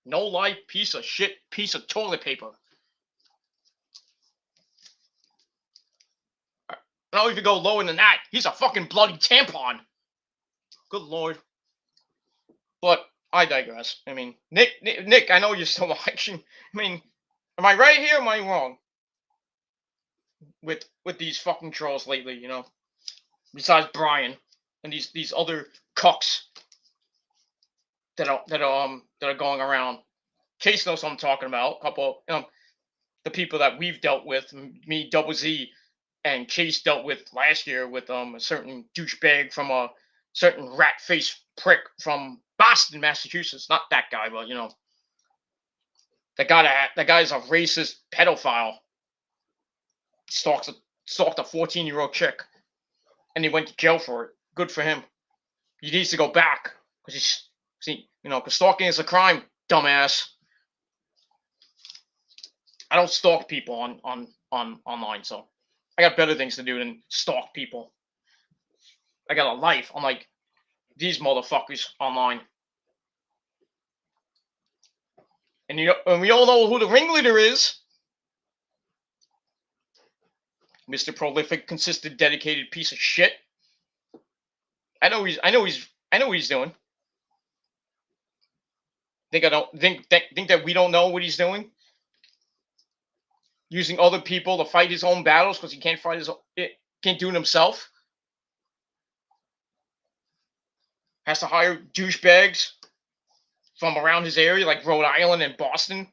No life, piece of shit, piece of toilet paper. Not even go lower than that. He's a fucking bloody tampon. Good Lord. But I digress. I mean, Nick, I know you're still watching. I mean, am I right here or am I wrong? With these fucking trolls lately, you know? Besides Brian and these other cucks that are going around. Case knows what I'm talking about. A couple the people that we've dealt with, me, Double Z, and Chase dealt with last year with a certain douchebag from a certain rat-faced prick from Boston, Massachusetts. Not that guy, but you know, that guy's a racist pedophile. Stalked a 14-year-old chick, and he went to jail for it. Good for him. He needs to go back because because stalking is a crime, dumbass. I don't stalk people on online, so I got better things to do than stalk people. I got a life, unlike these motherfuckers online. And we all know who the ringleader is. Mr. Prolific, consistent, dedicated piece of shit. I know what he's doing. Think that we don't know what he's doing? Using other people to fight his own battles because he can't can't do it himself. Has to hire douchebags from around his area, like Rhode Island and Boston,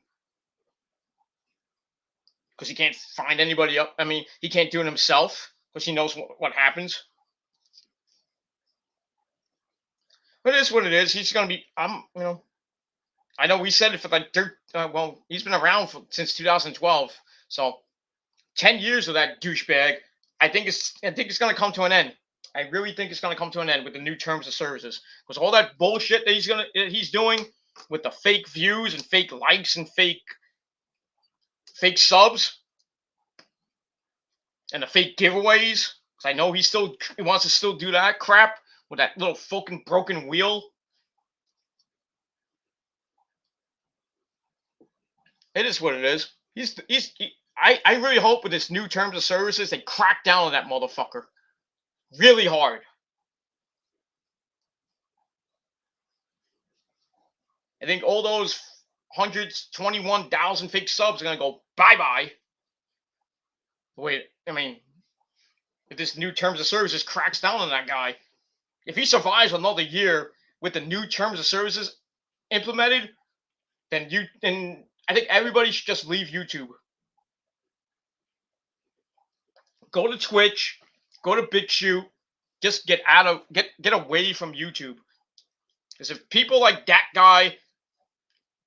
because he can't find anybody else. I mean, he can't do it himself because he knows what happens. But it is what it is. He's gonna be. I know we said it for like he's been around since 2012, so 10 years of that douchebag. I think it's gonna come to an end. I really think it's gonna come to an end with the new terms of services, because all that bullshit that he's doing with the fake views and fake likes and fake subs and the fake giveaways. Because I know he wants to still do that crap with that little fucking broken wheel. It is what it is. I really hope with this new terms of services they crack down on that motherfucker really hard. I think all those 121,000 fake subs are gonna go bye-bye. Wait, I mean, if this new terms of services cracks down on that guy, if he survives another year with the new terms of services implemented, then I think everybody should just leave YouTube. Go to Twitch, go to BitChute, just get away from YouTube. Because if people like that guy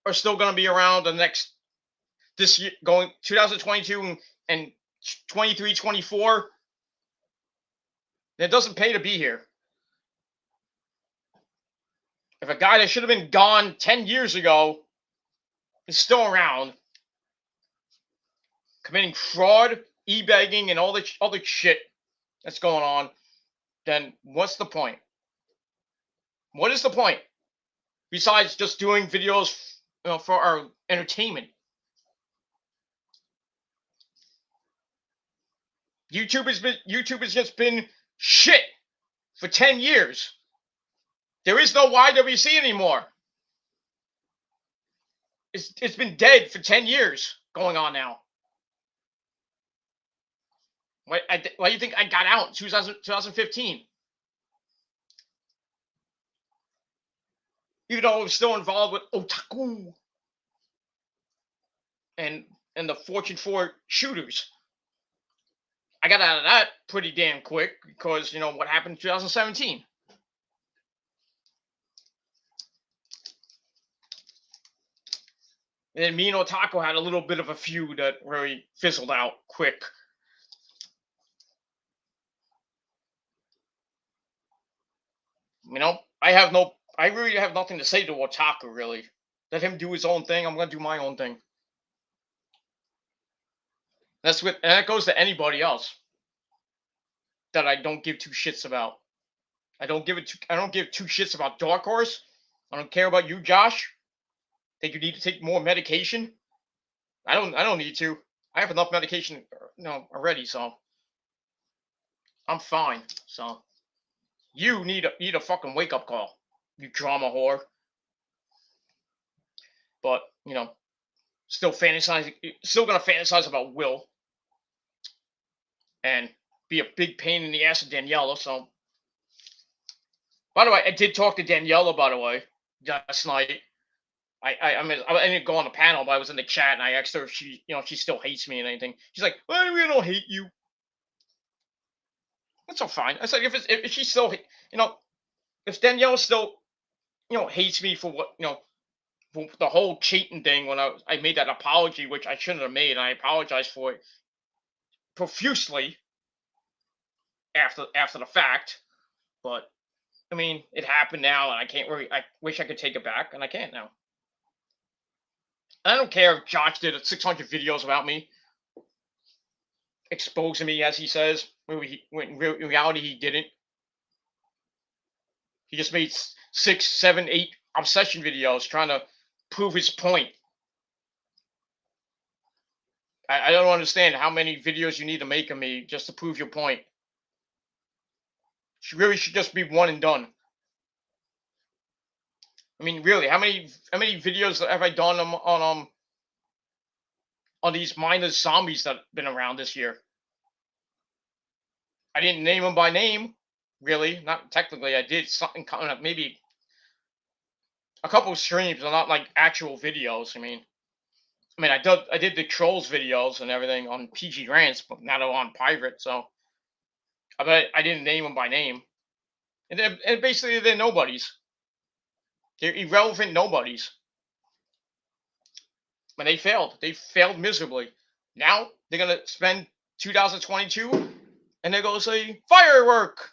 are still going to be around this year, going 2022 and 23, 24, then it doesn't pay to be here. If a guy that should have been gone 10 years ago is still around, committing fraud, e-begging, and all the other shit that's going on, then what's the point? What is the point? Besides just doing videos for our entertainment. YouTube has just been shit for 10 years. There is no YWC anymore. It's been dead for 10 years going on now. Why do you think I got out in 2015? Even though I was still involved with Otaku and the Fortune 4 shooters. I got out of that pretty damn quick because, what happened in 2017. And then me and Otaku had a little bit of a feud that really fizzled out quick. I really have nothing to say to Otaku, really. Let him do his own thing. I'm going to do my own thing. And that goes to anybody else that I don't give two shits about. I don't give two shits about Dark Horse. I don't care about you, Josh. Think you need to take more medication? I don't need to. I have enough medication, already, so I'm fine. So you need a fucking wake up call, you drama whore. But still gonna fantasize about Will and be a big pain in the ass of Daniela. So, by the way, I did talk to Daniela, by the way, last night. I mean, I didn't go on the panel, but I was in the chat and I asked her if she still hates me and anything. She's like, "Well, we don't hate you." That's all fine. I said, if she still, if Daniela still, hates me for what, for the whole cheating thing when I made that apology, which I shouldn't have made, and I apologized for it profusely after the fact. But I mean, it happened now, and I can't really. I wish I could take it back, and I can't now. I don't care if Josh did 600 videos about me, exposing me, as he says. When in reality, he didn't. He just made 6, 7, 8 obsession videos trying to prove his point. I don't understand how many videos you need to make of me just to prove your point. She really should just be one and done. I mean, really, how many videos have I done on these mindless zombies that have been around this year? I didn't name them by name, really. Not technically. I did something kind of maybe a couple of streams, but not like actual videos. I mean, I did the trolls videos and everything on PG Rants, but not on Pirate. So, I didn't name them by name, and basically they're nobodies. They're irrelevant nobodies. But they failed. They failed miserably. Now they're gonna spend 2022, and they're gonna say firework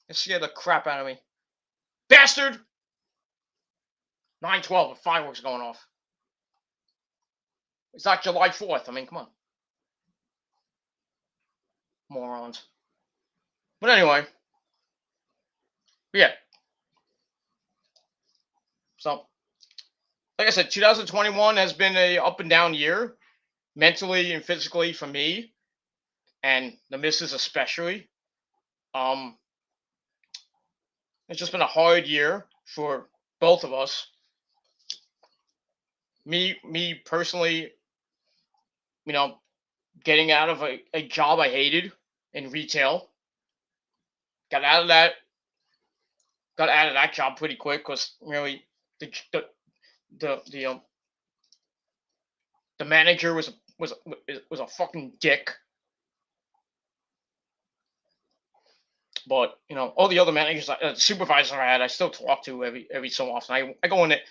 and scare the crap out of me, bastard. 9/12, with fireworks going off. It's not July 4th. I mean, come on, morons. But anyway, yeah. So, like I said, 2021 has been a up and down year, mentally and physically for me, and the missus especially. It's just been a hard year for both of us. Me personally, getting out of a job I hated in retail. Got out of that job pretty quick because really the manager was a fucking dick. But all the other managers, supervisors I had, I still talk to every so often. I go in the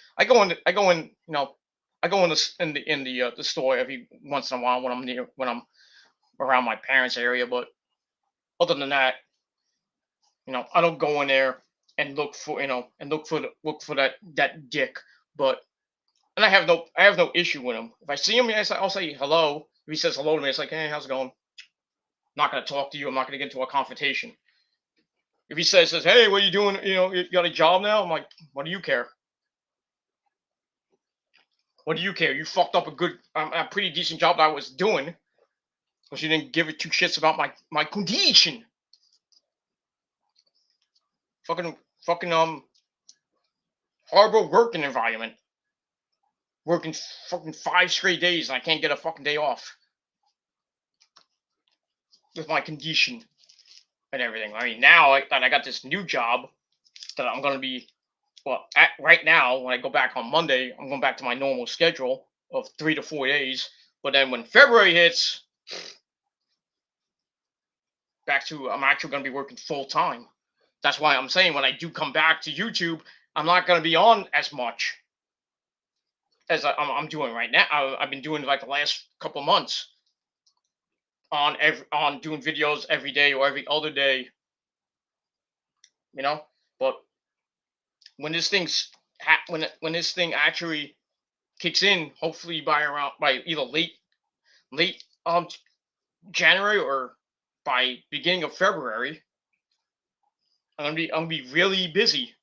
store every once in a while when I'm around my parents' area. But other than that, I don't go in there and look for that dick. But and I have no issue with him. If I see him, I'll say hello. If he says hello to me, it's like, hey, how's it going? I'm not gonna talk to you. I'm not gonna get into a confrontation. If he says, hey, what are you doing? You got a job now? I'm like, what do you care? What do you care? You fucked up a pretty decent job that I was doing, because you didn't give it two shits about my condition. Fucking horrible working environment. Working fucking 5 straight days and I can't get a fucking day off with my condition and everything. I mean, now that I got this new job that I'm gonna be, right now when I go back on Monday, I'm going back to my normal schedule of 3 to 4 days. But then when February hits, I'm actually going to be working full time. That's why I'm saying when I do come back to YouTube, I'm not going to be on as much as I'm doing right now. I've been doing like the last couple months on doing videos every day or every other day, you know. But when when this thing actually kicks in, hopefully by either late January or by beginning of February, I'm gonna be really busy,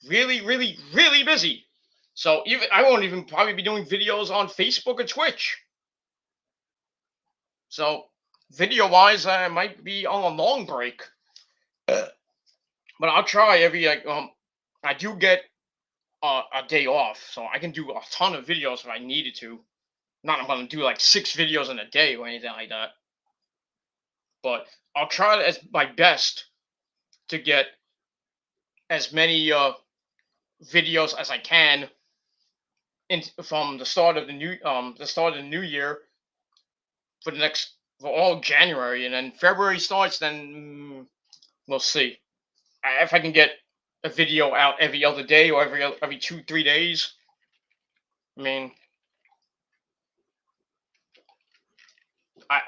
really busy. So even I won't even probably be doing videos on Facebook or Twitch. So video wise, I might be on a long break, but I'll try every like I do get a day off, so I can do a ton of videos if I needed to. Not I'm gonna do like 6 videos in a day or anything like that, but I'll try as my best to get as many videos as I can from the start of the new year for the next for all January, and then February starts. Then we'll see if I can get a video out every other day or every 2 3 days. I mean,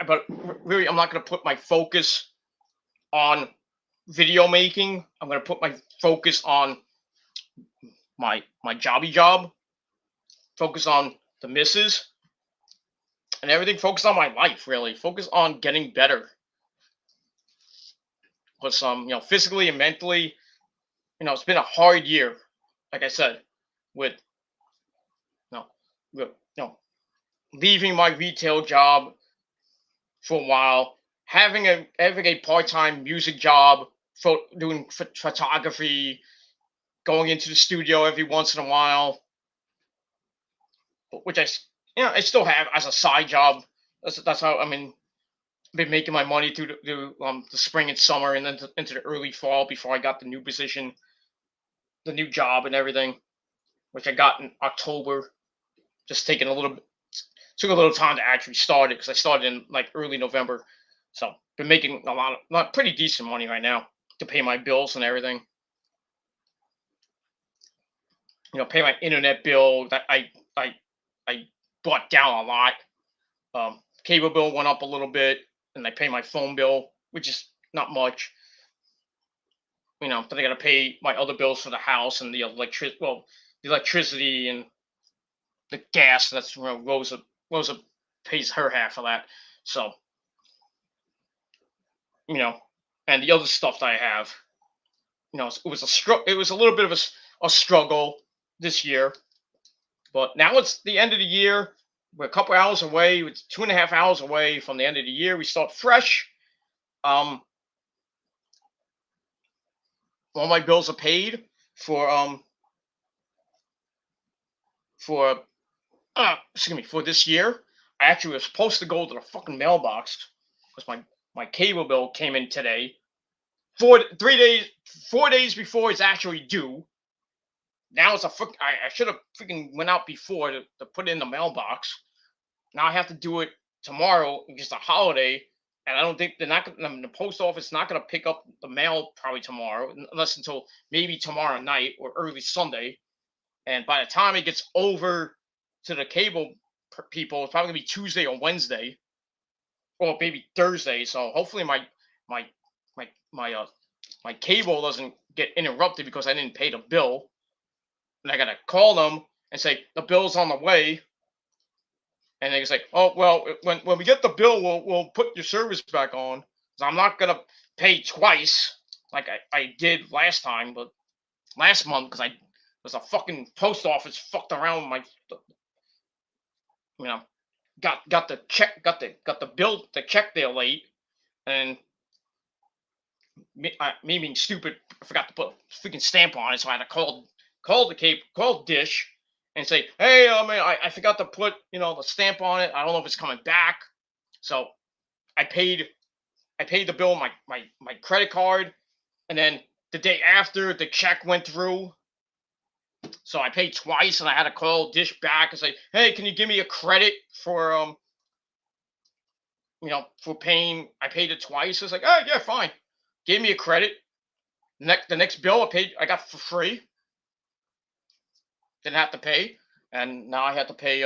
but really, I'm not going to put my focus on video making. I'm going to put my focus on my jobby job. Focus on the misses and everything. Focus on my life. Really, focus on getting better. But physically and mentally, it's been a hard year. Like I said, with you know, with, leaving my retail job for a while, having a part time music job, doing photography, going into the studio every once in a while, which I still have as a side job. That's how been making my money through the spring and summer, and then into the early fall before I got the new position, the new job, and everything, which I got in October. Just taking a little took a little time to actually start it because I started in like early November. So been making not pretty decent money right now to pay my bills and everything. Pay my internet bill that I brought down a lot. Cable bill went up a little bit, and I pay my phone bill, which is not much. Then I gotta pay my other bills for the house and the electricity and the gas. That's Rosa pays her half of that. So and the other stuff that I have, it was a little bit of a struggle this year, but now it's the end of the year. We're a couple hours away. It's 2.5 hours away from the end of the year. We start fresh. All my bills are paid for excuse me, for this year. I actually was supposed to go to the fucking mailbox because my cable bill came in today. 4 days before it's actually due. Now it's I should have freaking went out before to put it in the mailbox. Now I have to do it tomorrow. It's just a holiday, and I don't think the post office is not gonna pick up the mail probably tomorrow, unless until maybe tomorrow night or early Sunday. And by the time it gets over to the cable people, it's probably gonna be Tuesday or Wednesday, or maybe Thursday. So hopefully my my my uh my cable doesn't get interrupted because I didn't pay the bill, and I gotta call them and say the bill's on the way, and they say, oh well, when we get the bill, we'll put your service back on. So I'm not gonna pay twice like I did last time, but last month because I was a fucking post office fucked around with my you know got the check got the bill the check there late, and me being stupid, I forgot to put a freaking stamp on it, so I had to call Dish and say, hey, I forgot to put the stamp on it. I don't know if it's coming back. So I paid the bill on my credit card, and then the day after the check went through. So I paid twice, and I had to call Dish back and say, hey, can you give me a credit for for paying. I paid it twice. It's like, oh yeah, fine. Gave me a credit. The next bill I got for free. Didn't have to pay, and now I had to pay.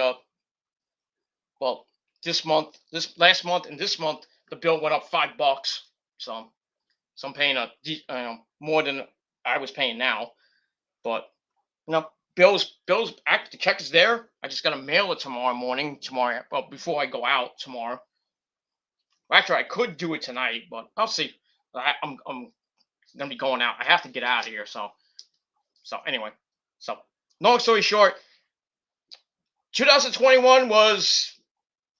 Well, this last month, and this month, the bill went up $5. So, I'm paying more than I was paying now. But bills. The check is there. I just gotta mail it tomorrow morning. Well, before I go out tomorrow. Actually, I could do it tonight, but I'll see. I'm gonna be going out. I have to get out of here. So anyway. So long story short, 2021 was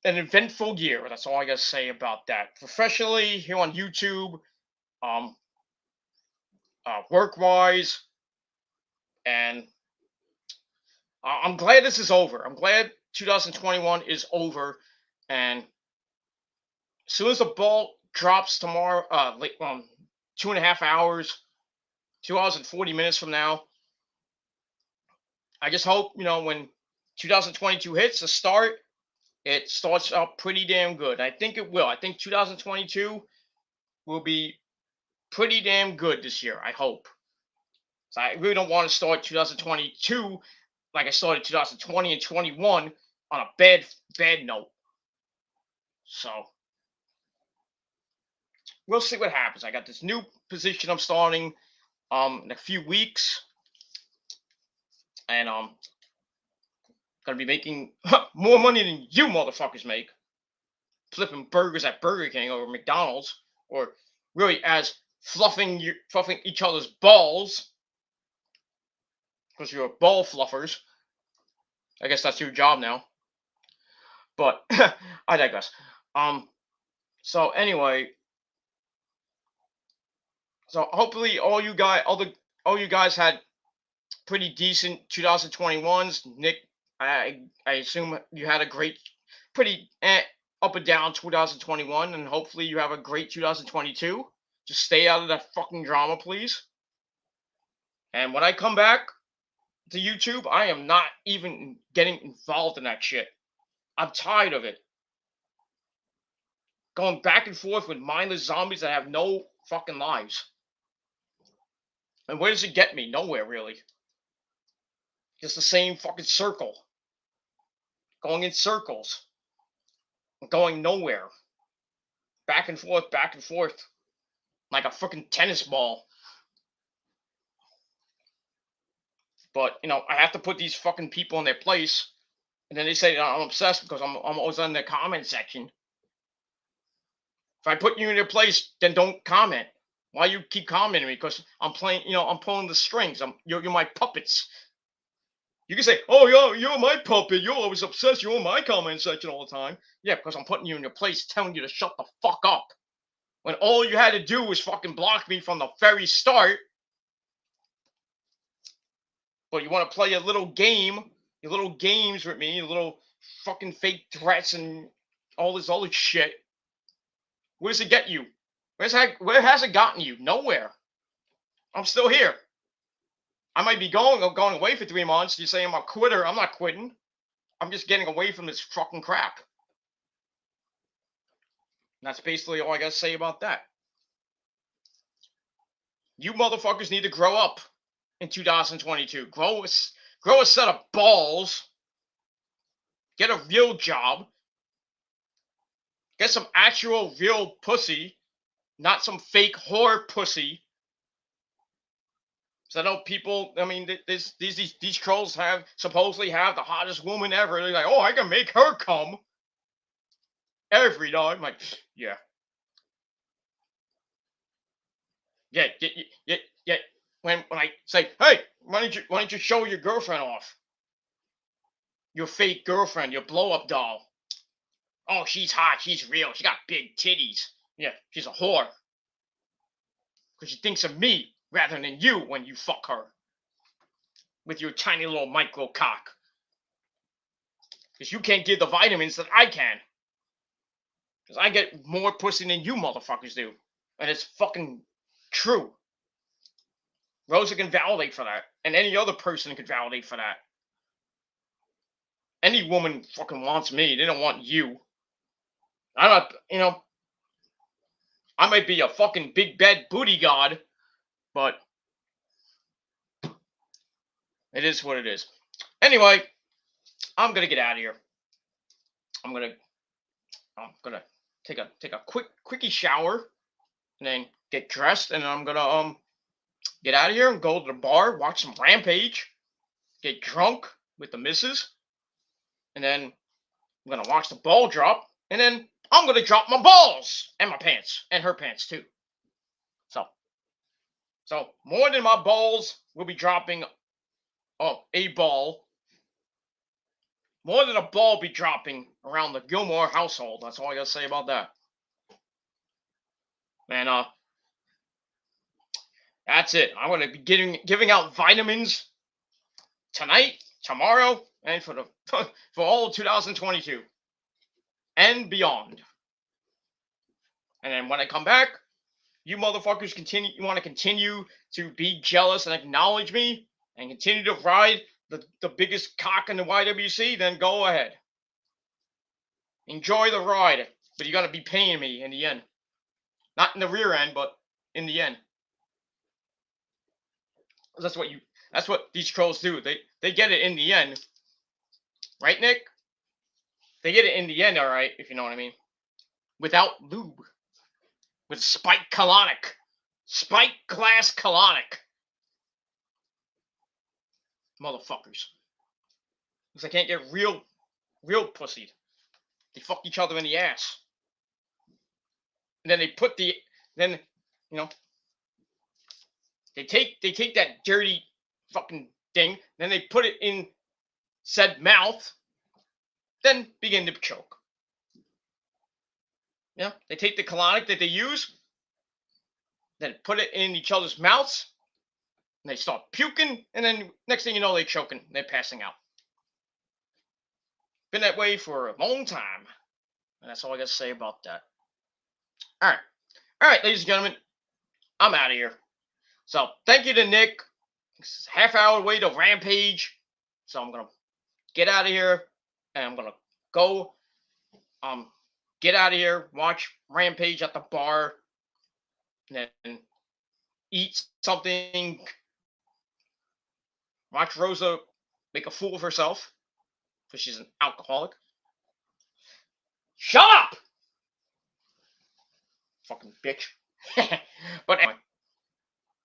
an eventful year. That's all I gotta say about that. Professionally, here on YouTube, um, work wise, and I'm glad this is over. I'm glad 2021 is over, and as soon as the ball drops tomorrow, 2.5 hours, 2 hours and 40 minutes from now, I just hope when 2022 hits the start, it starts out pretty damn good. I think it will. I think 2022 will be pretty damn good this year. I hope. So I really don't want to start 2022 like I started 2020 and 21 on a bad note. So we'll see what happens. I got this new position I'm starting in a few weeks, and gonna be making more money than you motherfuckers make flipping burgers at Burger King or McDonald's, or really as fluffing each other's balls because you're ball fluffers. I guess that's your job now. But I digress. So anyway, so hopefully all you guys had pretty decent 2021s. Nick, I assume you had a great, pretty up and down 2021, and hopefully you have a great 2022. Just stay out of that fucking drama, please. And when I come back to YouTube, I am not even getting involved in that shit. I'm tired of it. Going back and forth with mindless zombies that have no fucking lives. And where does it get me? Nowhere, really. Just the same fucking circle. Going in circles. Going nowhere. Back and forth, like a fucking tennis ball. But, I have to put these fucking people in their place. And then they say I'm obsessed because I'm always in the comment section. If I put you in your place, then don't comment. Why you keep commenting me? Because I'm playing, I'm pulling the strings. You're my puppets. You can say, oh, you're my puppet. You're always obsessed. You're in my comment section all the time. Yeah, because I'm putting you in your place, telling you to shut the fuck up. When all you had to do was fucking block me from the very start. But you want to play a little game, your little games with me, your little fucking fake threats and all this other shit. Where does it get you? Where has it gotten you? Nowhere. I'm still here. I might be going away for 3 months. You say I'm a quitter. I'm not quitting. I'm just getting away from this fucking crap. And that's basically all I gotta say about that. You motherfuckers need to grow up in 2022. Grow a set of balls. Get a real job. Get some actual real pussy, not some fake whore pussy. So I know people. I mean, these trolls supposedly have the hottest woman ever. They're like, oh, I can make her come. Every dog. I'm like, yeah. Yeah. When I say, hey, why don't you show your girlfriend off? Your fake girlfriend, your blow up doll. Oh, she's hot. She's real. She got big titties. Yeah, she's a whore. Because she thinks of me rather than you when you fuck her. With your tiny little micro cock. Because you can't give the vitamins that I can. Because I get more pussy than you motherfuckers do. And it's fucking true. Rosa can validate for that. And any other person can validate for that. Any woman fucking wants me. They don't want you. I'm not, I might be a fucking big bad booty god, but it is what it is. Anyway, I'm gonna get out of here. I'm gonna take a quickie shower and then get dressed, and then I'm gonna get out of here and go to the bar, watch some Rampage, get drunk with the missus, and then I'm gonna watch the ball drop, and then I'm gonna drop my balls and my pants and her pants too. So more than my balls will be dropping a ball. More than a ball be dropping around the Gilmore household. That's all I gotta say about that. And that's it. I'm gonna be giving out vitamins tonight, tomorrow, and for all of 2022 and beyond. And then when I come back, you motherfuckers want to continue to be jealous and acknowledge me and continue to ride the biggest cock in the YWC, then go ahead. Enjoy the ride, but you're gonna be paying me in the end. Not in the rear end, but in the end. That's what these trolls do. They get it in the end. Right, Nick? They get it in the end, alright, if you know what I mean. Without lube. With spike colonic. Spike glass colonic. Motherfuckers. Because I can't get real pussy. They fuck each other in the ass. And then they put they take that dirty fucking thing, then they put it in said mouth, then begin to choke. Yeah, they take the colonic that they use, then put it in each other's mouths, and they start puking, and then next thing you know, they're choking, they're passing out. Been that way for a long time, and that's all I got to say about that. All right, ladies and gentlemen, I'm out of here. So thank you to Nick. It's a half-hour way to Rampage, so I'm gonna get out of here, and I'm gonna go get out of here, watch Rampage at the bar, and then eat something, watch Rosa make a fool of herself, because she's an alcoholic. Shut up! Fucking bitch. But anyway,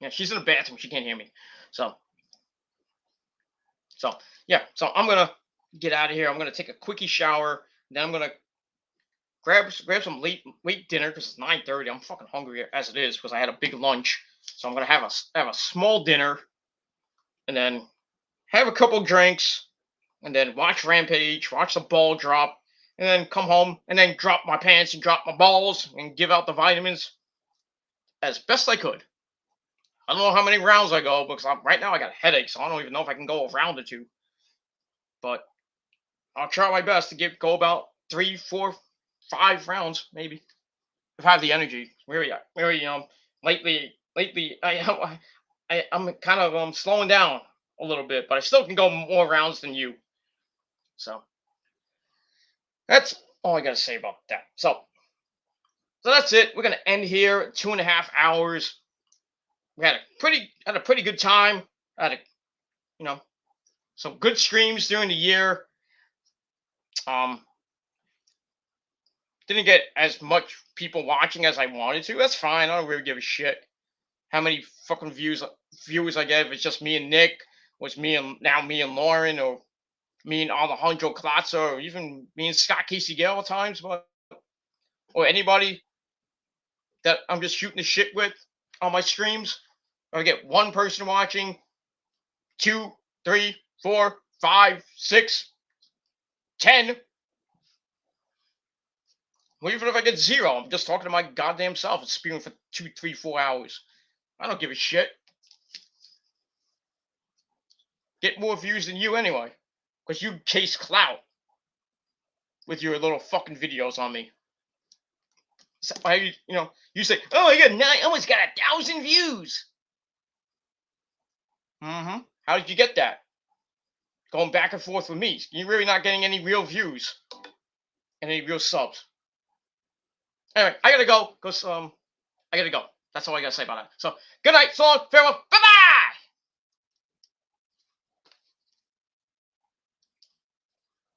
yeah, she's in the bathroom, she can't hear me. So yeah, so I'm gonna get out of here. I'm gonna take a quickie shower, then I'm gonna grab some late dinner because it's 9:30. I'm fucking hungry as it is because I had a big lunch. So I'm gonna have a small dinner, and then have a couple drinks, and then watch Rampage, watch the ball drop, and then come home and then drop my pants and drop my balls and give out the vitamins as best I could. I don't know how many rounds I go because right now I got a headache, so I don't even know if I can go a round or two. But I'll try my best to go about 3, 4, 5 rounds, maybe, if I have the energy. Really, lately, I'm kind of slowing down a little bit, but I still can go more rounds than you. So that's all I got to say about that. So that's it. We're gonna end here. 2.5 hours. We had a pretty good time. Had some good streams during the year. Didn't get as much people watching as I wanted to. That's fine. I don't really give a shit how many fucking viewers I get. If it's just me and Nick, or it's me and Lauren, or me and Alejandro Klotzer, or even me and Scott Casey Gale at times, or anybody that I'm just shooting the shit with on my streams. I get one person watching, 2, 3, 4, 5, 6, 10. Well, even if I get 0, I'm just talking to my goddamn self and spewing for 2, 3, 4 hours. I don't give a shit. Get more views than you anyway, because you chase clout with your little fucking videos on me. So you say, oh, I almost got 1,000 views. Mm-hmm. How did you get that? Going back and forth with me. You're really not getting any real views and any real subs. Anyway, I gotta go because I gotta go. That's all I gotta say about that. So good night, so long, farewell, bye bye.